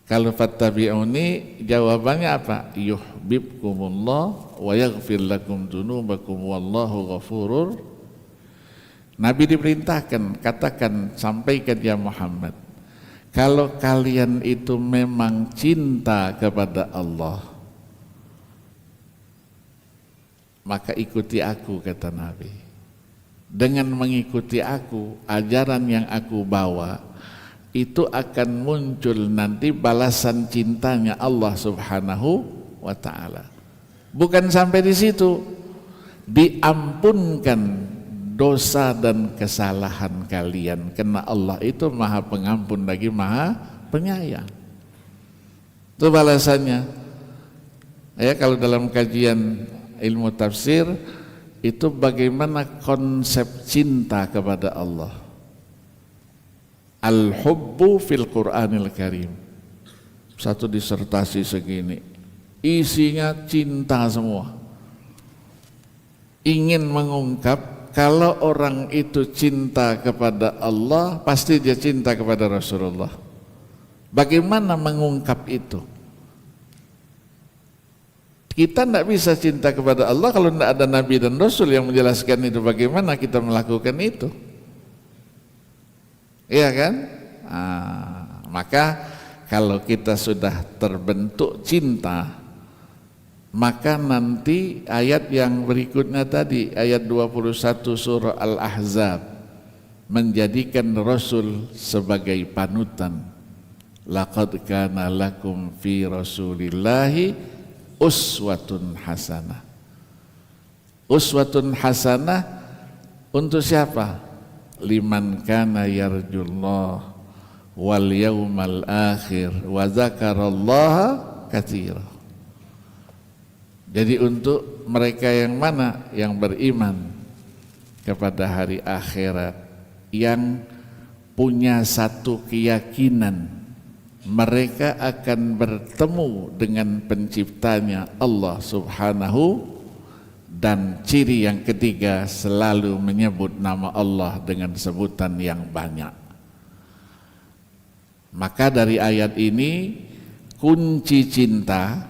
Kalau fattabi'uni jawabannya apa? Yuhibbukumullah wa yaghfir lakum dzunubakum wallahu ghafurur. Nabi diperintahkan, katakan, sampaikan ya Muhammad, kalau kalian itu memang cinta kepada Allah, maka ikuti aku, kata Nabi. Dengan mengikuti aku, ajaran yang aku bawa, itu akan muncul nanti balasan cintanya Allah Subhanahu wa ta'ala. Bukan sampai di situ, diampunkan dosa dan kesalahan kalian, karena Allah itu Maha Pengampun lagi Maha Penyayang. Itu balasannya. Ya, kalau dalam kajian ilmu tafsir itu bagaimana konsep cinta kepada Allah. Al-hubbu fil Qur'anil Karim. Satu disertasi segini, isinya cinta semua. Ingin mengungkap kalau orang itu cinta kepada Allah, pasti dia cinta kepada Rasulullah. Bagaimana mengungkap itu? Kita tidak bisa cinta kepada Allah kalau tidak ada Nabi dan Rasul yang menjelaskan itu. Bagaimana kita melakukan itu? Iya kan? Maka kalau kita sudah terbentuk cinta, maka nanti ayat yang berikutnya tadi, ayat 21 surah Al-Ahzab, menjadikan Rasul sebagai panutan. Laqad kana lakum fi Rasulillahi uswatun hasanah. Uswatun hasanah untuk siapa? Liman kana yarjullah wal yawmal akhir wa dzakarallaha katsira. Jadi untuk mereka yang mana? Yang beriman kepada hari akhirat, yang punya satu keyakinan mereka akan bertemu dengan penciptanya Allah Subhanahu. Dan ciri yang ketiga, selalu menyebut nama Allah dengan sebutan yang banyak. Maka dari ayat ini, kunci cinta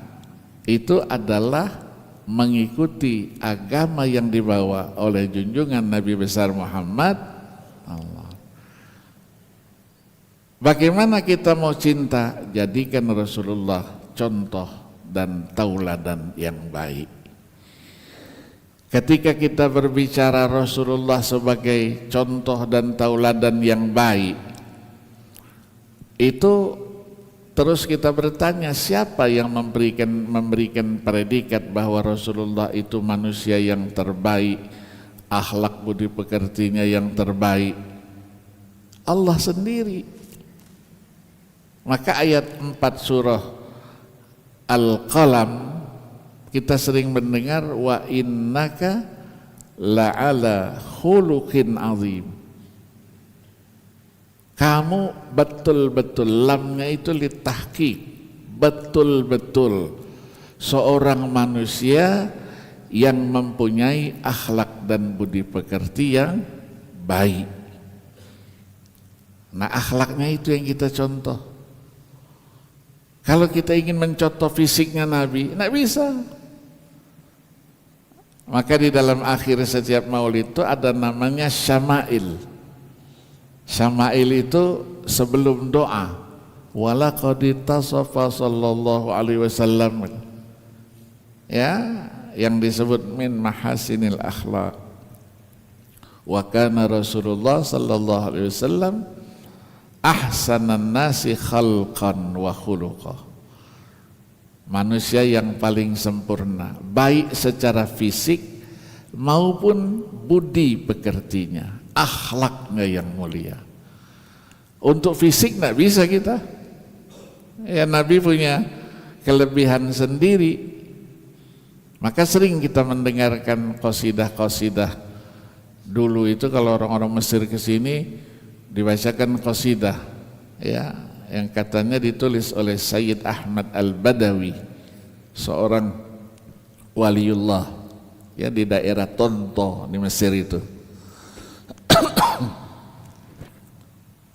itu adalah mengikuti agama yang dibawa oleh junjungan Nabi besar Muhammad Allah. Bagaimana kita mau cinta? Jadikan Rasulullah contoh dan tauladan yang baik. Ketika kita berbicara Rasulullah sebagai contoh dan tauladan yang baik, itu terus kita bertanya, siapa yang memberikan predikat bahwa Rasulullah itu manusia yang terbaik, akhlak budi pekertinya yang terbaik? Allah sendiri. Maka ayat 4 surah Al-Qalam kita sering mendengar, wa innaka la'ala khuluqin azim. Kamu betul-betul, lamnya itu litahqiq, betul-betul seorang manusia yang mempunyai akhlak dan budi pekerti yang baik. Nah, akhlaknya itu yang kita contoh. Kalau kita ingin mencontoh fisiknya Nabi, tidak bisa. Maka di dalam akhir setiap maulid itu ada namanya syama'il. Syama'il itu sebelum doa. Walaqad tasafa sallallahu alaihi wasallam. Ya, yang disebut min mahasinil akhlaq. Wa kana Rasulullah sallallahu alaihi wasallam ahsanan nasi khalqan wa khuluqa. Manusia yang paling sempurna, baik secara fisik maupun budi pekertinya, akhlaknya yang mulia. Untuk fisik tidak bisa kita. Ya, Nabi punya kelebihan sendiri. Maka sering kita mendengarkan qasidah-qasidah. Dulu itu kalau orang-orang Mesir ke sini dibacakan qasidah, ya, yang katanya ditulis oleh Sayyid Ahmad Al-Badawi, seorang waliullah, ya, di daerah Tonto di Mesir itu.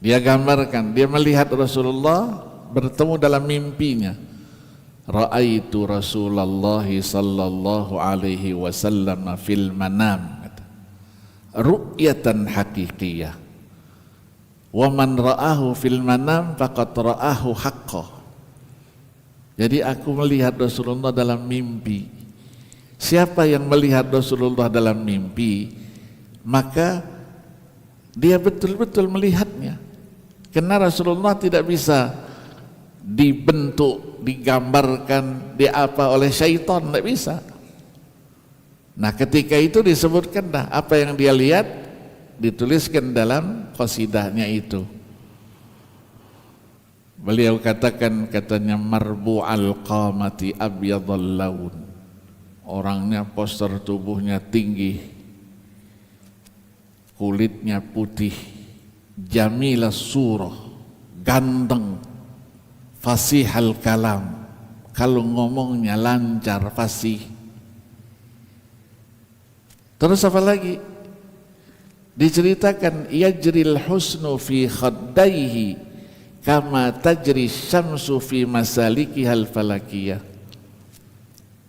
Dia gambarkan, dia melihat Rasulullah bertemu dalam mimpinya. Ra'aitu Rasulullah sallallahu alaihi wasallam fil manam, ru'yatan haqiqiyah. Wa man ra'ahu fil manam faqad ra'ahu haqqah. Jadi aku melihat Rasulullah dalam mimpi. Siapa yang melihat Rasulullah dalam mimpi, maka dia betul-betul melihatnya. Karena Rasulullah tidak bisa dibentuk, digambarkan, diapa oleh syaitan, tidak bisa. Nah ketika itu disebutkan dah apa yang dia lihat, dituliskan dalam qasidahnya itu. Beliau katakan, katanya marbu'al qamati abyadul laun, orangnya postur tubuhnya tinggi, kulitnya putih, jamilah surah, ganteng, fasihal kalam, kalau ngomongnya lancar, fasih. Terus apa lagi? Diceritakan yajril husnu fi khaddaihi kama tajri syamsu fi masalikihal falakiyah.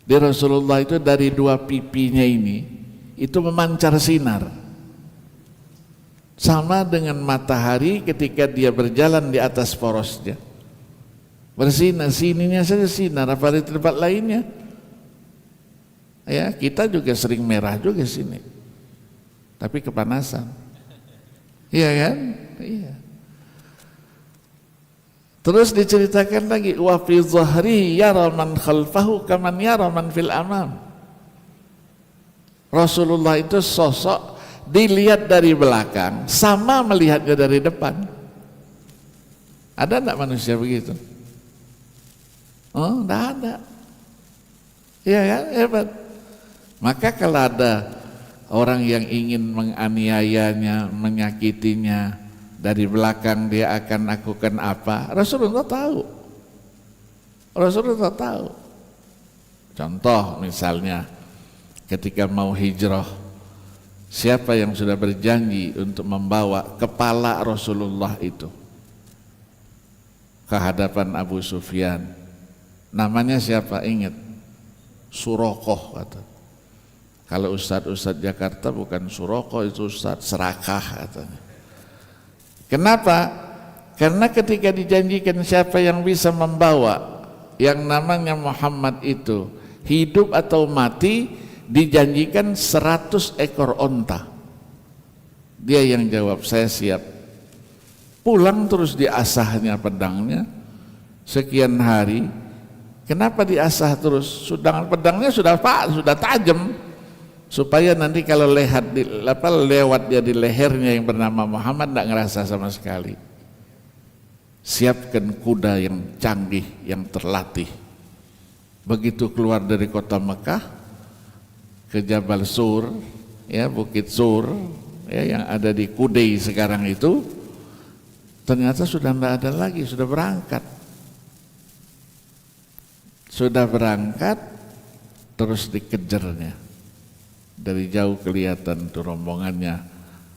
Di Rasulullah itu dari dua pipinya ini itu memancar sinar, sama dengan matahari ketika dia berjalan di atas porosnya, bersinar. Sininya saja sinar, apa di tempat lainnya? Ya, kita juga sering merah juga sini, tapi kepanasan, iya kan? Iya. Terus diceritakan lagi, wa fi dhahri yara man khalfahu kaman yara man fil amam. Rasulullah itu sosok dilihat dari belakang sama melihatnya dari depan. Ada enggak manusia begitu? Oh, enggak ada. Iya kan? Hebat. Maka kalau ada orang yang ingin menganiayanya, menyakitinya, dari belakang dia akan lakukan apa? Rasulullah tahu. Rasulullah tahu. Contoh misalnya ketika mau hijrah, siapa yang sudah berjanji untuk membawa kepala Rasulullah itu ke hadapan Abu Sufyan? Namanya siapa? Ingat? Surokoh kata. Kalau ustadz Jakarta bukan Surokoh, itu ustadz Serakah katanya. Kenapa? Karena ketika dijanjikan siapa yang bisa membawa yang namanya Muhammad itu hidup atau mati, dijanjikan 100 ekor onta. Dia yang jawab, saya siap. Pulang terus diasahnya pedangnya sekian hari. Kenapa diasah terus? Sedangkan pedangnya sudah tajam, supaya nanti kalau lewat dia di lehernya yang bernama Muhammad tidak ngerasa sama sekali. Siapkan kuda yang canggih, yang terlatih. Begitu keluar dari kota Mekah ke Jabal Sur, ya, Bukit Sur, ya, yang ada di Kudai sekarang itu, ternyata sudah tidak ada lagi, sudah berangkat, terus dikejarnya. Dari jauh kelihatan tuh rombongannya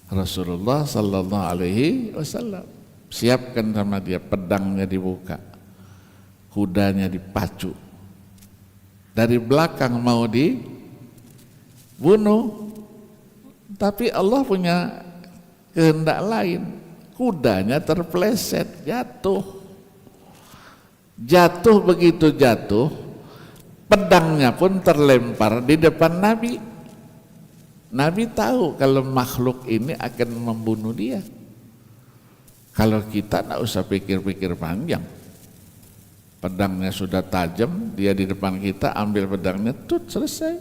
Rasulullah sallallahu alaihi wasallam. Siapkan sama dia, pedangnya dibuka, kudanya dipacu. Dari belakang mau dibunuh, tapi Allah punya kehendak lain. Kudanya terpeleset, jatuh, begitu jatuh, pedangnya pun terlempar di depan Nabi. Nabi tahu kalau makhluk ini akan membunuh dia. Kalau kita tidak usah pikir-pikir panjang, pedangnya sudah tajam, dia di depan kita, ambil pedangnya, tut, selesai.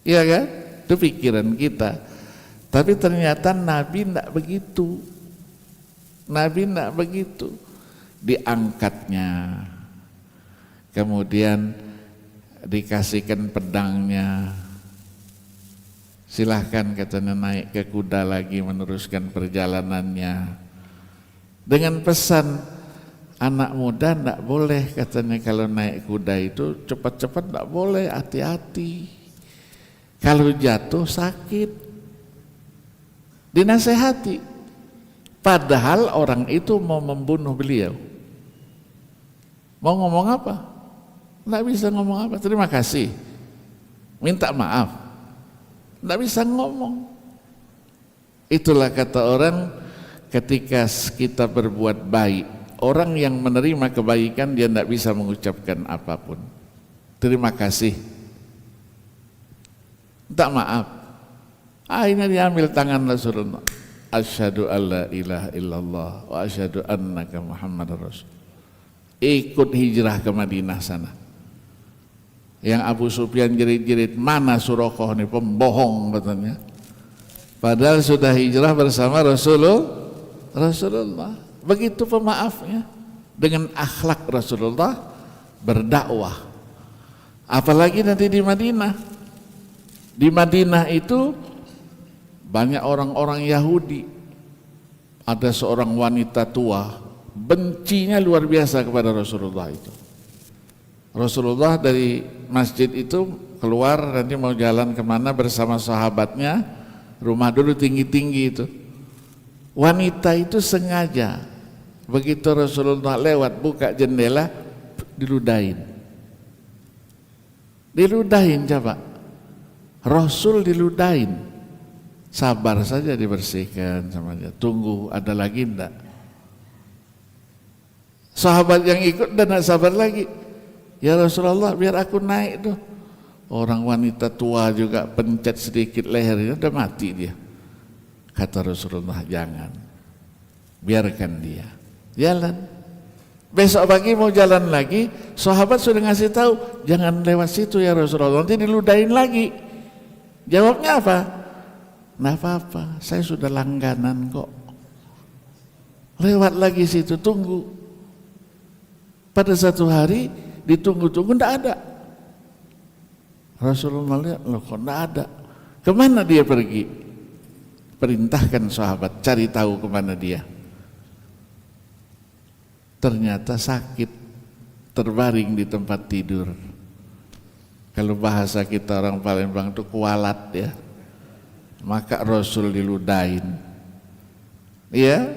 Iya kan? Itu pikiran kita. Tapi ternyata Nabi tidak begitu. Nabi tidak begitu. Diangkatnya, kemudian dikasihkan pedangnya. Silahkan katanya naik ke kuda lagi, meneruskan perjalanannya. Dengan pesan, anak muda tidak boleh katanya kalau naik kuda itu cepat-cepat, tidak boleh, hati-hati. Kalau jatuh sakit. Dinasehati. Padahal orang itu mau membunuh beliau. Mau ngomong apa? Tidak bisa ngomong apa, terima kasih, minta maaf. Tidak bisa ngomong. Itulah kata orang, ketika kita berbuat baik, orang yang menerima kebaikan dia tidak bisa mengucapkan apapun. Terima kasih, minta maaf. Akhirnya diambil tangan Rasulullah. asyhadu alla ilaha illallah wa asyhadu annaka Muhammadar Rasul. Ikut hijrah ke Madinah sana. Yang Abu Sufyan jerit-jerit, mana Suraqah ini pembohong katanya. Padahal sudah hijrah bersama Rasulullah. Begitu pemaafnya. Dengan akhlak Rasulullah berdakwah. Apalagi nanti di Madinah. Di Madinah itu banyak orang-orang Yahudi. Ada seorang wanita tua, bencinya luar biasa kepada Rasulullah itu. Rasulullah dari masjid itu keluar, nanti mau jalan kemana bersama sahabatnya, rumah dulu tinggi-tinggi itu. Wanita itu sengaja, begitu Rasulullah lewat buka jendela, diludahin. Diludahin coba. Rasul diludahin. Sabar saja dibersihkan sama dia. Tunggu ada lagi enggak? Sahabat yang ikut dan tidak sabar lagi. Ya Rasulullah, biar aku naik tuh. Orang wanita tua juga pencet sedikit lehernya, udah mati dia. Kata Rasulullah, jangan. Biarkan dia. Jalan. Besok pagi mau jalan lagi, sahabat sudah ngasih tahu, jangan lewat situ ya Rasulullah, nanti diludahin lagi. Jawabnya apa? Nggak apa-apa, saya sudah langganan kok. Lewat lagi situ, tunggu. Pada satu hari ditunggu-tunggu, enggak ada. Rasulullah lihat, loh kok enggak ada. Kemana dia pergi? Perintahkan sahabat, cari tahu kemana dia. Ternyata sakit, terbaring di tempat tidur. Kalau bahasa kita orang Palembang itu kualat ya. Maka Rasul diludahin. Iya,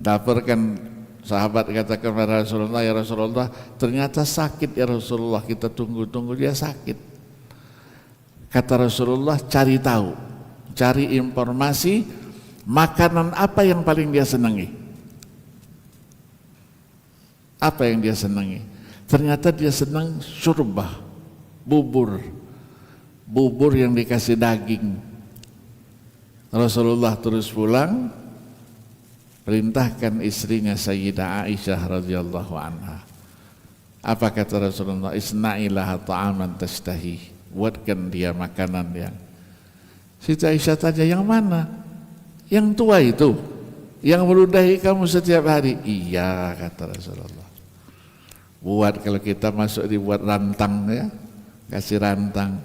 daparkan sahabat katakan kepada Rasulullah, ya Rasulullah, ternyata sakit ya Rasulullah, kita tunggu-tunggu dia sakit. Kata Rasulullah, cari tahu, cari informasi makanan apa yang paling dia senangi. Apa yang dia senangi? Ternyata dia senang syurbah, bubur yang dikasih daging. Rasulullah terus pulang, perintahkan istrinya Sayyidah Aisyah radhiyallahu anha. Apa kata Rasulullah? Isna'ilaha ta'aman tashtahi. Buatkan dia makanan yang. Siti Aisyah tanya, yang mana? Yang tua itu, yang meludahi kamu setiap hari. Iya, kata Rasulullah. Buat, kalau kita masuk dibuat rantang ya, kasih rantang.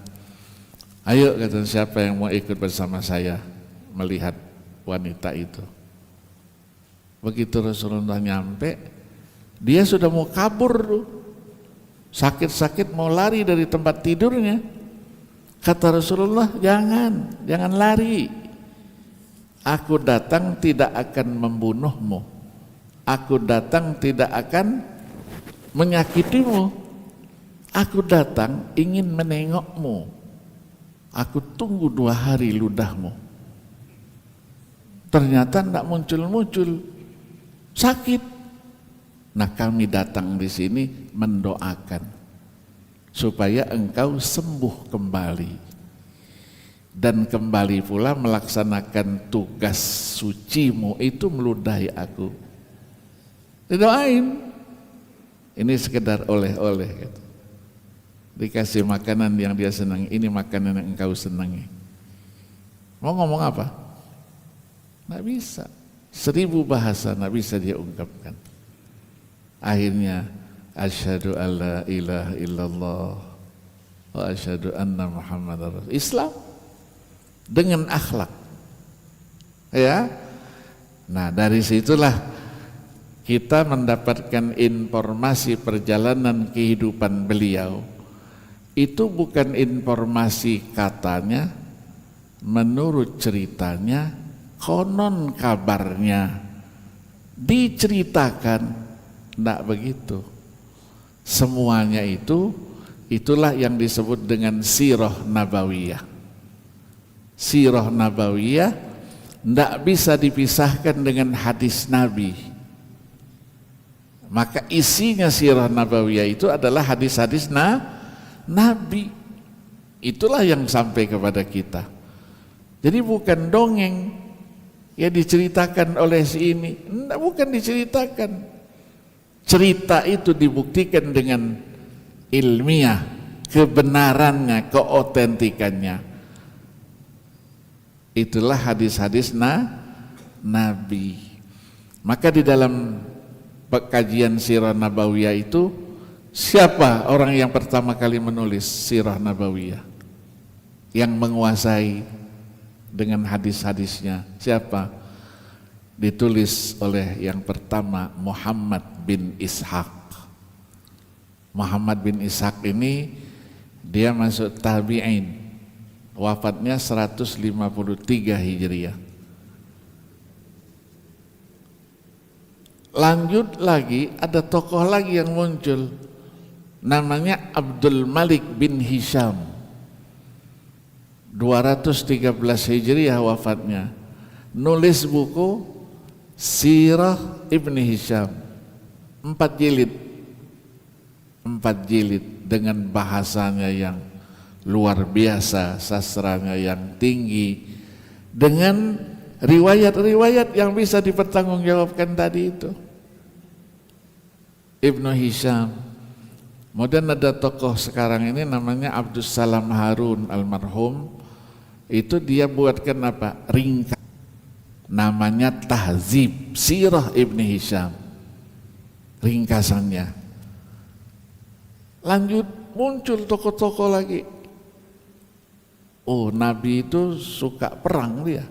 Ayo, kata siapa yang mau ikut bersama saya melihat wanita itu. Begitu Rasulullah nyampe, dia sudah mau kabur tuh. Sakit-sakit mau lari dari tempat tidurnya. Kata Rasulullah, jangan lari. Aku datang tidak akan membunuhmu. Aku datang tidak akan menyakitimu. Aku datang ingin menengokmu. Aku tunggu 2 hari ludahmu. Ternyata tidak muncul-muncul, sakit. Nah, kami datang di sini mendoakan supaya engkau sembuh kembali dan kembali pula melaksanakan tugas sucimu itu meludahi aku. Didoain. Ini sekedar oleh-oleh gitu. Dikasih makanan yang dia senang, ini makanan yang engkau senangi. Mau ngomong apa? Nggak bisa. 1000 bahasa nggak bisa dia ungkapkan. Akhirnya asyhadu alla ilaha illallah wa asyhadu anna Muhammadar Rasul. Islam dengan akhlak. Ya. Nah, dari situlah kita mendapatkan informasi perjalanan kehidupan beliau. Itu bukan informasi katanya, menurut ceritanya, konon kabarnya, diceritakan, tidak begitu. Semuanya itulah yang disebut dengan sirah nabawiyah. Sirah nabawiyah tidak bisa dipisahkan dengan hadis Nabi. Maka isinya sirah nabawiyah itu adalah hadis-hadis Nabi. Itulah yang sampai kepada kita. Jadi bukan dongeng. ya diceritakan oleh si ini. Enggak, bukan diceritakan. Cerita itu dibuktikan dengan ilmiah, kebenarannya, keotentikannya. Itulah hadis-hadis Nabi. Maka di dalam kajian sirah nabawiyah itu, siapa orang yang pertama kali menulis sirah nabawiyah? Yang menguasai dengan hadis-hadisnya siapa? Ditulis oleh yang pertama Muhammad bin Ishaq. Muhammad bin Ishaq ini dia masuk tabi'in, wafatnya 153 Hijriah. Lanjut lagi, ada tokoh lagi yang muncul, namanya Abdul Malik bin Hisham, 213 Hijriah wafatnya, nulis buku Sirah Ibn Hisham, 4 jilid dengan bahasanya yang luar biasa, sastranya yang tinggi, dengan riwayat-riwayat yang bisa dipertanggungjawabkan tadi itu. Ibn Hisham. Kemudian ada tokoh sekarang ini namanya Abdus Salam Harun almarhum. Itu dia buatkan apa? Ringkas. Namanya Tahzib Sirah Ibn Hisham. Ringkasannya. Lanjut muncul tokoh-tokoh lagi. Oh, Nabi itu suka perang dia.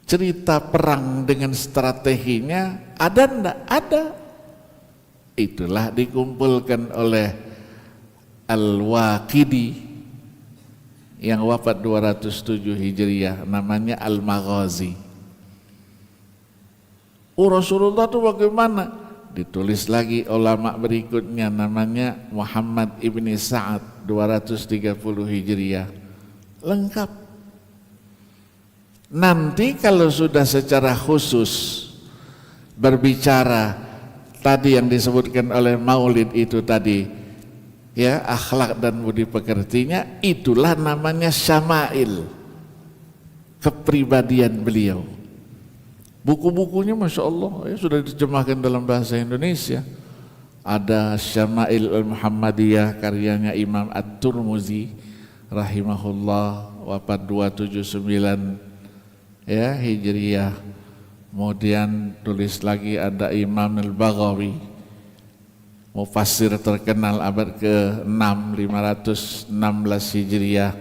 Cerita perang dengan strateginya ada enggak? Ada. Itulah dikumpulkan oleh Al-Waqidi yang wafat 207 Hijriah, namanya Al-Maghazi. Rasulullah itu bagaimana? Ditulis lagi ulama berikutnya, namanya Muhammad ibni Sa'ad, 230 Hijriah. Lengkap. Nanti kalau sudah secara khusus berbicara tadi yang disebutkan oleh Maulid itu tadi, ya, akhlak dan budi pekertinya, itulah namanya syama'il, kepribadian beliau. Buku-bukunya Masya Allah ya, sudah diterjemahkan dalam bahasa Indonesia. Ada Syama'il al-Muhammadiyah karyanya Imam At-Tirmidzi rahimahullah, wafat 279 ya Hijriah. Kemudian tulis lagi ada Imam Al-Baghawi, mufassir terkenal abad ke-6, 516 Hijriah,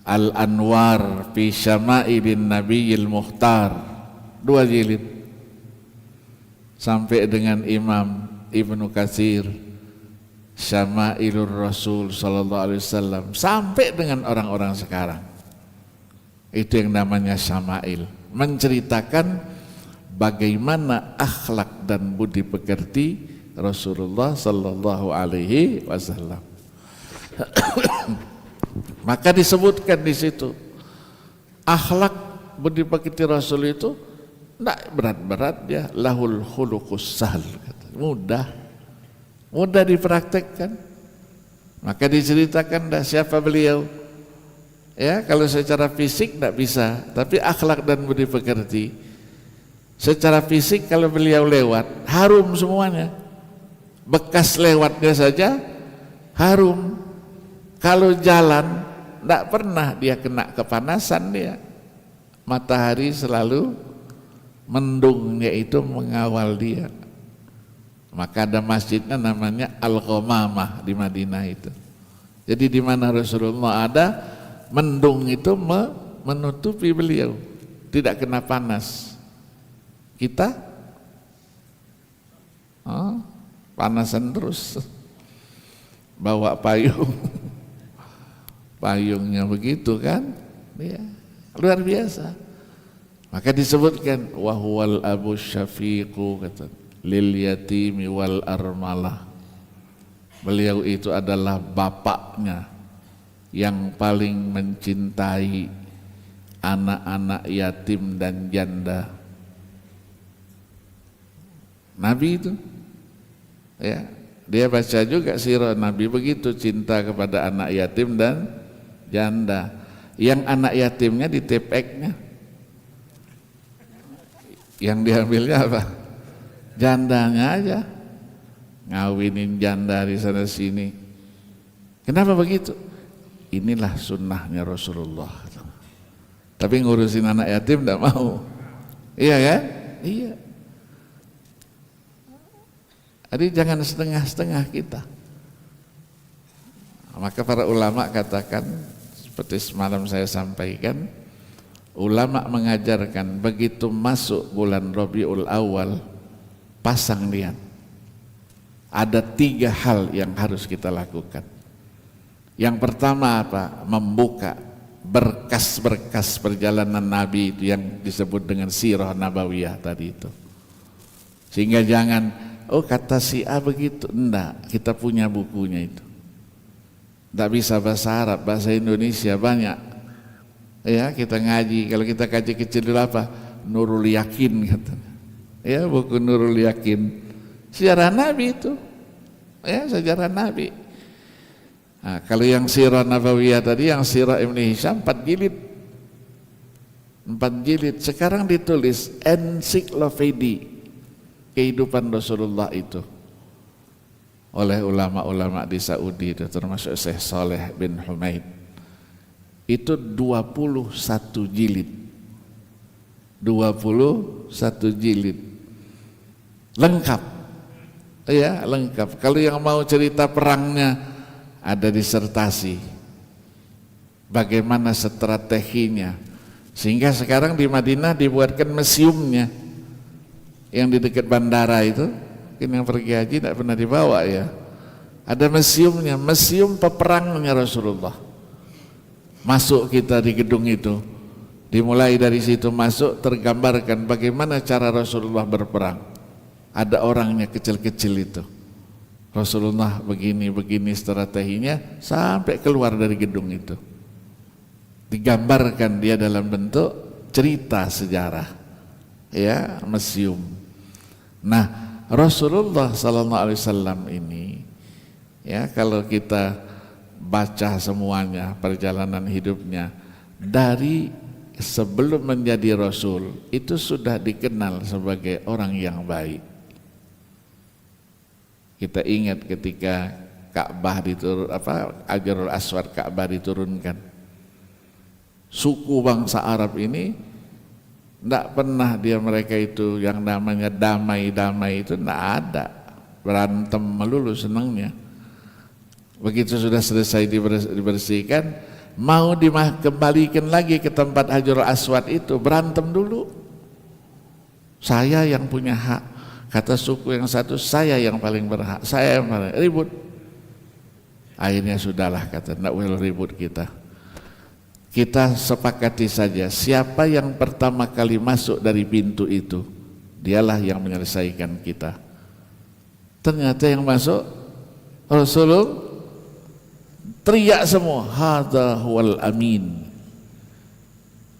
Al-Anwar fi Syama'ilin Nabiyil Mukhtar, 2 jilid. Sampai dengan Imam Ibnu Katsir, Syama'ilur Rasul sallallahu alaihi wasallam, sampai dengan orang-orang sekarang. Itu yang namanya syama'il, menceritakan bagaimana akhlak dan budi pekerti Rasulullah sallallahu alaihi wasallam. Maka disebutkan di situ akhlak budi pekerti Rasul itu tidak berat-berat ya, lahul khuluqus sahl, mudah dipraktekkan. Maka diceritakan dah siapa beliau. Ya, kalau secara fisik tidak bisa, tapi akhlak dan budi pekerti. Secara fisik kalau beliau lewat, harum semuanya. Bekas lewatnya saja harum. Kalau jalan, tidak pernah dia kena kepanasan dia. Matahari selalu mendungnya itu mengawal dia. Maka ada masjidnya namanya Al-Qamamah di Madinah itu. Jadi di mana Rasulullah ada, mendung itu menutupi beliau, tidak kena panas. Kita panasan terus, bawa payung, payungnya begitu kan, ya, luar biasa. Maka disebutkan wahwal abu syafiqu, kata lil yatimi wal armalah. Beliau itu adalah bapaknya yang paling mencintai anak-anak yatim dan janda. Nabi itu ya, dia baca juga sirah Nabi, begitu cinta kepada anak yatim dan janda. Yang anak yatimnya ditepeknya, Yang diambilnya apa? Jandanya aja, ngawinin janda di sana sini. Kenapa begitu? Inilah sunnahnya Rasulullah. Tapi ngurusin anak yatim tidak mau. Iya kan? Iya. Jadi jangan setengah-setengah kita. Maka para ulama katakan, seperti semalam saya sampaikan, ulama mengajarkan begitu masuk bulan Rabiul Awal, pasang niat. Ada 3 hal yang harus kita lakukan. Yang pertama apa? Membuka berkas-berkas perjalanan Nabi itu yang disebut dengan sirah nabawiyah tadi itu. Sehingga jangan, oh kata si A begitu, enggak, kita punya bukunya itu. Enggak bisa bahasa Arab, bahasa Indonesia banyak. Ya, kita ngaji, kalau kita kaji kecil dulu apa? Nurul Yakin katanya. Ya, buku Nurul Yakin. Sejarah Nabi itu. Ya, sejarah Nabi. Nah, kalau yang sirah nabawiyah tadi, yang sirah Ibn Hisham 4 jilid. 4 jilid. Sekarang ditulis ensiklopedi kehidupan Rasulullah itu oleh ulama-ulama di Saudi itu, termasuk Syekh Saleh bin Humaid. Itu 21 jilid. 21 jilid. Lengkap. Ya, lengkap. Kalau yang mau cerita perangnya, ada disertasi bagaimana strateginya, sehingga sekarang di Madinah dibuatkan museumnya yang di dekat bandara itu. Mungkin yang pergi haji tidak pernah dibawa ya, ada museumnya, museum peperangnya Rasulullah. Masuk kita di gedung itu, dimulai dari situ masuk, tergambarkan bagaimana cara Rasulullah berperang. Ada orangnya kecil-kecil itu, Rasulullah begini strateginya, sampai keluar dari gedung itu. Digambarkan dia dalam bentuk cerita sejarah, ya, museum. Nah, Rasulullah SAW ini, ya, kalau kita baca semuanya perjalanan hidupnya, dari sebelum menjadi Rasul itu sudah dikenal sebagai orang yang baik. Kita ingat ketika Ka'bah Hajarul Aswad Ka'bah diturunkan, suku bangsa Arab ini tidak pernah mereka itu yang namanya damai-damai itu tidak ada, berantem melulu senangnya. Begitu sudah selesai dibersihkan, mau dikembalikan lagi ke tempat Hajarul Aswad itu, berantem dulu. Saya yang punya hak, kata suku yang satu, saya yang paling berhak, saya yang paling ribut. Akhirnya sudahlah, kata, tidak boleh ribut kita. Kita sepakati saja, siapa yang pertama kali masuk dari pintu itu, dialah yang menyelesaikan kita. Ternyata yang masuk Rasulullah, teriak semua, hadza huwal amin.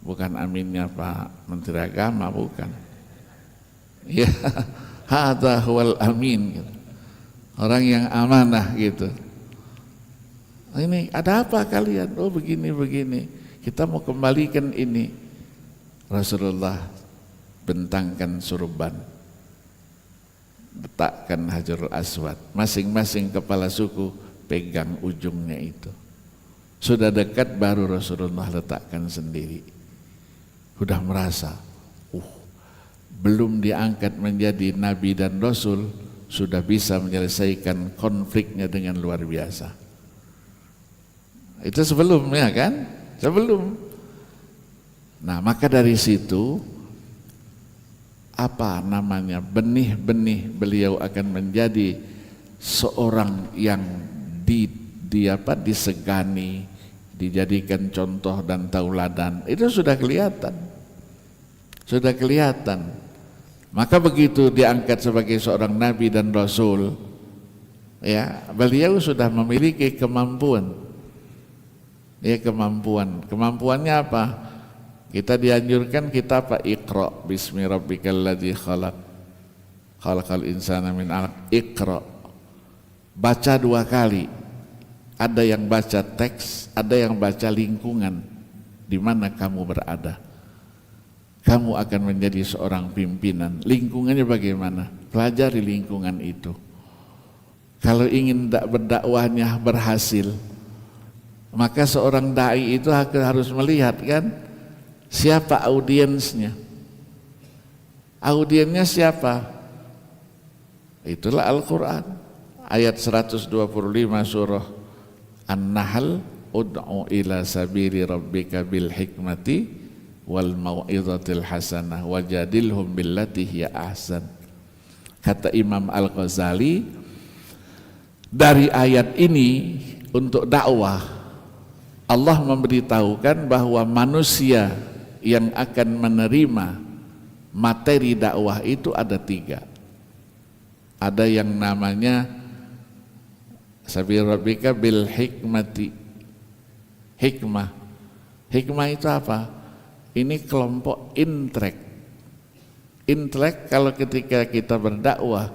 Bukan aminnya Pak Menteri Agama, bukan. Ya, hadza huwal amin, gitu. Orang yang amanah gitu. Ini ada apa kalian? Oh begini. Kita mau kembalikan ini. Rasulullah bentangkan surban, letakkan Hajarul Aswad, masing-masing kepala suku pegang ujungnya itu. Sudah dekat baru Rasulullah letakkan sendiri. Sudah merasa, belum diangkat menjadi Nabi dan Rasul, sudah bisa menyelesaikan konfliknya dengan luar biasa. Itu sebelumnya kan? Sebelum. Nah, maka dari situ benih-benih beliau akan menjadi seorang yang disegani, dijadikan contoh dan tauladan. Itu sudah kelihatan. Sudah kelihatan. Maka begitu diangkat sebagai seorang nabi dan rasul, ya, beliau sudah memiliki kemampuan. Ya, kemampuannya apa? Kita dianjurkan kita apa? Iqra bismi rabbikal ladzi khalaq, khalaqal insana min 'alaq. Iqra, baca 2 kali. Ada yang baca teks, ada yang baca lingkungan di mana kamu berada. kamu akan menjadi seorang pimpinan. Lingkungannya bagaimana? Pelajari lingkungan itu. Kalau ingin berdakwahnya berhasil, maka seorang dai itu harus melihat kan siapa audiensnya. Audiennya siapa? Itulah Al-Quran. Ayat 125 surah An-Nahl, ud'u ila sabili rabbika bil hikmati wal mau'izatil hasanah wajadilhum billati hiya ahsan. Kata Imam Al-Ghazali, dari ayat ini untuk dakwah Allah memberitahukan bahwa manusia yang akan menerima materi dakwah itu ada 3. Ada yang namanya sabil rabbika bil hikmati, hikmah. Hikmah itu apa? Ini kelompok intelek. Intelek kalau ketika kita berdakwah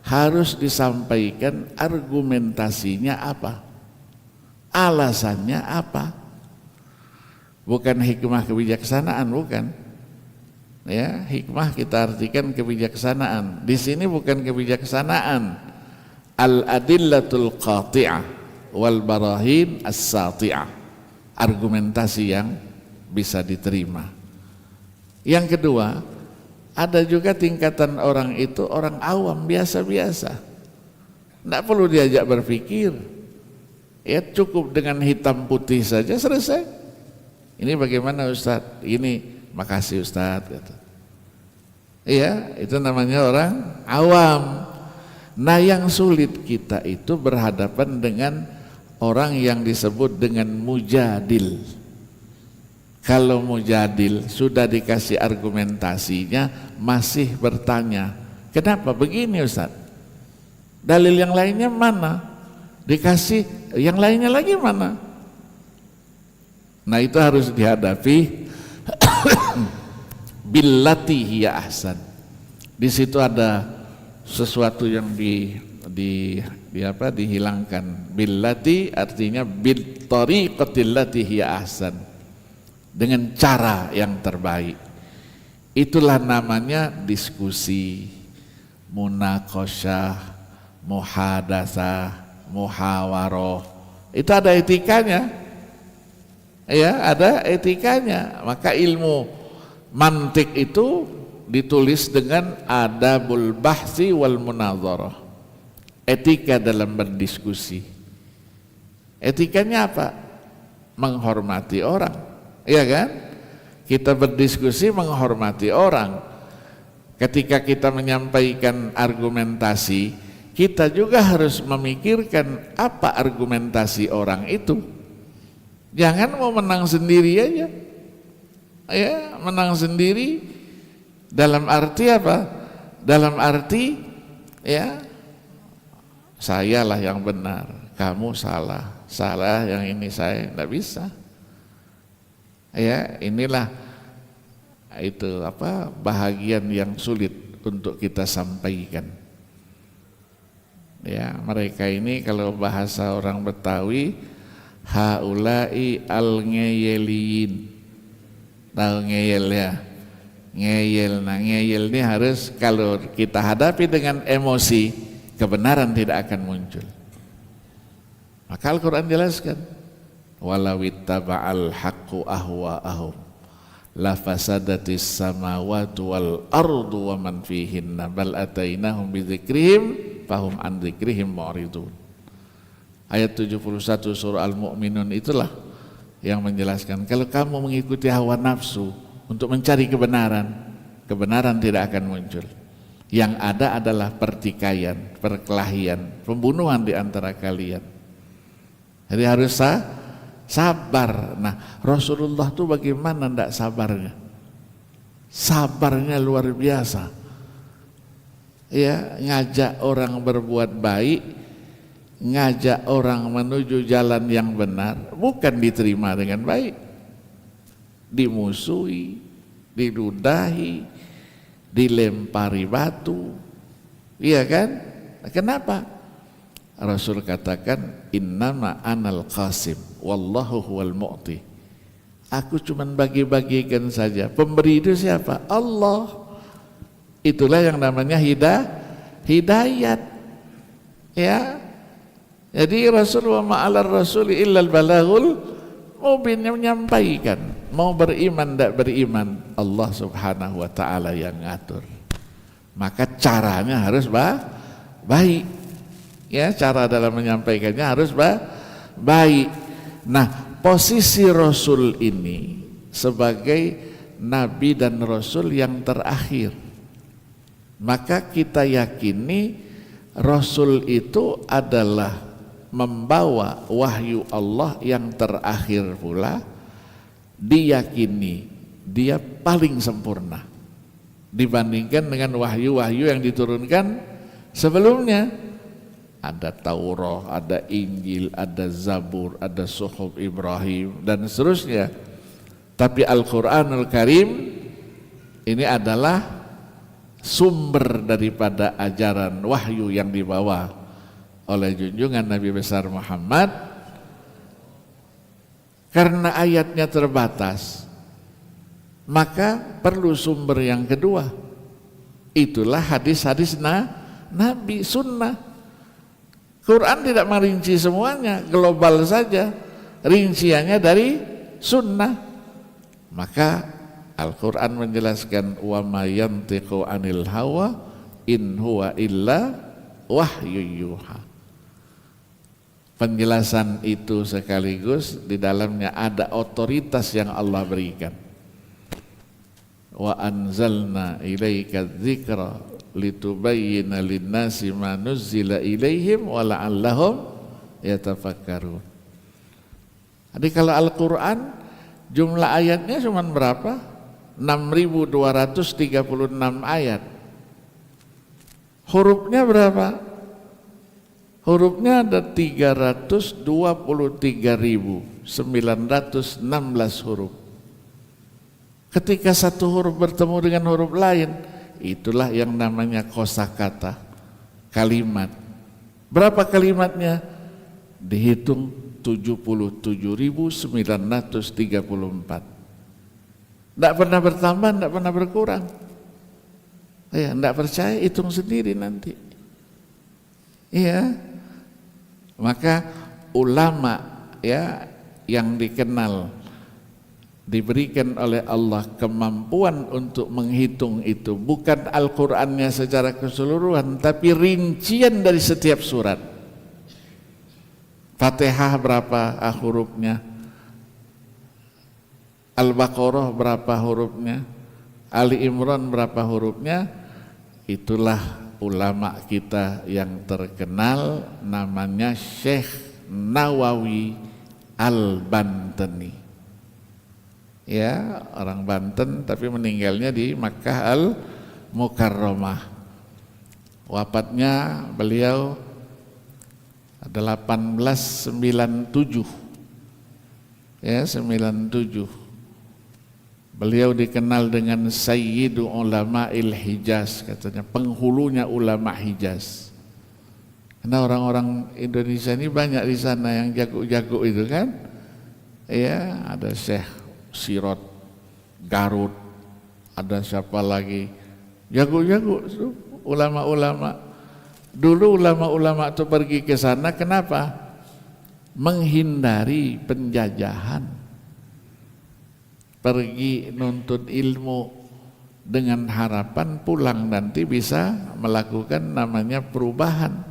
harus disampaikan argumentasinya apa, alasannya apa. Bukan hikmah kebijaksanaan, bukan. Ya, hikmah kita artikan kebijaksanaan. Di sini bukan kebijaksanaan. Al-adillatul qati'ah wal barahin as-sati'ah. Argumentasi yang bisa diterima. Yang kedua, ada juga tingkatan orang itu orang awam biasa-biasa. Tidak perlu diajak berpikir. Ya cukup dengan hitam putih saja selesai. Ini bagaimana Ustaz? Ini makasih Ustaz kata. Iya, itu namanya orang awam. Nah, yang sulit kita itu berhadapan dengan orang yang disebut dengan mujadil. Kalau mujadil sudah dikasih argumentasinya masih bertanya, kenapa begini Ustaz? Dalil yang lainnya mana? Dikasih yang lainnya lagi mana? Nah, itu harus dihadapi billati hiya ahsan. Di situ ada sesuatu yang dihilangkan. Billati artinya bil tariqatil lati hiya ahsan. Dengan cara yang terbaik. Itulah namanya diskusi, munaqasyah, muhadatsah, muhawaroh. Itu ada etikanya. Ya, ada etikanya. Maka ilmu mantik itu ditulis dengan adabul bahsi wal munadharah. Etika dalam berdiskusi. Etikanya apa? Menghormati orang. Iya kan? Kita berdiskusi menghormati orang. Ketika kita menyampaikan argumentasi, kita juga harus memikirkan apa argumentasi orang itu. Jangan mau menang sendiri aja. Ya, menang sendiri dalam arti apa? Dalam arti ya sayalah yang benar, kamu salah, salah yang ini saya, tidak bisa. Ya, inilah itu apa bahagian yang sulit untuk kita sampaikan. Ya, mereka ini kalau bahasa orang Betawi haulai al-ngeyelin. Tahu ngeyel ya? Ngeyel. Nah, ngeyel ini harus kalau kita hadapi dengan emosi, kebenaran tidak akan muncul. Maka Al-Quran jelaskan, walau ittaba'al haqqu ahwa'ahum la fasadatis samawati wal ardu wa man fihinna bal atainahum bidzikrihim fahum an dzikrihim mu'ridun. Ayat 71 surah Al-Mu'minun itulah yang menjelaskan kalau kamu mengikuti hawa nafsu untuk mencari kebenaran, kebenaran tidak akan muncul. Yang ada adalah pertikaian, perkelahian, pembunuhan di antara kalian. Jadi harus sabar. Nah, Rasulullah itu bagaimana tidak sabarnya? Sabarnya luar biasa. Ya, ngajak orang berbuat baik, ngajak orang menuju jalan yang benar, bukan diterima dengan baik, dimusuhi, diludahi, dilempari batu. Iya kan? Kenapa? Rasul katakan innama anal qasim wallahu huwal mu'ti. Aku cuman bagi-bagikan saja. Pemberi itu siapa? Allah. Itulah yang namanya hidayat. Ya. Jadi Rasulullah ma'alar rasuli illal balaghul mubin, menyampaikan. Mau beriman tidak beriman, Allah subhanahu wa ta'ala yang ngatur. Maka caranya harus baik. Ya, cara dalam menyampaikannya harus baik. Nah, posisi Rasul ini sebagai Nabi dan Rasul yang terakhir. Maka kita yakini Rasul itu adalah membawa wahyu Allah yang terakhir pula, diyakini dia paling sempurna dibandingkan dengan wahyu-wahyu yang diturunkan sebelumnya. Ada Taurat, ada Injil, ada Zabur, ada Suhuf Ibrahim dan seterusnya. Tapi Al-Quranul Karim ini adalah sumber daripada ajaran wahyu yang dibawa oleh junjungan Nabi besar Muhammad. Karena ayatnya terbatas, maka perlu sumber yang kedua. Itulah hadis-hadis Nabi, sunnah. Quran tidak merinci semuanya, global saja. Rinciannya dari sunnah. Maka Al-Quran menjelaskan wa ma yantiqu anil hawa in huwa illa wahyu yuha. Penjelasan itu sekaligus di dalamnya ada otoritas yang Allah berikan. Wa anzalna ilaika dzikra litubayyina linnasi ma nuzzila ilaihim wa la'allahum yatafakkarun. Jadi kalau Al-Quran jumlah ayatnya cuma berapa? 6.236 ayat. Hurufnya berapa? Hurufnya ada 323.916 huruf. Ketika satu huruf bertemu dengan huruf lain, itulah yang namanya kosakata, kalimat. Berapa kalimatnya? Dihitung 77.934. Tidak pernah bertambah, tidak pernah berkurang. Ya, tidak percaya, hitung sendiri nanti. Iya. Maka ulama ya yang dikenal, diberikan oleh Allah kemampuan untuk menghitung itu, bukan Al-Qur'annya secara keseluruhan, tapi rincian dari setiap surat. Fatihah berapa hurufnya, Al-Baqarah berapa hurufnya, Ali Imran berapa hurufnya. Itulah ulama kita yang terkenal, namanya Syekh Nawawi Al-Bantani. Ya, orang Banten tapi meninggalnya di Makkah Al-Mukarramah. Wafatnya beliau 1897. Ya, 97. Beliau dikenal dengan Sayyidu Ulama'il Hijaz, katanya penghulunya ulama Hijaz. Karena orang-orang Indonesia ini banyak di sana yang jago-jago itu kan. Ya, ada Syekh Sirot Garut, ada siapa lagi jago-jago ulama-ulama. Dulu ulama-ulama itu pergi ke sana kenapa? Menghindari penjajahan. Pergi nuntut ilmu dengan harapan pulang nanti bisa melakukan namanya perubahan.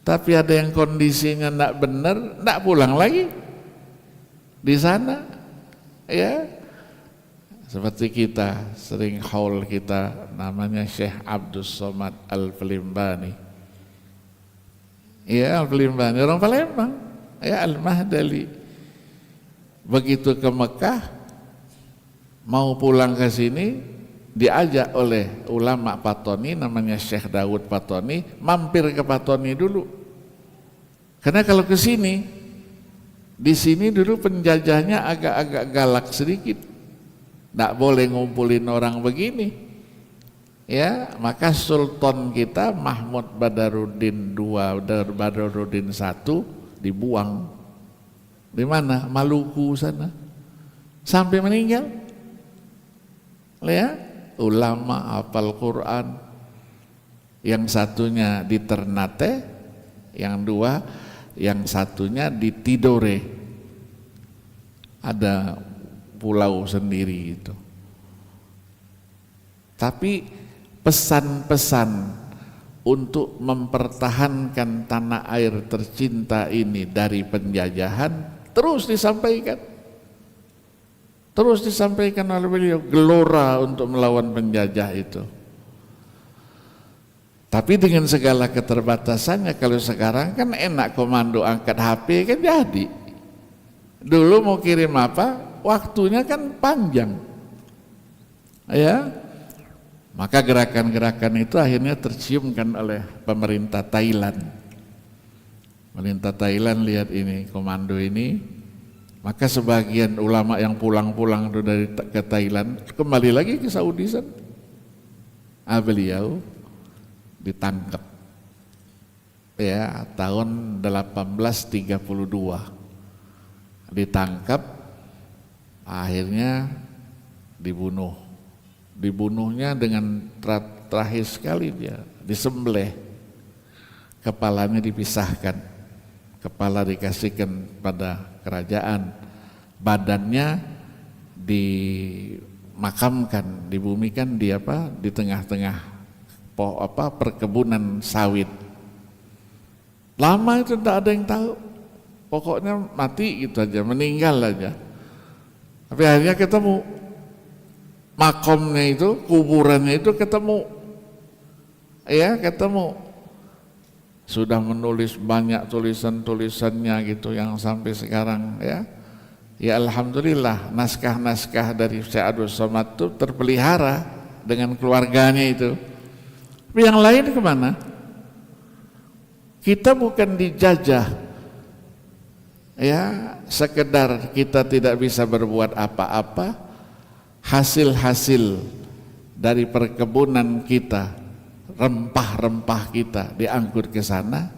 Tapi ada yang kondisinya tidak benar, tidak pulang lagi di sana. Ya, seperti kita sering haul kita, namanya Syekh Abdus Somad Al-Falimbani. Ya, Al-Falimbani orang Palembang. Ya, Al-Mahdali. Begitu ke Mekah, mau pulang ke sini, diajak oleh ulama Patoni, namanya Syekh Daud Patoni, mampir ke Patoni dulu. Karena kalau ke sini, di sini dulu penjajahnya agak-agak galak sedikit, tidak boleh ngumpulin orang begini. Ya, maka Sultan kita Mahmud Badaruddin II, Badaruddin I dibuang. Di mana? Maluku sana. sampai meninggal. Ya, ulama hafal Quran, yang satunya di Ternate, yang satunya di Tidore, ada pulau sendiri itu. Tapi pesan-pesan untuk mempertahankan tanah air tercinta ini dari penjajahan terus disampaikan. Terus disampaikan oleh beliau, gelora untuk melawan penjajah itu. Tapi dengan segala keterbatasannya, kalau sekarang kan enak komando angkat HP kan jadi. Dulu mau kirim apa, waktunya kan panjang. Ya, maka gerakan-gerakan itu akhirnya terciumkan oleh pemerintah Thailand. Pemerintah Thailand lihat ini, komando ini. Maka sebagian ulama yang pulang-pulang dari ke Thailand kembali lagi ke Saudi sana. Beliau ditangkap ya tahun 1832. Ditangkap, akhirnya dibunuh. Dibunuhnya dengan terakhir sekali dia disembelih. Kepalanya dipisahkan. Kepala dikasihkan pada kerajaan, badannya dimakamkan, dibumikan di tengah-tengah perkebunan sawit. Lama itu tidak ada yang tahu, pokoknya mati gitu aja, meninggal aja. Tapi akhirnya ketemu makomnya itu, kuburannya itu ketemu, ya ketemu. Sudah menulis banyak tulisan-tulisannya gitu yang sampai sekarang ya. Ya alhamdulillah naskah-naskah dari Syekh Abdul Somad itu terpelihara dengan keluarganya itu. Tapi yang lain kemana? Kita bukan dijajah ya, sekedar kita tidak bisa berbuat apa-apa, hasil-hasil dari perkebunan kita, rempah-rempah kita diangkut ke sana,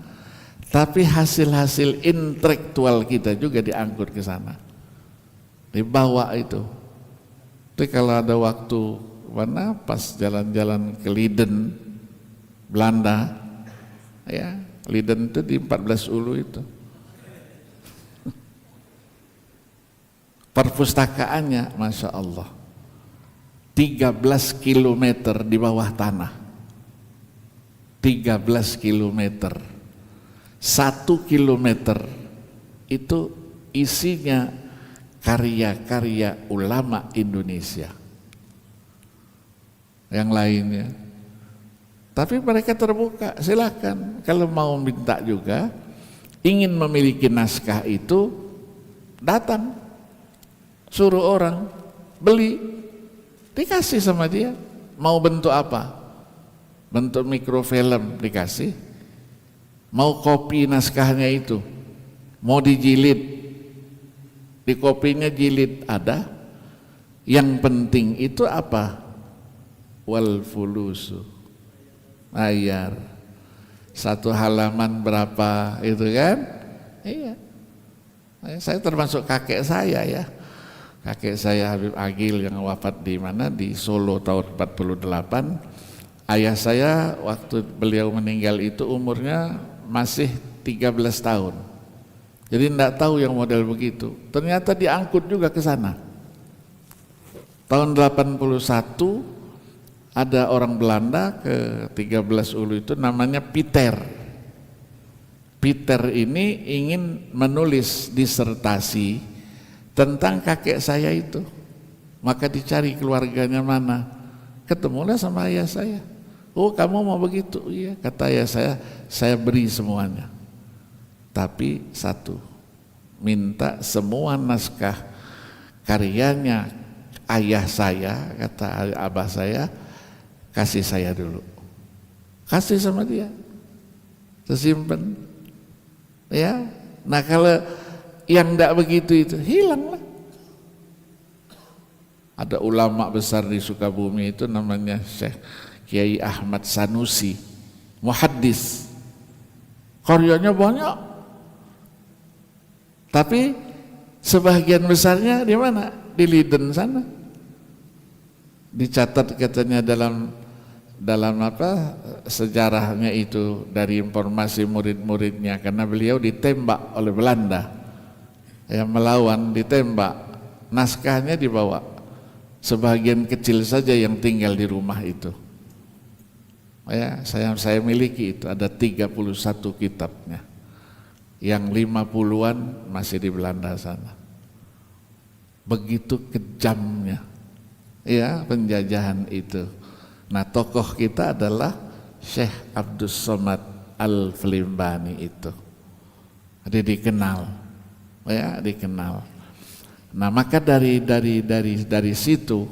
tapi hasil-hasil intelektual kita juga diangkut ke sana, dibawa itu. Tapi kalau ada waktu mana pas jalan-jalan ke Leiden, Belanda, ya Leiden itu di 14 Ulu itu, perpustakaannya Masya Allah 13 kilometer di bawah tanah. 13 kilometer, 1 kilometer itu isinya karya-karya ulama Indonesia. Yang lainnya, tapi mereka terbuka, silakan kalau mau minta juga, ingin memiliki naskah itu datang, suruh orang beli, dikasih sama dia. Mau bentuk apa? Bentuk mikrofilm dikasih, mau kopi naskahnya itu, mau dijilid, di kopinya jilid ada. Yang penting itu apa? Wal fulusu, bayar. 1 halaman berapa itu kan? Iya. Saya termasuk kakek saya ya. Kakek saya Habib Agil yang wafat di mana? Di Solo tahun 48. Ayah saya waktu beliau meninggal itu umurnya masih 13 tahun. Jadi tidak tahu yang model begitu. Ternyata diangkut juga ke sana. Tahun 81 ada orang Belanda ke 13 Ulu itu namanya Peter. Peter ini ingin menulis disertasi tentang kakek saya itu. Maka dicari keluarganya mana. Ketemulah sama ayah saya. Oh kamu mau begitu? Iya, kata ayah saya beri semuanya. Tapi satu, minta semua naskah karyanya ayah saya, kata abah saya, kasih saya dulu. Kasih sama dia, tersimpan. Ya, nah kalau yang tidak begitu itu hilanglah. Ada ulama besar di Sukabumi itu namanya Syekh Kiai Ahmad Sanusi, muhaddis, karyanya banyak, tapi sebagian besarnya di mana? di Leiden sana. Dicatat katanya dalam sejarahnya itu dari informasi murid-muridnya, karena beliau ditembak oleh Belanda, yang melawan ditembak, naskahnya dibawa, sebagian kecil saja yang tinggal di rumah itu. Ya, saya miliki itu, ada 31 kitabnya, yang 50-an masih di Belanda sana. Begitu kejamnya ya penjajahan itu. Nah, tokoh kita adalah Syekh Abdus Somad Al-Flimbani itu. Jadi dikenal, ya dikenal. Nah, maka dari situ,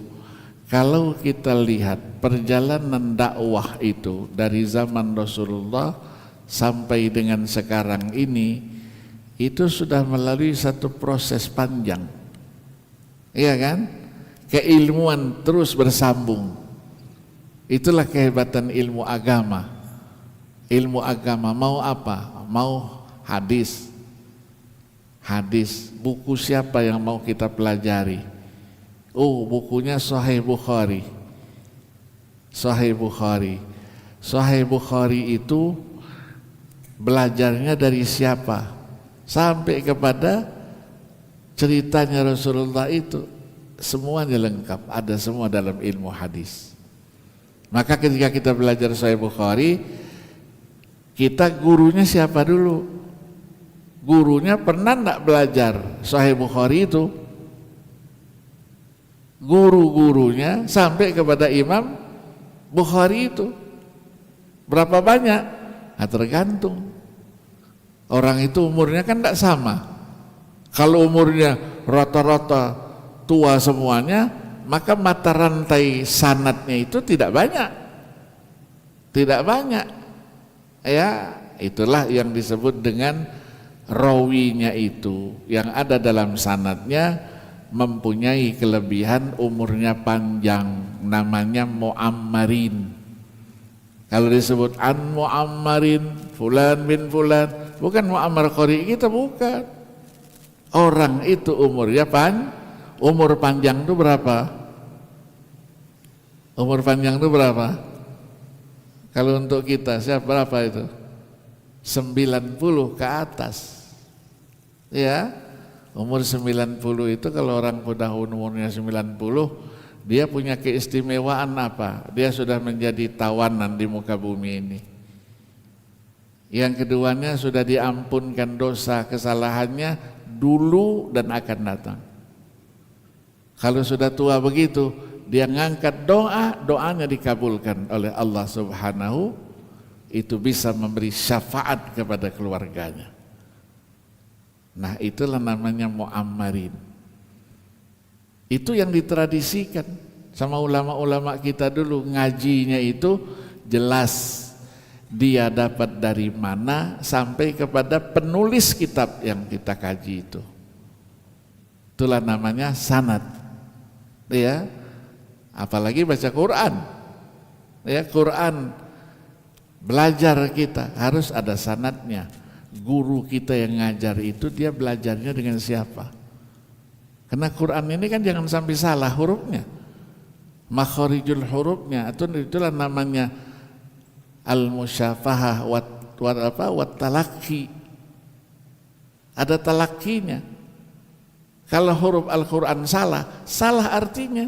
kalau kita lihat perjalanan dakwah itu dari zaman Rasulullah sampai dengan sekarang ini, itu sudah melalui satu proses panjang, iya kan? Keilmuan terus bersambung. Itulah kehebatan ilmu agama. Ilmu agama mau apa? Mau hadis. Hadis, buku siapa yang mau kita pelajari? Oh, bukunya Sahih Bukhari. Sahih Bukhari. Sahih Bukhari itu belajarnya dari siapa? Sampai kepada ceritanya Rasulullah itu. Semuanya lengkap, ada semua dalam ilmu hadis. Maka ketika kita belajar Sahih Bukhari, kita gurunya siapa dulu? Gurunya pernah enggak belajar Sahih Bukhari itu? Guru-gurunya sampai kepada Imam Bukhari itu berapa banyak? Nah, tergantung. Orang itu umurnya kan enggak sama. Kalau umurnya rata-rata tua semuanya, maka mata rantai sanadnya itu tidak banyak. Tidak banyak. Ya, itulah yang disebut dengan rawinya itu, yang ada dalam sanadnya mempunyai kelebihan umurnya panjang, namanya mu'ammarin. Kalau disebut an mu'ammarin fulan bin fulan, bukan mu'ammar qari kita, bukan. Orang itu umurnya umur panjang itu berapa? Umur panjang itu berapa? Kalau untuk kita siapa berapa itu? 90 ke atas. Ya, umur 90 itu kalau orang udah umurnya 90, dia punya keistimewaan apa? Dia sudah menjadi tawanan di muka bumi ini. Yang keduanya sudah diampunkan dosa kesalahannya dulu dan akan datang. Kalau sudah tua begitu, dia ngangkat doanya dikabulkan oleh Allah Subhanahu, itu bisa memberi syafaat kepada keluarganya. Nah, itulah namanya mu'ammarin. Itu yang ditradisikan sama ulama-ulama kita dulu. Ngajinya itu jelas dia dapat dari mana sampai kepada penulis kitab yang kita kaji itu. Itulah namanya sanad. Ya, apalagi baca Quran. Ya, Quran belajar kita harus ada sanadnya. Guru kita yang ngajar itu dia belajarnya dengan siapa? Karena Quran ini kan jangan sampai salah hurufnya, makharijul hurufnya, itulah namanya al-musyafahah wat talaqi. Ada talaqqinya. Kalau huruf Al-Quran salah artinya.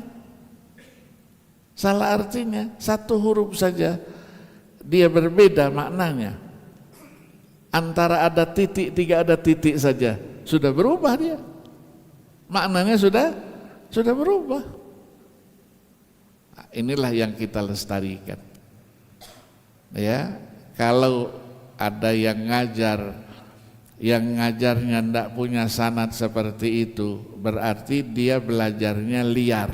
Salah artinya, satu huruf saja dia berbeda maknanya. Antara ada titik, tidak ada titik saja, sudah berubah dia. Maknanya sudah berubah. Nah, inilah yang kita lestarikan. Ya, kalau ada yang ngajarnya tidak punya sanad seperti itu, berarti dia belajarnya liar.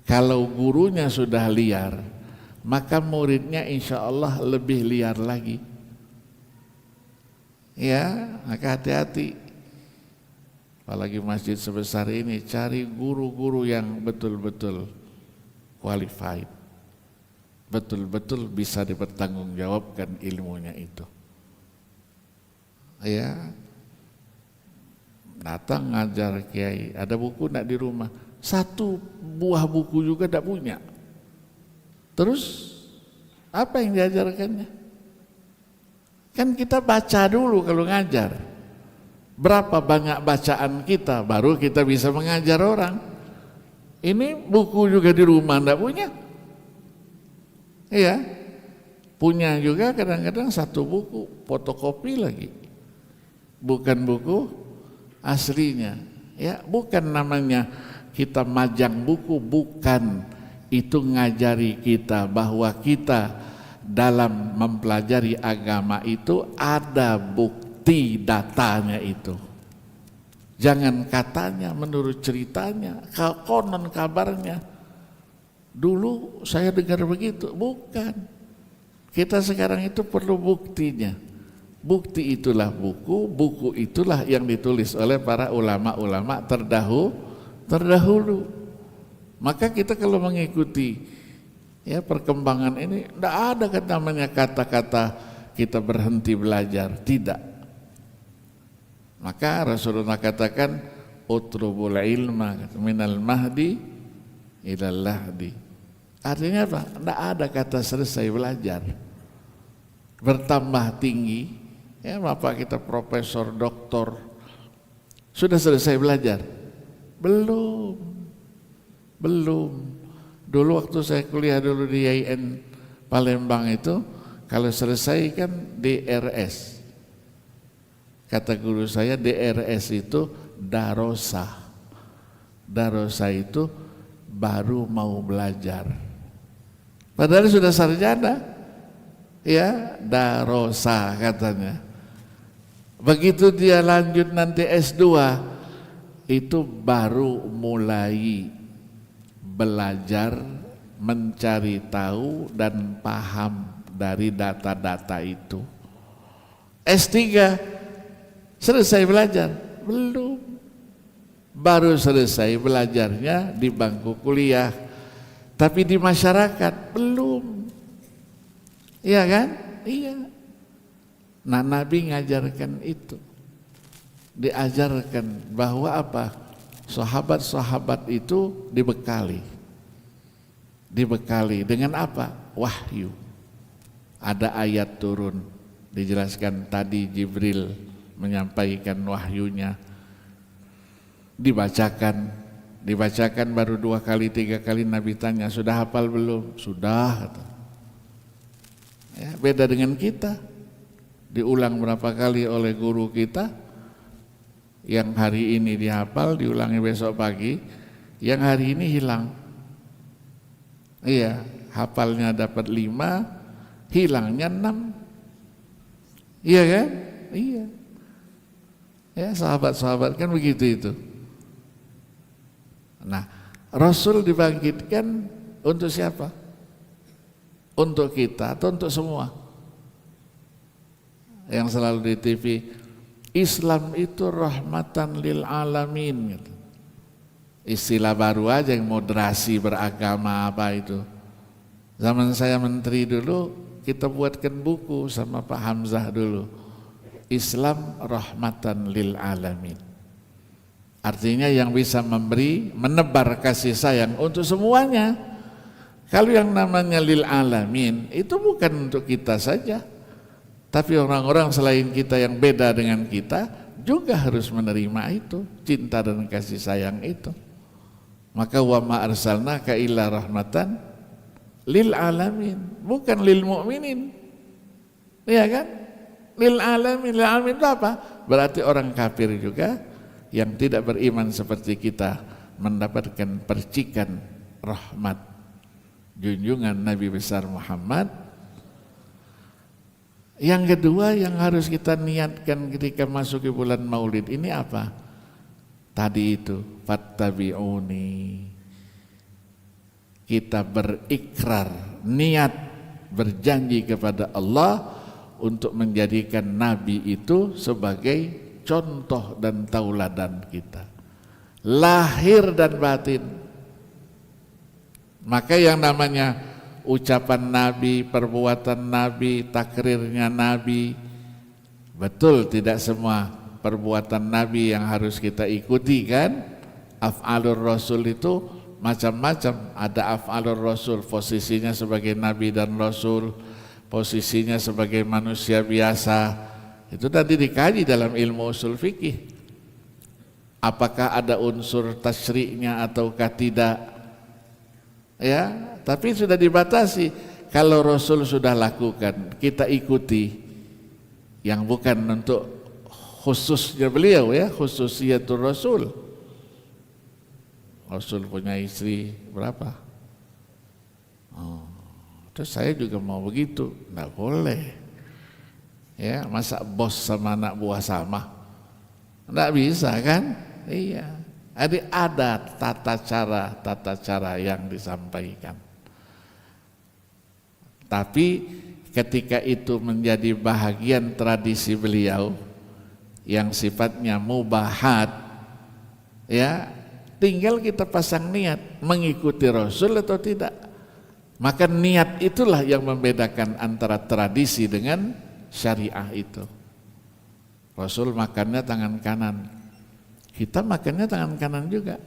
Kalau gurunya sudah liar, maka muridnya insya Allah lebih liar lagi. Ya, maka hati-hati. Apalagi masjid sebesar ini, cari guru-guru yang betul-betul qualified, betul-betul bisa dipertanggungjawabkan ilmunya itu. Ya, Datang ngajar kiai, ada buku enggak di rumah? 1 buah buku juga enggak punya. Terus apa yang diajarkannya? Kan kita baca dulu kalau ngajar. Berapa banyak bacaan kita baru kita bisa mengajar orang. Ini buku juga di rumah enggak punya. Iya. Punya juga kadang-kadang 1 buku, fotokopi lagi. Bukan buku aslinya. Ya, bukan namanya kita majang buku, bukan. Itu ngajari kita bahwa kita dalam mempelajari agama itu ada bukti datanya itu. Jangan katanya, menurut ceritanya, konon kabarnya. Dulu saya dengar begitu, bukan. Kita sekarang itu perlu buktinya. Bukti itulah buku, buku itulah yang ditulis oleh para ulama-ulama terdahulu. Maka kita kalau mengikuti ya perkembangan ini, tidak ada namanya kata-kata kita berhenti belajar, tidak. Maka Rasulullah katakan, utrubul ilma minal mahdi ilal lahdi. Artinya apa? Tidak ada kata selesai belajar. Bertambah tinggi, ya bapak kita profesor, doktor, sudah selesai belajar? Belum. Dulu waktu saya kuliah dulu di IAIN Palembang itu, kalau selesai kan DRS. Kata guru saya, DRS itu darosa. Darosa itu baru mau belajar. Padahal sudah sarjana. Ya, darosa katanya. Begitu dia lanjut nanti S2, itu baru mulai belajar, mencari tahu dan paham dari data-data itu. S3 selesai belajar? Belum. Baru selesai belajarnya di bangku kuliah. Tapi di masyarakat belum. Iya kan? Iya. Nah, Nabi ngajarkan itu. Diajarkan bahwa apa? Sahabat-sahabat itu dibekali dengan apa? Wahyu. Ada ayat turun, dijelaskan tadi Jibril menyampaikan wahyunya, dibacakan baru 2 kali 3 kali Nabi tanya, sudah hafal belum? Sudah. Ya, beda dengan kita, diulang berapa kali oleh guru kita. Yang hari ini dihafal, diulangi besok pagi. Yang hari ini hilang. Iya, hafalnya dapat 5, hilangnya 6. Iya kan? Iya. Ya, sahabat-sahabat kan begitu itu. Nah, Rasul dibangkitkan untuk siapa? Untuk kita atau untuk semua? Yang selalu di TV, Islam itu rahmatan lil alamin gitu. Istilah baru aja yang moderasi beragama apa itu. Zaman saya menteri dulu, kita buatkan buku sama Pak Hamzah dulu. Islam rahmatan lil alamin. Artinya yang bisa memberi, menebar kasih sayang untuk semuanya. Kalau yang namanya lil alamin itu bukan untuk kita saja. Tapi orang-orang selain kita yang beda dengan kita juga harus menerima itu, cinta dan kasih sayang itu. Maka wa ma arsalnaka illa rahmatan lil alamin, bukan lil mu'minin. Iya kan? Lil alamin itu apa? Berarti orang kafir juga yang tidak beriman seperti kita mendapatkan percikan rahmat junjungan Nabi besar Muhammad. Yang kedua yang harus kita niatkan ketika masuk ke bulan Maulid ini apa? Tadi itu, fattabi'uni. Kita berikrar, niat, berjanji kepada Allah untuk menjadikan Nabi itu sebagai contoh dan tauladan kita. Lahir dan batin. Maka yang namanya ucapan Nabi, perbuatan Nabi, takrirnya Nabi, betul tidak semua perbuatan Nabi yang harus kita ikuti kan. Af'alur Rasul itu macam-macam. Ada af'alur Rasul, posisinya sebagai Nabi dan Rasul, posisinya sebagai manusia biasa. Itu tadi dikaji dalam ilmu usul fikih. Apakah ada unsur tasyri'nya ataukah tidak? Ya, tapi sudah dibatasi. Kalau Rasul sudah lakukan, kita ikuti. Yang bukan untuk khususnya beliau ya, khususiyatul Rasul. Rasul punya istri berapa? Terus saya juga mau begitu, enggak boleh. Ya, masa bos sama anak buah sama? Enggak bisa kan? Iya. Jadi ada tata cara yang disampaikan. Tapi ketika itu menjadi bahagian tradisi beliau yang sifatnya mubahat, ya tinggal kita pasang niat mengikuti Rasul atau tidak. Maka niat itulah yang membedakan antara tradisi dengan syariah itu. Rasul makannya tangan kanan, kita makannya tangan kanan juga,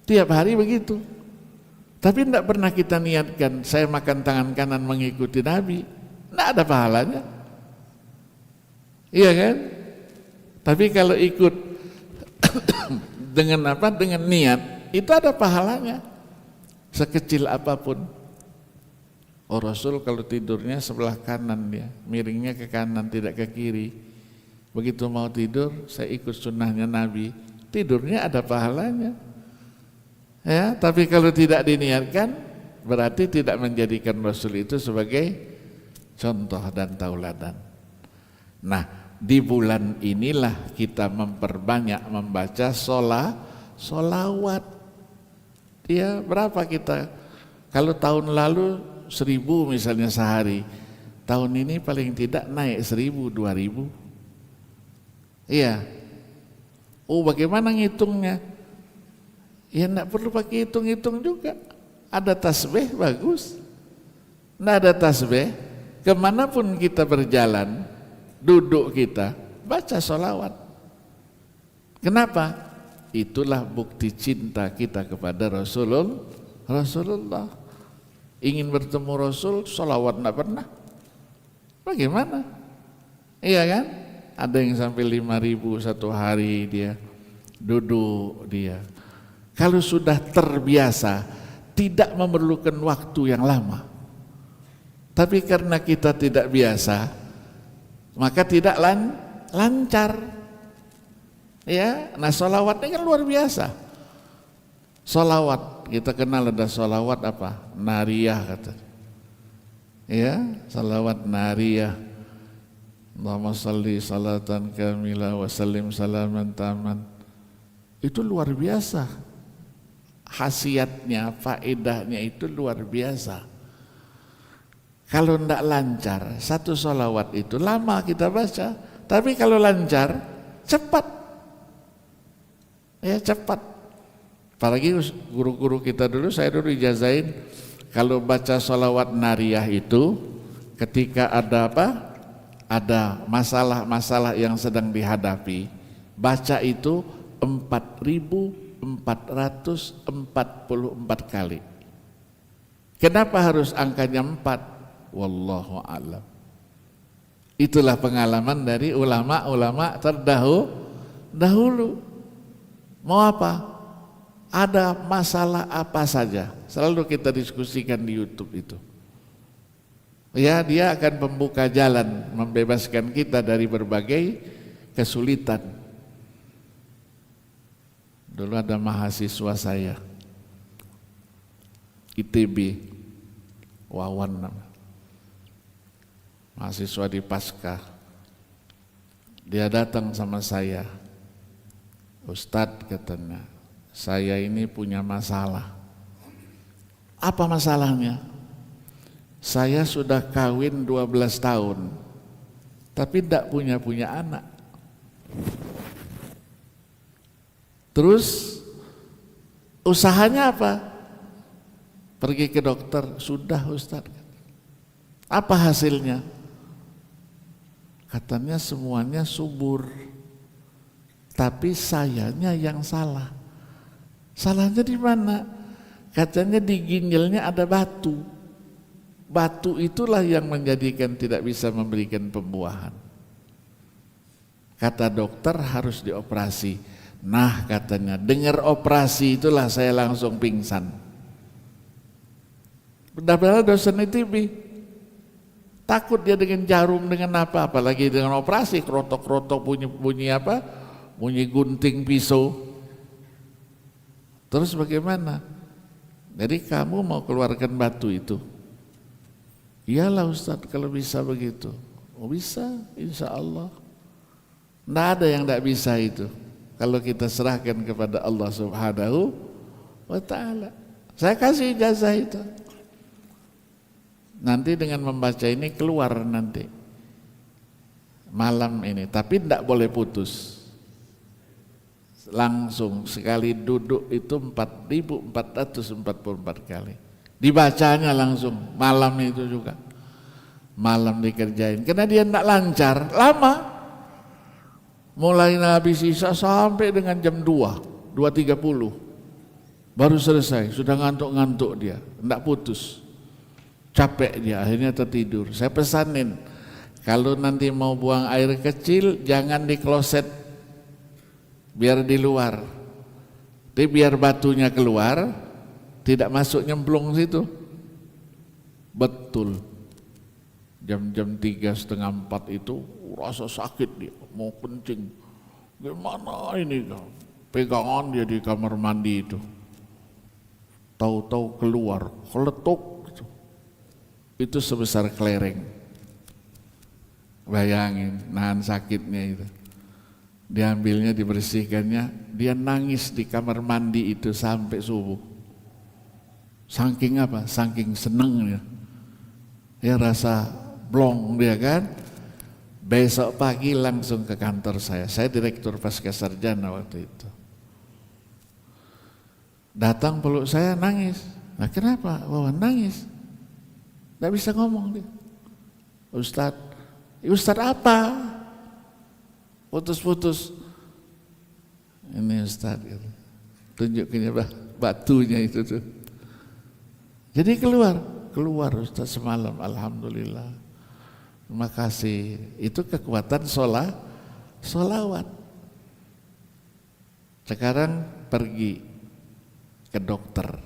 tiap hari begitu. Tapi tidak pernah kita niatkan saya makan tangan kanan mengikuti Nabi, tidak ada pahalanya, iya kan? Tapi kalau ikut dengan apa? Dengan niat, itu ada pahalanya, sekecil apapun. Oh Rasul kalau tidurnya sebelah kanan dia, miringnya ke kanan tidak ke kiri. Begitu mau tidur, saya ikut sunnahnya Nabi, tidurnya ada pahalanya. Ya, tapi kalau tidak diniatkan, berarti tidak menjadikan Rasul itu sebagai contoh dan tauladan. Nah, di bulan inilah kita memperbanyak membaca solawat. Ya, berapa kita? Kalau tahun lalu 1000 misalnya sehari, tahun ini paling tidak naik 1000, 2000. Iya. Oh, bagaimana ngitungnya? Ya enggak perlu pakai hitung-hitung juga. Ada tasbih bagus. Enggak ada tasbih, kemanapun kita berjalan, duduk kita, baca sholawat. Kenapa? Itulah bukti cinta kita kepada Rasulullah. Ingin bertemu Rasul, sholawat enggak pernah. Bagaimana? Iya kan? Ada yang sampai 5.000 satu hari dia duduk dia. Kalau sudah terbiasa, tidak memerlukan waktu yang lama. Tapi karena kita tidak biasa, maka tidak lancar. Ya, nah sholawatnya kan luar biasa. Sholawat, kita kenal ada sholawat apa? Nariyah kata. Ya, sholawat nariyah. Allahumma salli salatan kamilah wa sallim salaman taman. Itu luar biasa. Khasiatnya, faedahnya itu luar biasa. Kalau tidak lancar, satu sholawat itu lama kita baca. Tapi kalau lancar, cepat. Ya cepat. Apalagi guru-guru kita dulu, saya dulu ijazain, kalau baca sholawat nariyah itu, ketika ada apa? Ada masalah-masalah yang sedang dihadapi, baca itu 4.444 kali. Kenapa harus angkanya 4? Wallahu a'lam. Itulah pengalaman dari ulama-ulama terdahulu. Mau apa? Ada masalah apa saja, selalu kita diskusikan di YouTube itu. Ya, dia akan membuka jalan, membebaskan kita dari berbagai kesulitan. Dulu ada mahasiswa saya, ITB, Wawan nama, mahasiswa di Pasca. Dia datang sama saya, Ustadz katanya, saya ini punya masalah. Apa masalahnya? Saya sudah kawin 12 tahun, tapi tidak punya anak. Terus usahanya apa? Pergi ke dokter, sudah Ustaz. Apa hasilnya? Katanya semuanya subur. tapi sayanya yang salah. Salahnya di mana? Katanya di ginjalnya ada batu. Batu itulah yang menjadikan tidak bisa memberikan pembuahan. Kata dokter harus dioperasi. Nah katanya, dengar operasi itulah saya langsung pingsan. Benar-benar dosen ITB. Takut dia dengan jarum, dengan apa, apalagi dengan operasi, kerotok-kerotok bunyi apa? Bunyi gunting pisau. Terus bagaimana? Jadi kamu mau keluarkan batu itu? Iyalah Ustadz kalau bisa begitu. Oh bisa, insya Allah. Tidak ada yang tidak bisa itu. Kalau kita serahkan kepada Allah Subhanahu wa Ta'ala. Saya kasih ijazah itu. Nanti dengan membaca ini keluar nanti. Malam ini, tapi tidak boleh putus. Langsung sekali duduk itu 4.444 kali. Dibacanya langsung malam itu juga. Malam dikerjain. Karena dia tidak lancar, lama. Mulai habis isya sampai dengan jam 2:30. Baru selesai, sudah ngantuk-ngantuk dia, tidak putus. Capek dia, akhirnya tertidur. Saya pesanin, kalau nanti mau buang air kecil jangan di kloset, biar di luar. Jadi biar batunya keluar, tidak masuk nyemplung situ. Betul. Jam-jam 3:30, 4 itu rasa sakit dia, mau kencing. Gimana ini? Pegangan dia di kamar mandi itu. Tahu-tahu keluar, keletuk. Itu sebesar kelereng. Bayangin, nahan sakitnya itu. Diambilnya, dibersihkannya, dia nangis di kamar mandi itu sampai subuh. Saking apa? Saking senengnya. Ya rasa blong dia kan. Besok pagi langsung ke kantor saya. Saya direktur pasca sarjana waktu itu. Datang peluk saya, nangis. Nah kenapa? Wawan nangis. Tidak bisa ngomong dia. Ustadz apa? Putus-putus. Ini Ustadz gitu. Tunjukinnya batunya itu tuh. Jadi keluar Ustadz semalam, alhamdulillah. Terima kasih. Itu kekuatan sholawat. Sekarang pergi ke dokter,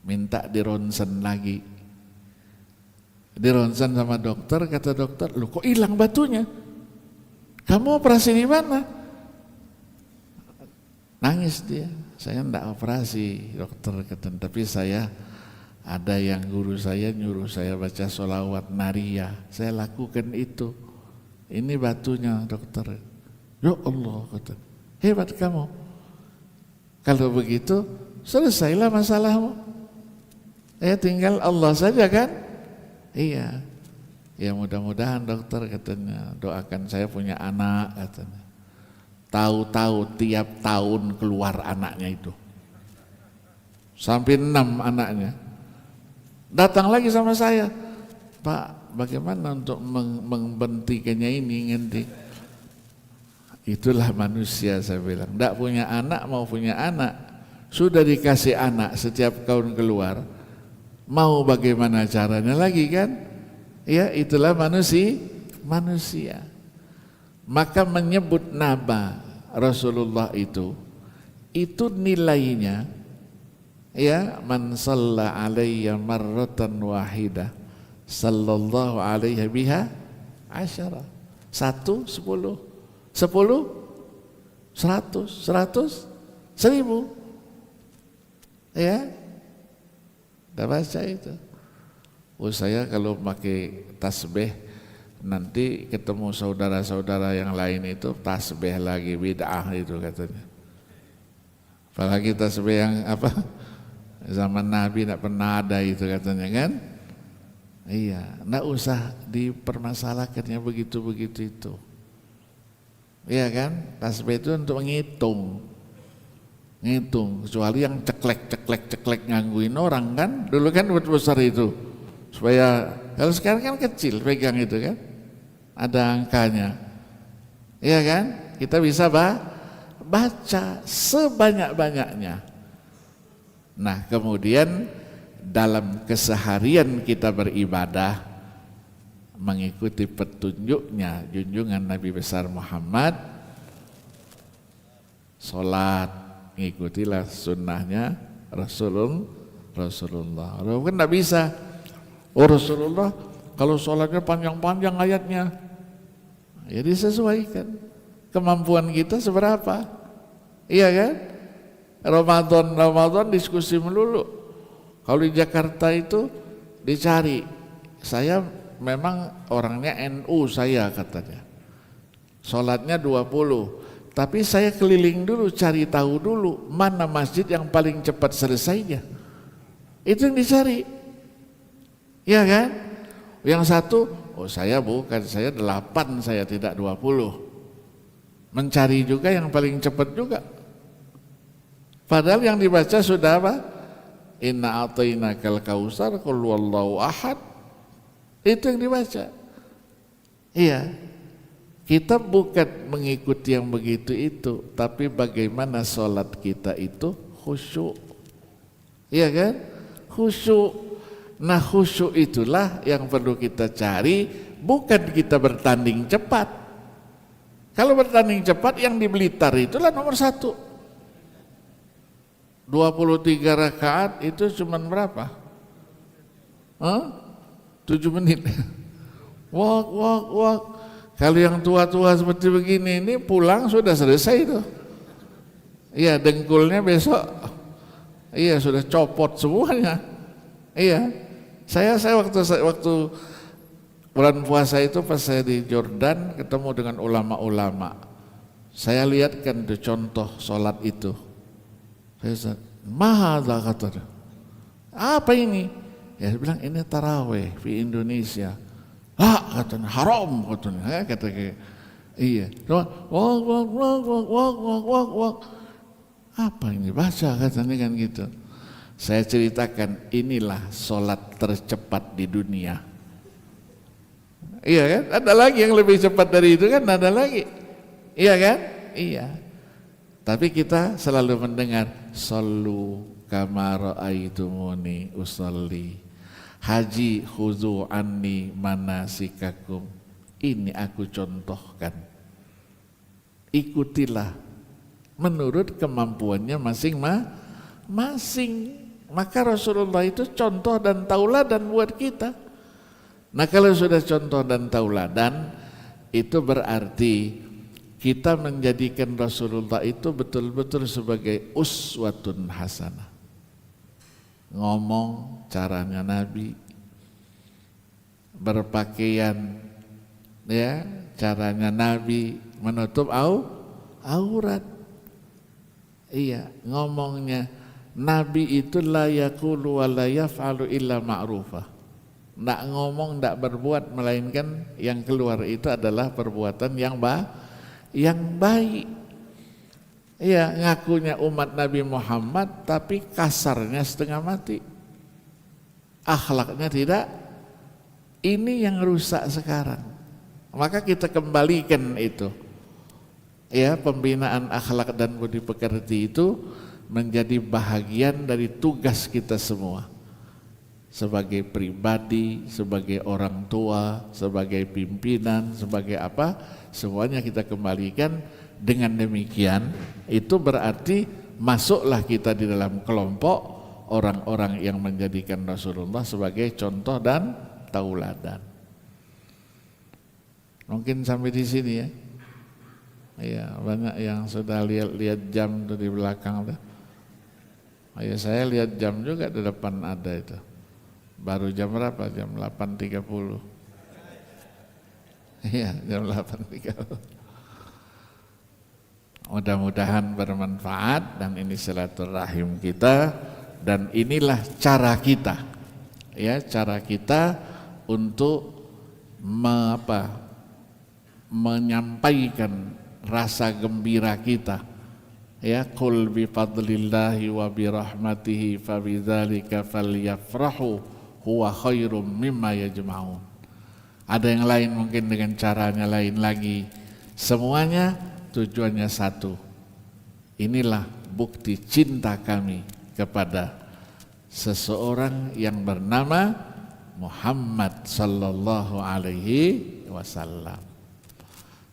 minta di ronsen lagi. Di ronsen sama dokter, kata dokter, loh kok hilang batunya? Kamu operasi di mana? Nangis dia. Saya enggak operasi dokter, kata, tapi saya ada yang guru saya nyuruh saya baca sholawat nariyah. Saya lakukan itu. Ini batunya dokter. Ya Allah, kata, hebat kamu. Kalau begitu selesailah masalahmu. Ya tinggal Allah saja kan? Iya. Ya mudah-mudahan dokter, katanya, doakan saya punya anak, katanya. Tahu-tahu tiap tahun keluar anaknya itu. Sampai 6 anaknya. Datang lagi sama saya. Pak, bagaimana untuk menghentikannya ini? Itulah manusia, saya bilang. Tidak punya anak, mau punya anak. Sudah dikasih anak setiap tahun keluar. Mau bagaimana caranya lagi kan? Ya itulah manusia. Maka menyebut nama Rasulullah itu nilainya, ya, man shalla alayya marratan wahidah sallallahu alaihi biha asyara. 1, 10, 10, 100, 1000. Ya, udah baca itu. Oh saya kalau pakai tasbih nanti ketemu saudara-saudara yang lain itu tasbih lagi, bid'ah itu katanya. Apalagi tasbih yang apa? Zaman Nabi tidak pernah ada itu katanya kan? Iya, tidak usah dipermasalahkannya begitu-begitu itu. Iya kan? Tasbih itu untuk ngitung, kecuali yang ceklek ngangguin orang kan? Dulu kan besar itu, supaya kalau sekarang kan kecil pegang itu kan? Ada angkanya, iya kan? Kita bisa baca sebanyak-banyaknya. Nah, kemudian dalam keseharian kita beribadah mengikuti petunjuknya junjungan Nabi besar Muhammad, sholat, ngikutilah sunnahnya Rasulullah. Kan tidak bisa, oh Rasulullah kalau sholatnya panjang-panjang ayatnya, ya disesuaikan kemampuan kita seberapa, iya kan? Ramadan diskusi melulu. Kalau di Jakarta itu dicari, saya memang orangnya NU saya katanya, sholatnya 20, tapi saya keliling dulu, cari tahu dulu mana masjid yang paling cepat selesainya. Itu yang dicari, ya kan? Yang satu, oh saya bukan, saya 8, saya tidak 20. Mencari juga yang paling cepat juga. Padahal yang dibaca sudah apa? Inna a'tainakal kautsar, qul huwallahu ahad. Itu yang dibaca. Iya. Kita bukan mengikuti yang begitu itu, tapi bagaimana sholat kita itu khusyuk. Iya kan? Khusyuk. Nah, khusyuk itulah yang perlu kita cari, bukan kita bertanding cepat. Kalau bertanding cepat yang di Blitar itulah nomor 1. 23 rakaat itu cuman berapa? 7 menit. Walk. Kalau yang tua-tua seperti begini ini pulang sudah selesai itu. Iya, dengkulnya besok. Iya, sudah copot semuanya. Iya. Saya waktu bulan puasa itu pas saya di Jordan ketemu dengan ulama-ulama. Saya lihat kan itu contoh sholat itu. Saya mahal kata. Apa ini? Ya dia bilang ini taraweh di Indonesia. Katanya haram katanya. Kata iya. Walk. Apa ini? Baca katanya kan gitu. Saya ceritakan inilah sholat tercepat di dunia. Iya kan? Ada lagi yang lebih cepat dari itu kan? Ada lagi. Iya kan? Iya. Tapi kita selalu mendengar sallu kama ra'aitumuni usolli, haji khuzu anni manasikakum. Ini aku contohkan, ikutilah menurut kemampuannya masing-masing. Maka Rasulullah itu contoh dan tauladan buat kita. Nah, kalau sudah contoh dan tauladan, itu berarti kita menjadikan Rasulullah itu betul-betul sebagai uswatun hasanah. Ngomong caranya Nabi, berpakaian ya caranya Nabi, menutup aurat. Iya, ngomongnya Nabi itu la yaqulu wa la yaf'alu illa ma'rufah. Ndak ngomong, ndak berbuat, melainkan yang keluar itu adalah perbuatan yang baik. Iya, ngakunya umat Nabi Muhammad tapi kasarnya setengah mati. Akhlaknya tidak. Ini yang rusak sekarang. Maka kita kembalikan itu. Ya, pembinaan akhlak dan budi pekerti itu menjadi bahagian dari tugas kita semua. Sebagai pribadi, sebagai orang tua, sebagai pimpinan, sebagai apa, semuanya kita kembalikan. Dengan demikian itu berarti masuklah kita di dalam kelompok orang-orang yang menjadikan Rasulullah sebagai contoh dan tauladan. Mungkin sampai di sini ya. Iya, banyak yang sudah lihat jam tuh di belakang tuh. Ya, saya lihat jam juga di depan ada itu. Baru jam berapa? Jam 8.30. Iya, jam 8.30. Mudah-mudahan bermanfaat dan ini silaturahim kita dan inilah cara kita. Ya, cara kita untuk menyampaikan rasa gembira kita. Ya, qul bi fadlillahi wa bi rahmatihi fa bidzalika falyafrahu huwa khairum mimma yajma'un. Ada yang lain mungkin dengan caranya lain lagi. Semuanya tujuannya satu, Inilah bukti cinta kami kepada seseorang yang bernama Muhammad sallallahu alaihi wasallam.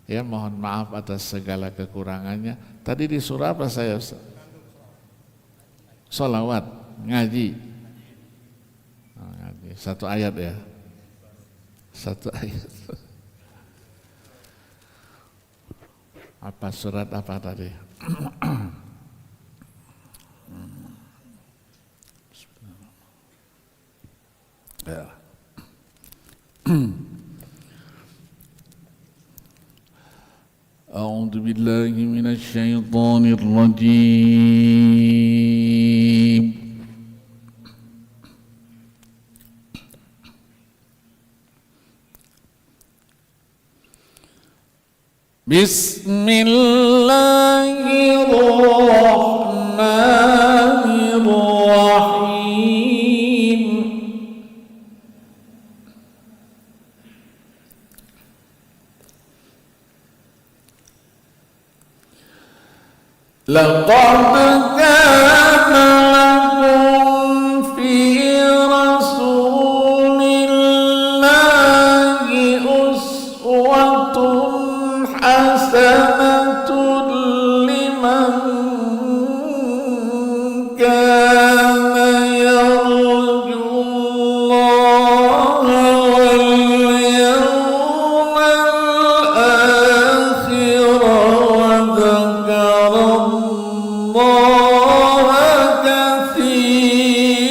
Ya, mohon maaf atas segala kekurangannya. Tadi di surah apa saya? Sholawat, ngaji. Ngaji. Satu ayat ya. Satu ayat. Apa surat apa tadi? Ya. A'udzu billahi minasy syaithanir rajim. Bismillahirrahmanirrahim. Laqad kana lakum fi rasulillahi uswatun hasanatun liman kana yarjullaha wal yawmal akhir wa dzakara Allaha katsira.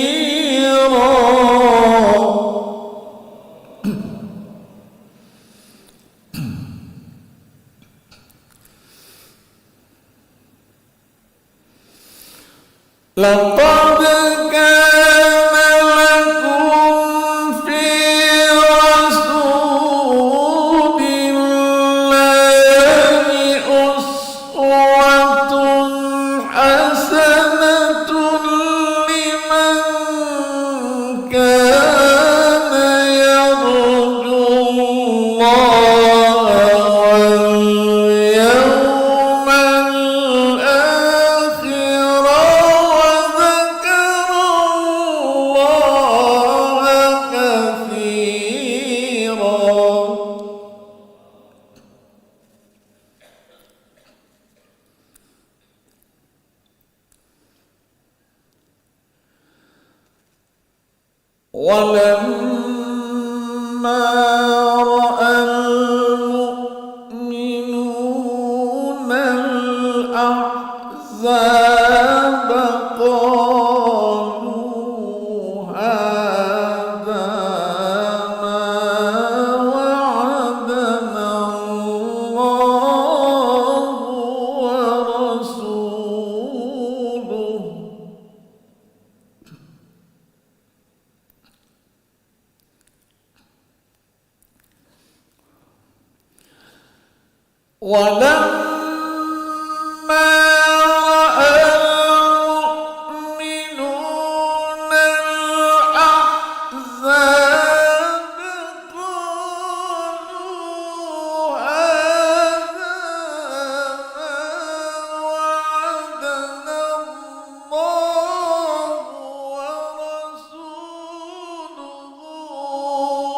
Laqad kana lakum fi rasulillahi uswatun hasanatun liman kana yarjullaha wal yawmal akhir wa dzakara Allaha katsira. وَلَمَّا رَأَى الْمُؤْمِنُونَ الْأَحْزَابَ قَالُوا هَذَا مَا وَعَدَنَا اللَّهُ وَرَسُولُهُ. وَلَمَّا رَأَى الْمُؤْمِنُونَ الْأَحْزَابَ قَالُوا هَذَا مَا وَعَدَنَا اللَّهُ وَرَسُولُهُ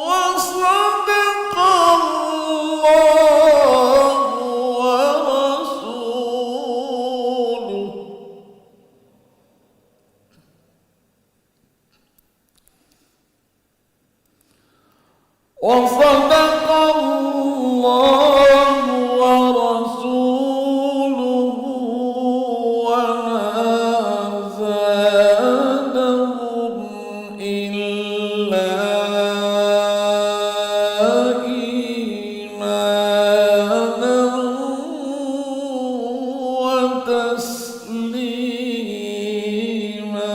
وَصَدَقَ اللَّهُ وَرَسُولُهُ. وَصَدَقَ اللَّهُ وَرَسُولُهُ وَمَا زَادَهُمْ إِلَّا إِيمَانًا وَتَسْلِيمًا.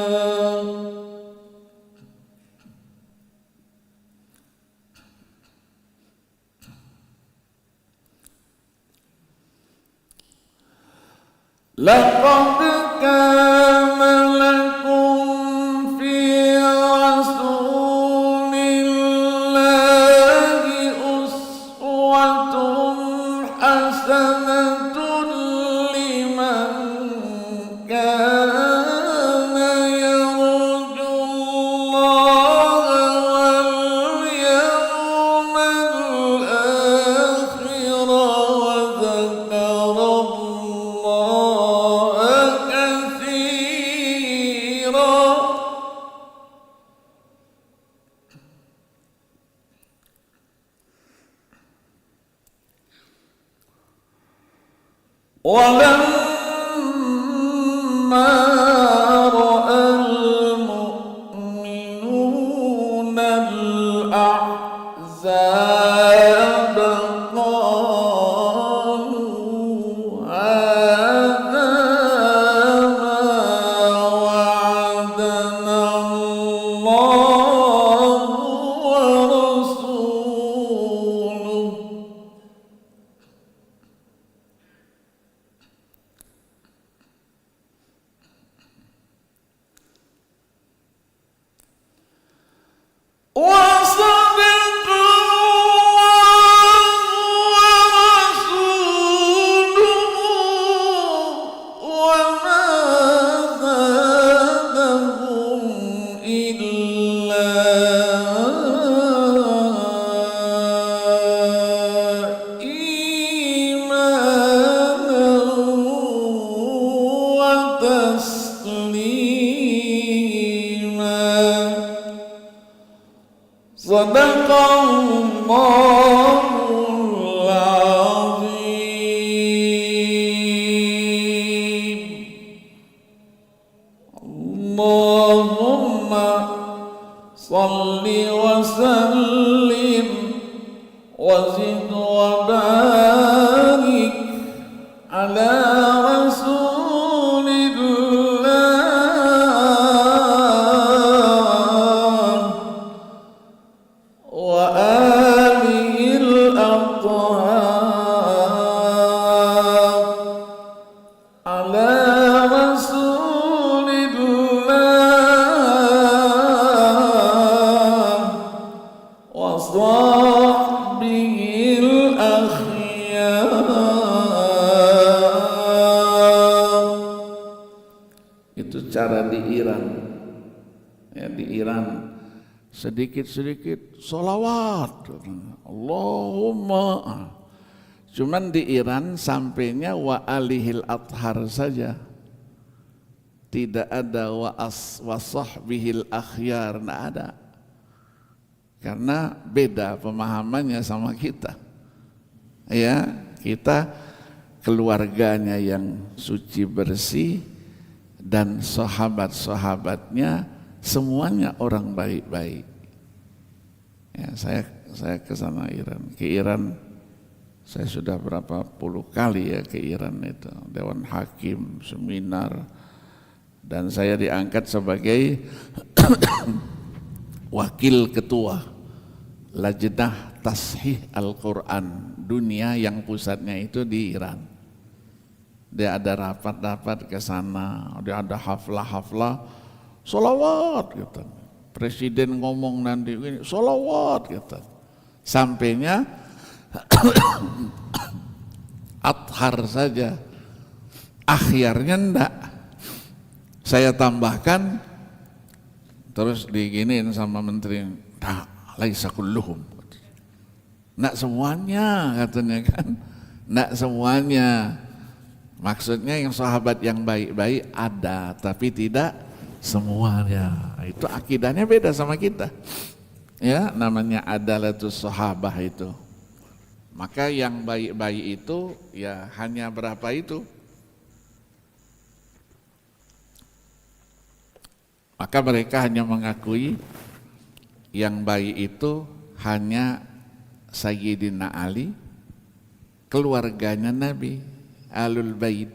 لقد كان لكم في رسول الله أسوة حسنة لمن ولما رأى المؤمنون الأحزاب قالوا هذا ما وعدنا الله ورسوله وصدق الله ورسوله وما زادهم إلا إيمانا وتسليما صدق الله العظيم اللهم صل وسلم وزد وبارك على رسول الله وآله الأطهار على رسول الله وصحبه الأخيار. Itu cara di Iran, ya, di Iran sedikit-sedikit sholawat Allahumma, cuman di Iran sampainya wa alihil athar saja, tidak ada wa sahbihil akhyar, tidak ada, karena beda pemahamannya sama kita, ya. Kita keluarganya yang suci bersih dan sahabat-sahabatnya semuanya orang baik-baik. Ya, saya ke sana ke Iran. Saya sudah berapa puluh kali ya ke Iran itu, Dewan Hakim, seminar, dan saya diangkat sebagai wakil ketua Lajnah Tashih Al-Quran dunia yang pusatnya itu di Iran. Dia ada rapat-rapat ke sana, dia ada haflah-haflah sholawat gitu. Presiden ngomong nanti ini sholawat gitu. Sampainya athar saja, akhyarnya enggak. Saya tambahkan, terus diginiin sama menteri, nah, laisa kulluhum, enggak semuanya katanya kan, enggak semuanya. Maksudnya yang sahabat yang baik-baik ada, tapi tidak semuanya. Itu akidahnya beda sama kita. Ya, namanya adalatus sahabah itu. Maka yang baik-baik itu ya hanya berapa itu. Maka mereka hanya mengakui yang baik itu hanya Sayyidina Ali, keluarganya Nabi, Ahlul Bait.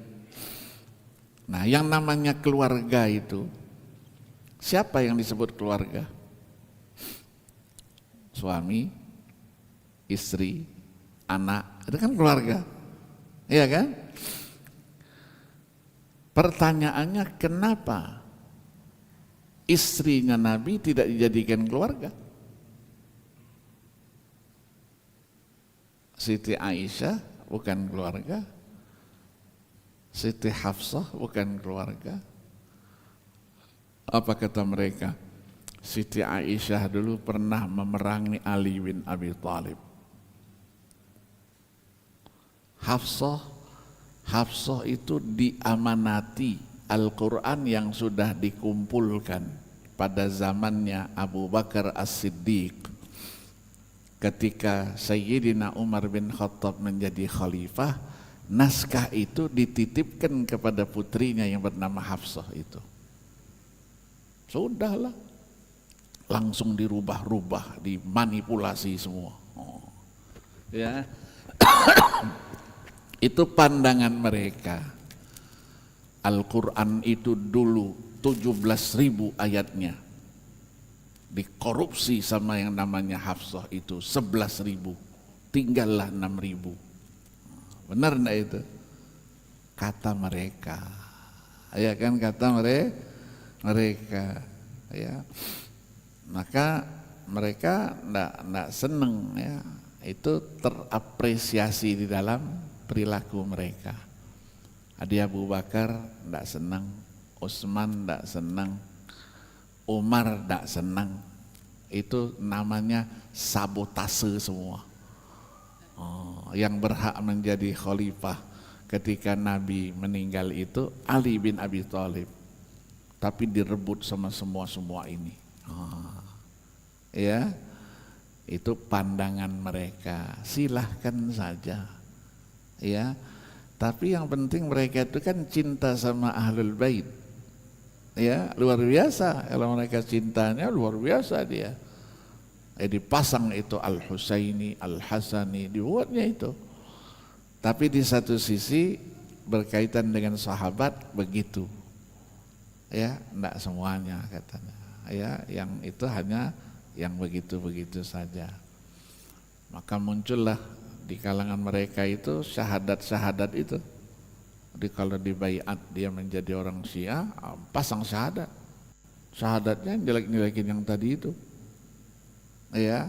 Nah, yang namanya keluarga itu, siapa yang disebut keluarga? Suami, istri, anak, itu kan keluarga. Iya kan? Pertanyaannya, kenapa istrinya Nabi tidak dijadikan keluarga? Siti Aisyah bukan keluarga, Siti Hafsah bukan keluarga. Apa kata mereka? Siti Aisyah dulu pernah memerangi Ali bin Abi Thalib. Hafsah itu diamanati Al-Quran yang sudah dikumpulkan pada zamannya Abu Bakar As-Siddiq. Ketika Sayyidina Umar bin Khattab menjadi khalifah, naskah itu dititipkan kepada putrinya yang bernama Hafsah itu. Sudahlah, langsung dirubah-rubah, dimanipulasi semua. Ya, itu pandangan mereka. Al-Quran itu dulu 17.000 ayatnya, dikorupsi sama yang namanya Hafsah itu 11.000, tinggallah 6.000. Benar enggak itu? Kata mereka, ya kan, kata mereka, ya. Maka mereka enggak seneng, ya. Itu terapresiasi di dalam perilaku mereka. Adi Abu Bakar enggak senang, Utsman enggak senang, Umar enggak senang. Itu namanya sabotase semua. Yang berhak menjadi khalifah ketika Nabi meninggal itu Ali bin Abi Thalib, tapi direbut sama semua ini. Ya, itu pandangan mereka. Silahkan saja, ya. Tapi yang penting mereka itu kan cinta sama Ahlul Bait, ya, luar biasa. Kalau mereka cintanya luar biasa dia. Dipasang itu Al-Husaini, Al-Hasani, dibuatnya itu. Tapi di satu sisi berkaitan dengan sahabat begitu, ya, enggak semuanya katanya, ya, yang itu hanya yang begitu-begitu saja. Maka muncullah di kalangan mereka itu syahadat-syahadat itu. Jadi kalau dibaiat dia menjadi orang Syiah, pasang syahadat. Syahadatnya jelek-jelekin yang tadi itu. Ya,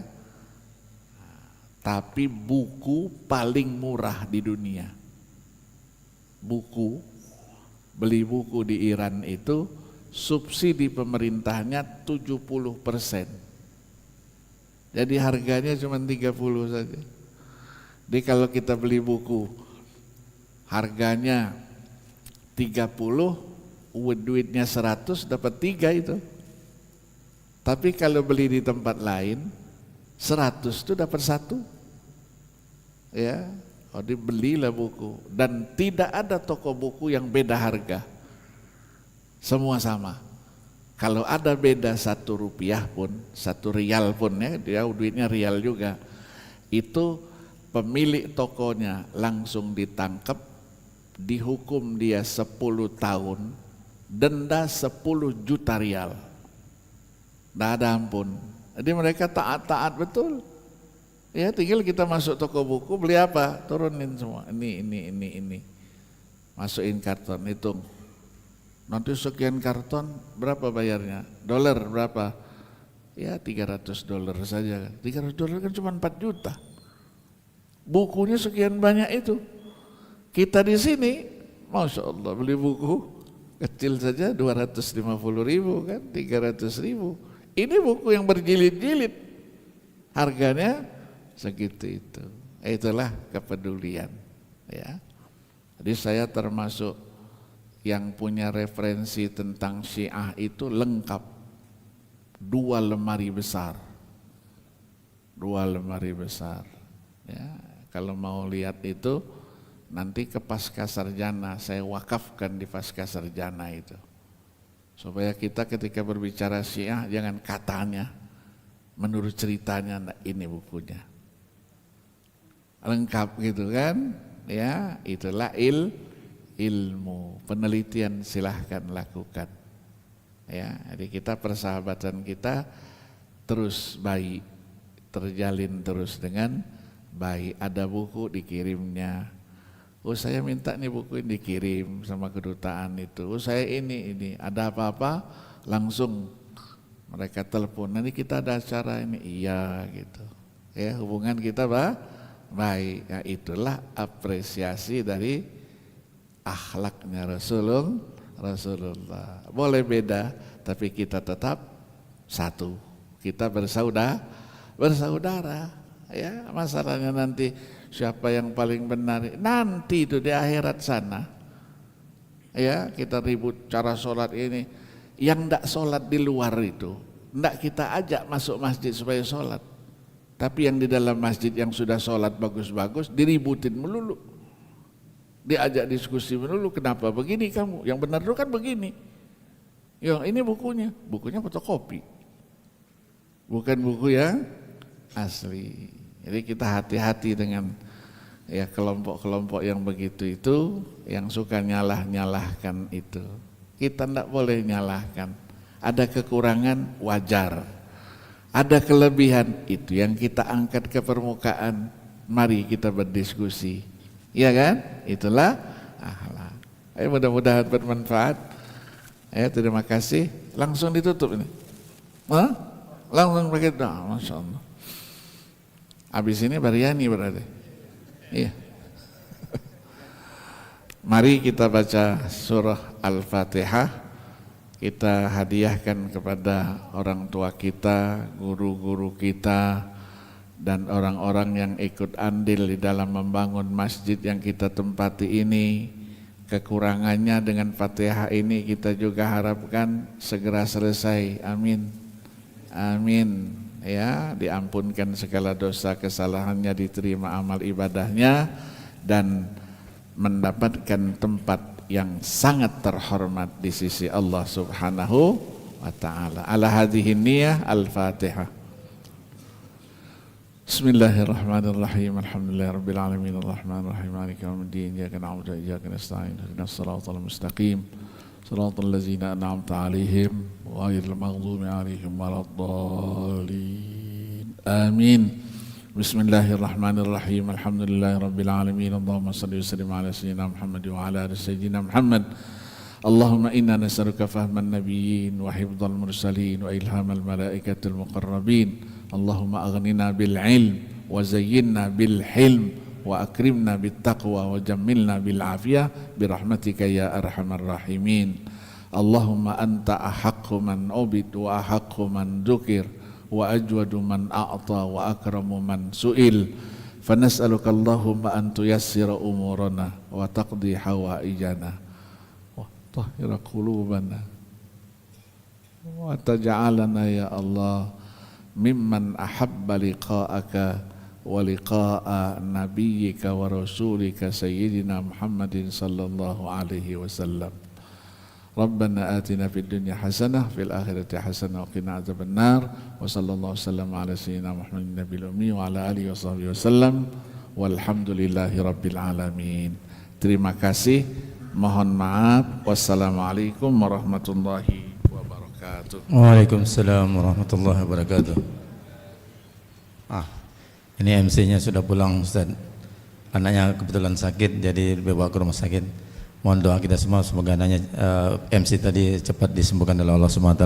tapi buku paling murah di dunia. Beli buku di Iran itu subsidi pemerintahnya 70%. Jadi harganya cuma 30 saja. Jadi kalau kita beli buku harganya 30, duitnya 100, dapat 3 itu. Tapi kalau beli di tempat lain 100 itu dapat 1. Ya, dibelilah buku, dan tidak ada toko buku yang beda harga. Semua sama. Kalau ada beda 1 rupiah pun, 1 rial pun, ya, dia duitnya rial juga, itu pemilik tokonya langsung ditangkap, dihukum dia 10 tahun, denda 10 juta rial. Tidak ada ampun. Jadi mereka taat-taat betul. Ya, tinggal kita masuk toko buku, beli apa? Turunin semua. Ini. Masukin karton, hitung. Nanti sekian karton, berapa bayarnya? Dolar berapa? Ya, $300 saja. $300 kan cuma 4 juta. Bukunya sekian banyak itu. Kita di sini, Masya Allah, beli buku kecil saja 250.000 kan, 300.000. Ini buku yang berjilid-jilid, harganya segitu itu. Itulah kepedulian, ya. Jadi saya termasuk yang punya referensi tentang Syiah itu lengkap, 2 lemari besar, ya. Kalau mau lihat itu nanti ke Pascasarjana, saya wakafkan di Pascasarjana itu. Supaya kita ketika berbicara Syiah jangan katanya, menurut ceritanya. Nah, ini bukunya lengkap gitu kan, ya. Itulah ilmu penelitian, silahkan lakukan, ya. Jadi kita persahabatan kita terus baik, terjalin terus dengan baik. Ada buku dikirimnya, oh saya minta nih buku ini, dikirim sama kedutaan itu. Oh saya ini ada apa-apa langsung mereka telepon, nanti kita ada acara ini, iya gitu. Ya, hubungan kita baik. Ya, itulah apresiasi dari akhlaknya Rasulullah. Boleh beda, tapi kita tetap satu. Kita bersaudara. Ya, masalahnya nanti siapa yang paling benar nanti itu di akhirat sana. Ya, kita ribut cara sholat ini, yang ndak sholat di luar itu ndak kita ajak masuk masjid supaya sholat, tapi yang di dalam masjid yang sudah sholat bagus-bagus diributin melulu. diajak diskusi dulu, kenapa begini kamu? Yang benar dulu kan begini. Yang ini bukunya fotokopi, bukan buku yang asli. Jadi kita hati-hati dengan ya kelompok-kelompok yang begitu itu, yang suka nyalahkan itu. Kita tidak boleh nyalahkan. Ada kekurangan wajar, ada kelebihan itu yang kita angkat ke permukaan. Mari kita berdiskusi, iya kan? Itulah akhlak. Mudah-mudahan bermanfaat. Terima kasih. Langsung ditutup ini. Langsung pakai doa, Masya Allah. Habis ini Baryani berarti. Iya. Mari kita baca surah Al-Fatihah. Kita hadiahkan kepada orang tua kita, guru-guru kita, dan orang-orang yang ikut andil di dalam membangun masjid yang kita tempati ini. Kekurangannya dengan Fatihah ini kita juga harapkan segera selesai. Amin. Amin. Ya, diampunkan segala dosa kesalahannya, diterima amal ibadahnya, dan mendapatkan tempat yang sangat terhormat di sisi Allah Subhanahu wa ta'ala. Ala hadhihi niyah al-Fatihah. Bismillahirrahmanirrahim. Alhamdulillahirabbil alamin arrahmanirrahim maliki yaumiddin iyyaka na'budu wa iyyaka nasta'in ihdinas siratal mustaqim siratal ladzina an'amta 'alaihim ghairil maghdubi 'alaihim waladdallin. Amin. Bismillahirrahmanirrahim. Alhamdulillahirabbil alamin. Allahumma shalli wa sallim ala sayyidina Muhammad wa ala ali sayyidina Muhammad. Allahumma inna nas'aluka fahman nabiyyin wa hifdzal mursalin wa ilhamal malaikatil muqarrabin. Allahumma aghnina bil ilm wa zayyinna bil hilm wa akrimna bit taqwa wa jammilna bil afiyah birahmatika ya arhamar rahimin. Allahumma anta ahaqqu man ubid wa ahaqqu man dzukir wa ajwadu man a'ta wa akramu man su'il. Fanas'aluka Allahumma an tuyassira umurana wa taqdi hawaijana wa tahhira qulubana wa taj'alana ya Allah mimman ahabba liqa'aka wa liqa'a nabiyyika wa rasulika sayyidina Muhammadin sallallahu alaihi wasallam. Rabbana atina fid dunya hasanah fil akhirati hasanah wa qina adzabannar. Wa sallallahu wasallam ala sayyidina Muhammadin nabiyil ummi wa ala alihi washabbihi wasallam. Walhamdulillahi rabbil alamin. Terima kasih. Mohon maaf. Wassalamualaikum warahmatullahi wabarakatuh.
Waalaikumsalam warahmatullahi wabarakatuh. Ini MC-nya sudah pulang, Ustaz. Anaknya kebetulan sakit, jadi dibawa ke rumah sakit. Mohon doa kita semua semoga anaknya MC tadi cepat disembuhkan oleh Allah SWT.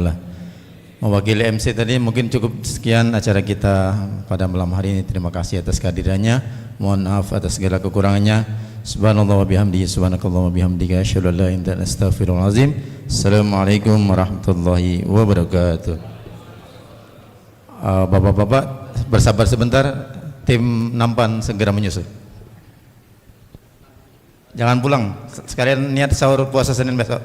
Mewakili MC tadi mungkin cukup sekian acara kita pada malam hari ini. Terima kasih atas kehadirannya. Mohon maaf atas segala kekurangannya. Subhanallah wa bihamdihi, subhanakallah wa bihamdika, asyhadu an la ilaha illa anta, astaghfirullahal azim. Assalamualaikum warahmatullahi wabarakatuh. Bapak-bapak bersabar sebentar, tim Nampan segera menyusul. Jangan pulang, sekalian niat sahur puasa Senin besok.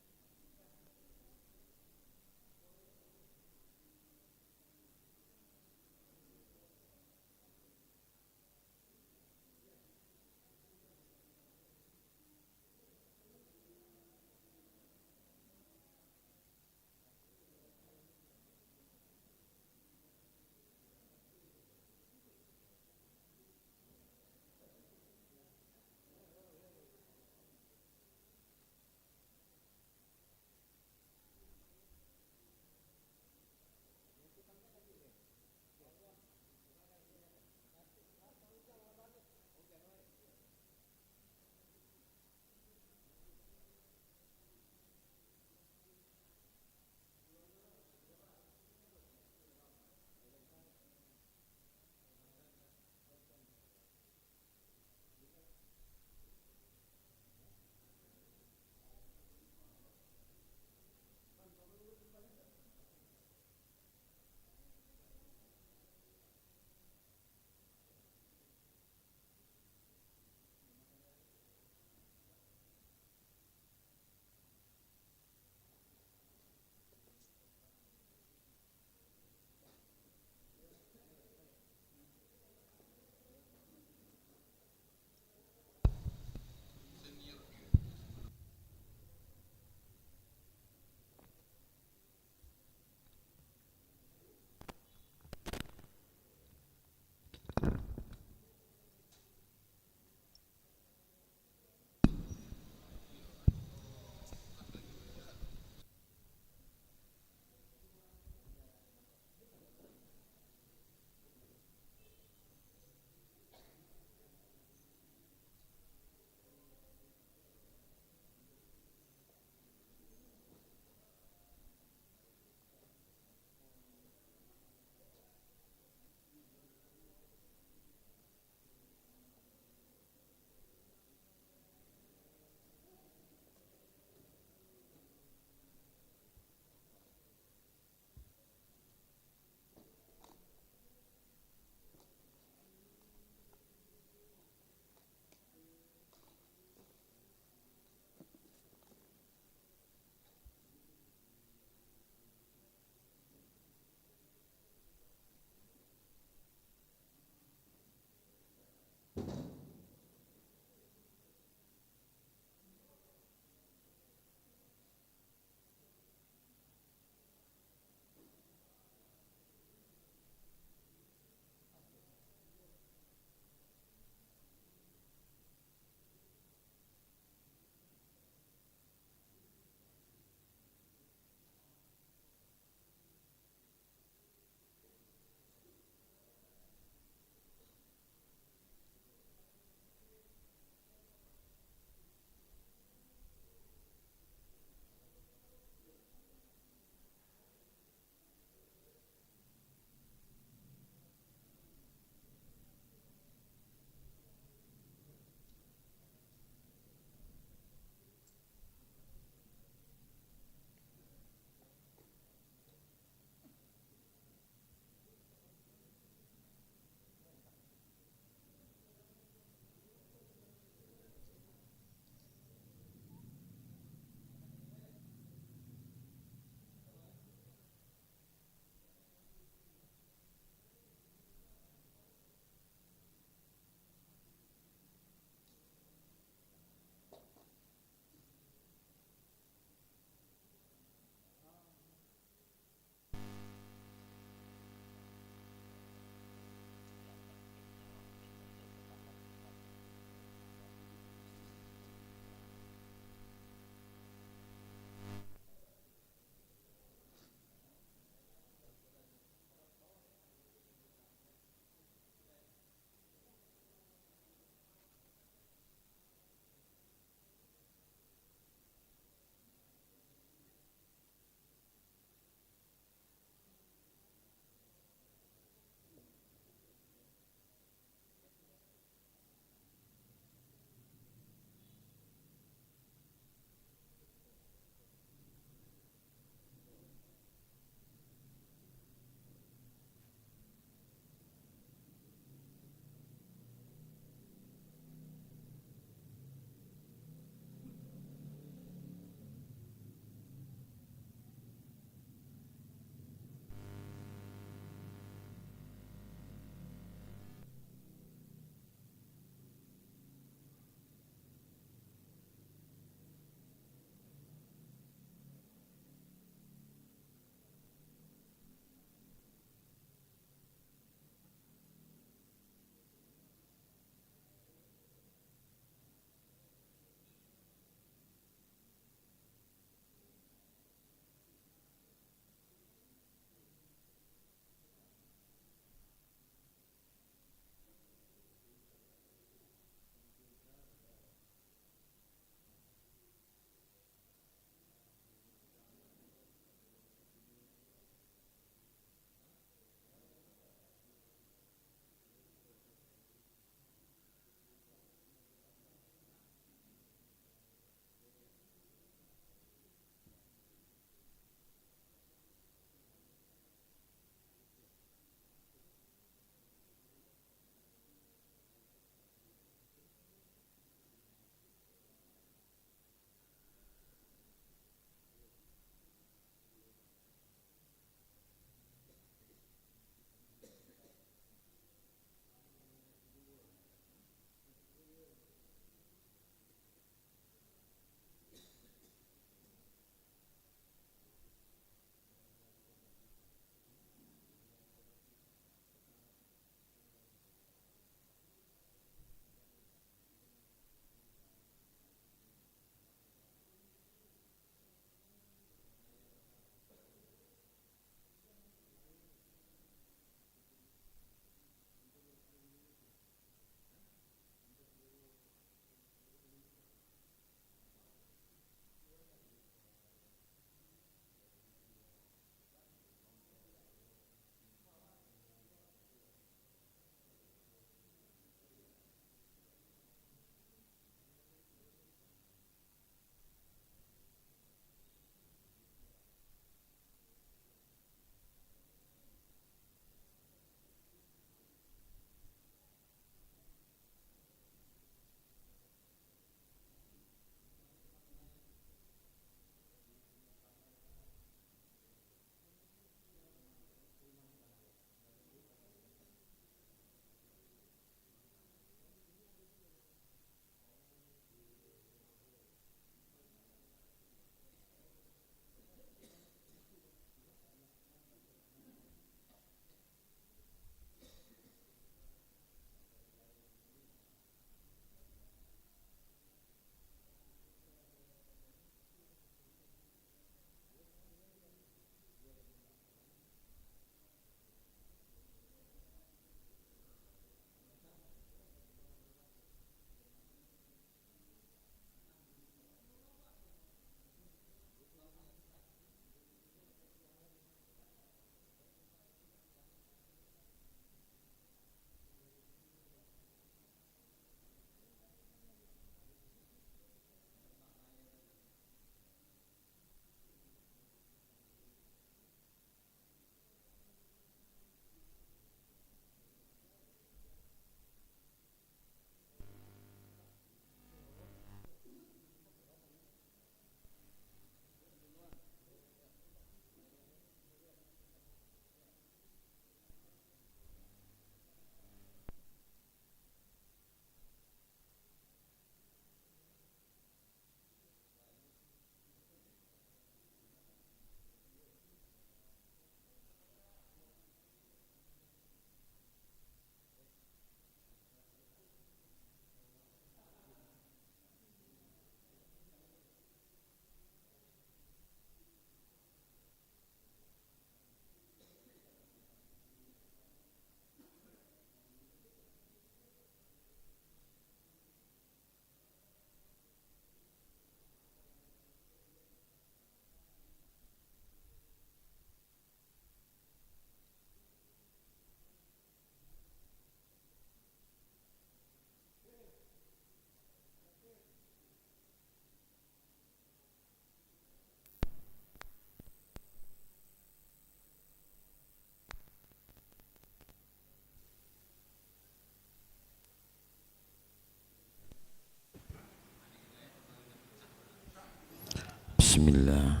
Bismillah.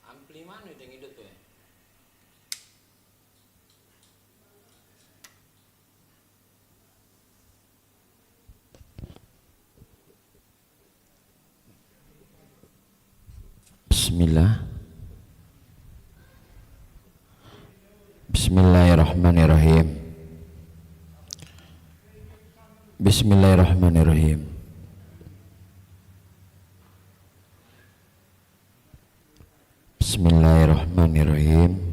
Ampli mana yang hidup tuh ya?
Bismillah. Bismillahirrahmanirrahim. Bismillahirrahmanirrahim. Bismillahirrahmanirrahim.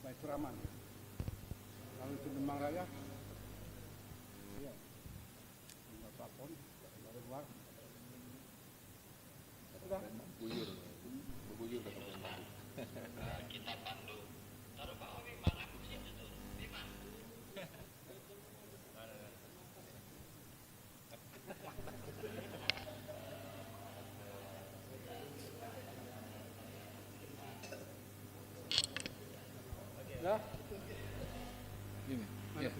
Baitur Rahman. Kalau itu Demang Raya, iya. Telepon dari luar. Sudah. Buyur kata kita pandu. Taruh Pak Owi mana kursi itu? Di mana? Ya. Ini. Ya.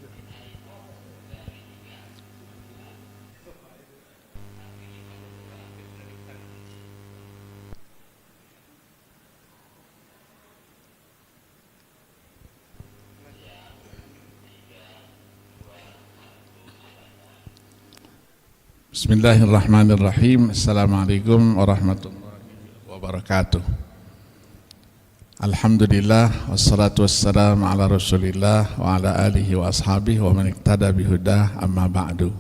Bismillahirrahmanirrahim. Assalamualaikum warahmatullahi wabarakatuh. Alhamdulillah wassalatu wassalamu ala Rasulillah wa ala alihi wa ashabihi wa man iqtada bihudah, amma ba'du.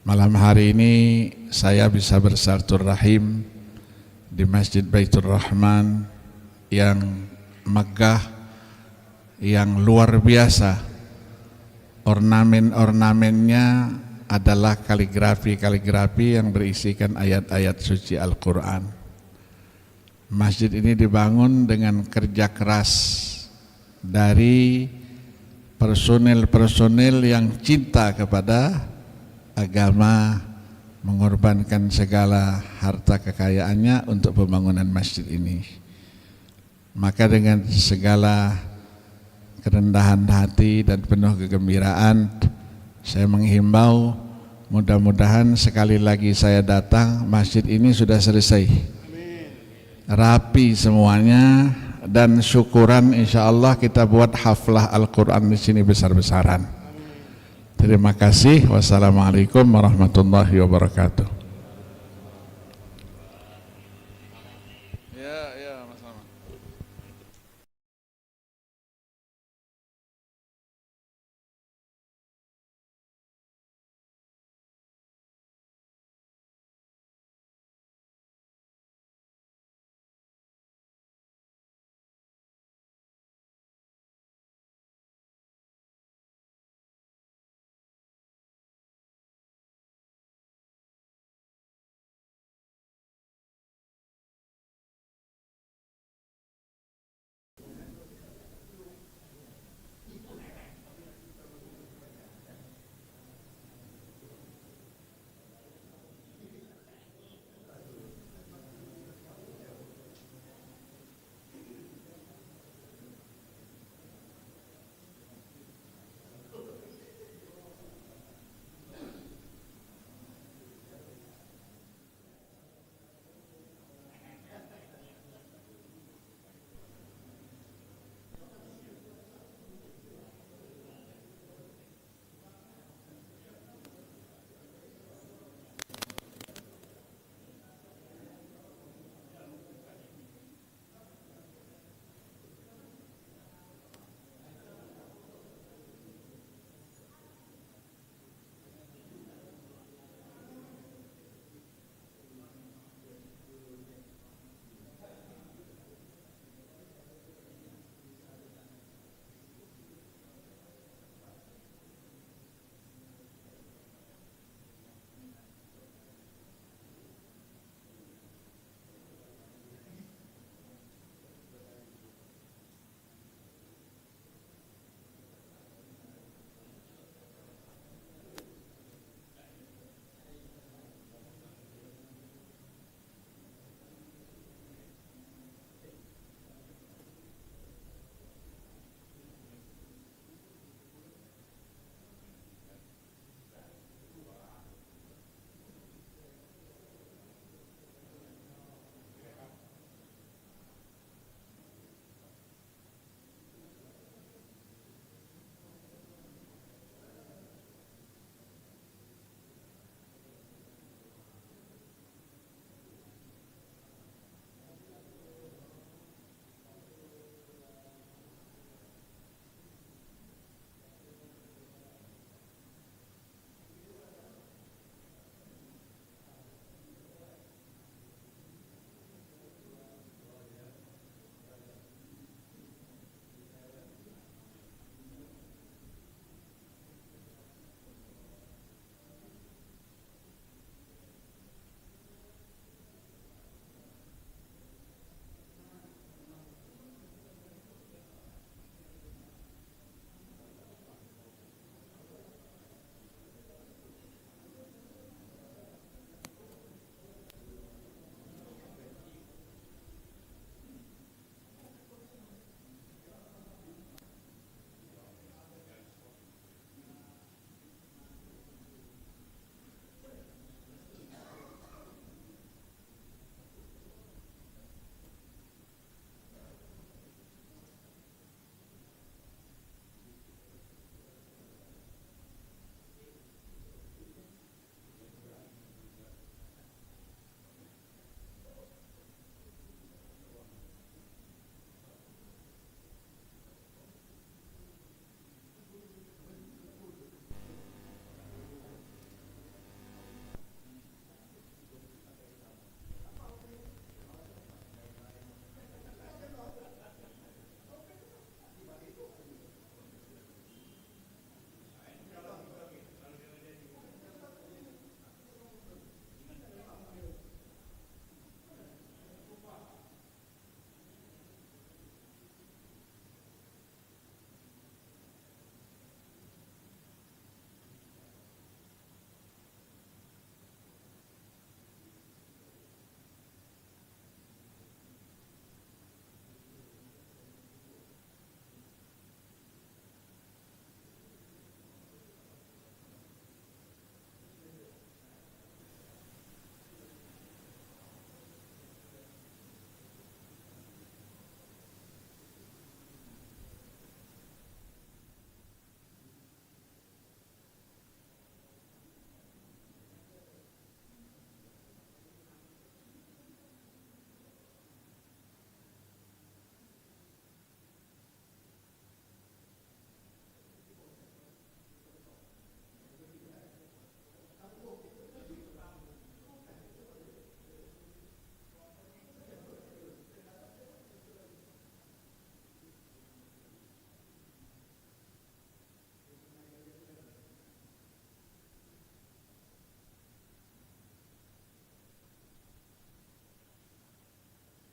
Malam hari ini saya bisa bersilaturahim di Masjid Baitur Rahman yang megah, yang luar biasa. Ornamen-ornamennya adalah kaligrafi-kaligrafi yang berisikan ayat-ayat suci Al-Quran. Masjid ini dibangun dengan kerja keras dari personil-personil yang cinta kepada agama, mengorbankan segala harta kekayaannya untuk pembangunan masjid ini. Maka dengan segala kerendahan hati dan penuh kegembiraan, saya menghimbau, mudah-mudahan sekali lagi saya datang, masjid ini sudah selesai, rapi semuanya, dan syukuran insya Allah kita buat haflah Al-Quran di sini besar-besaran. Terima kasih. Wassalamualaikum warahmatullahi wabarakatuh.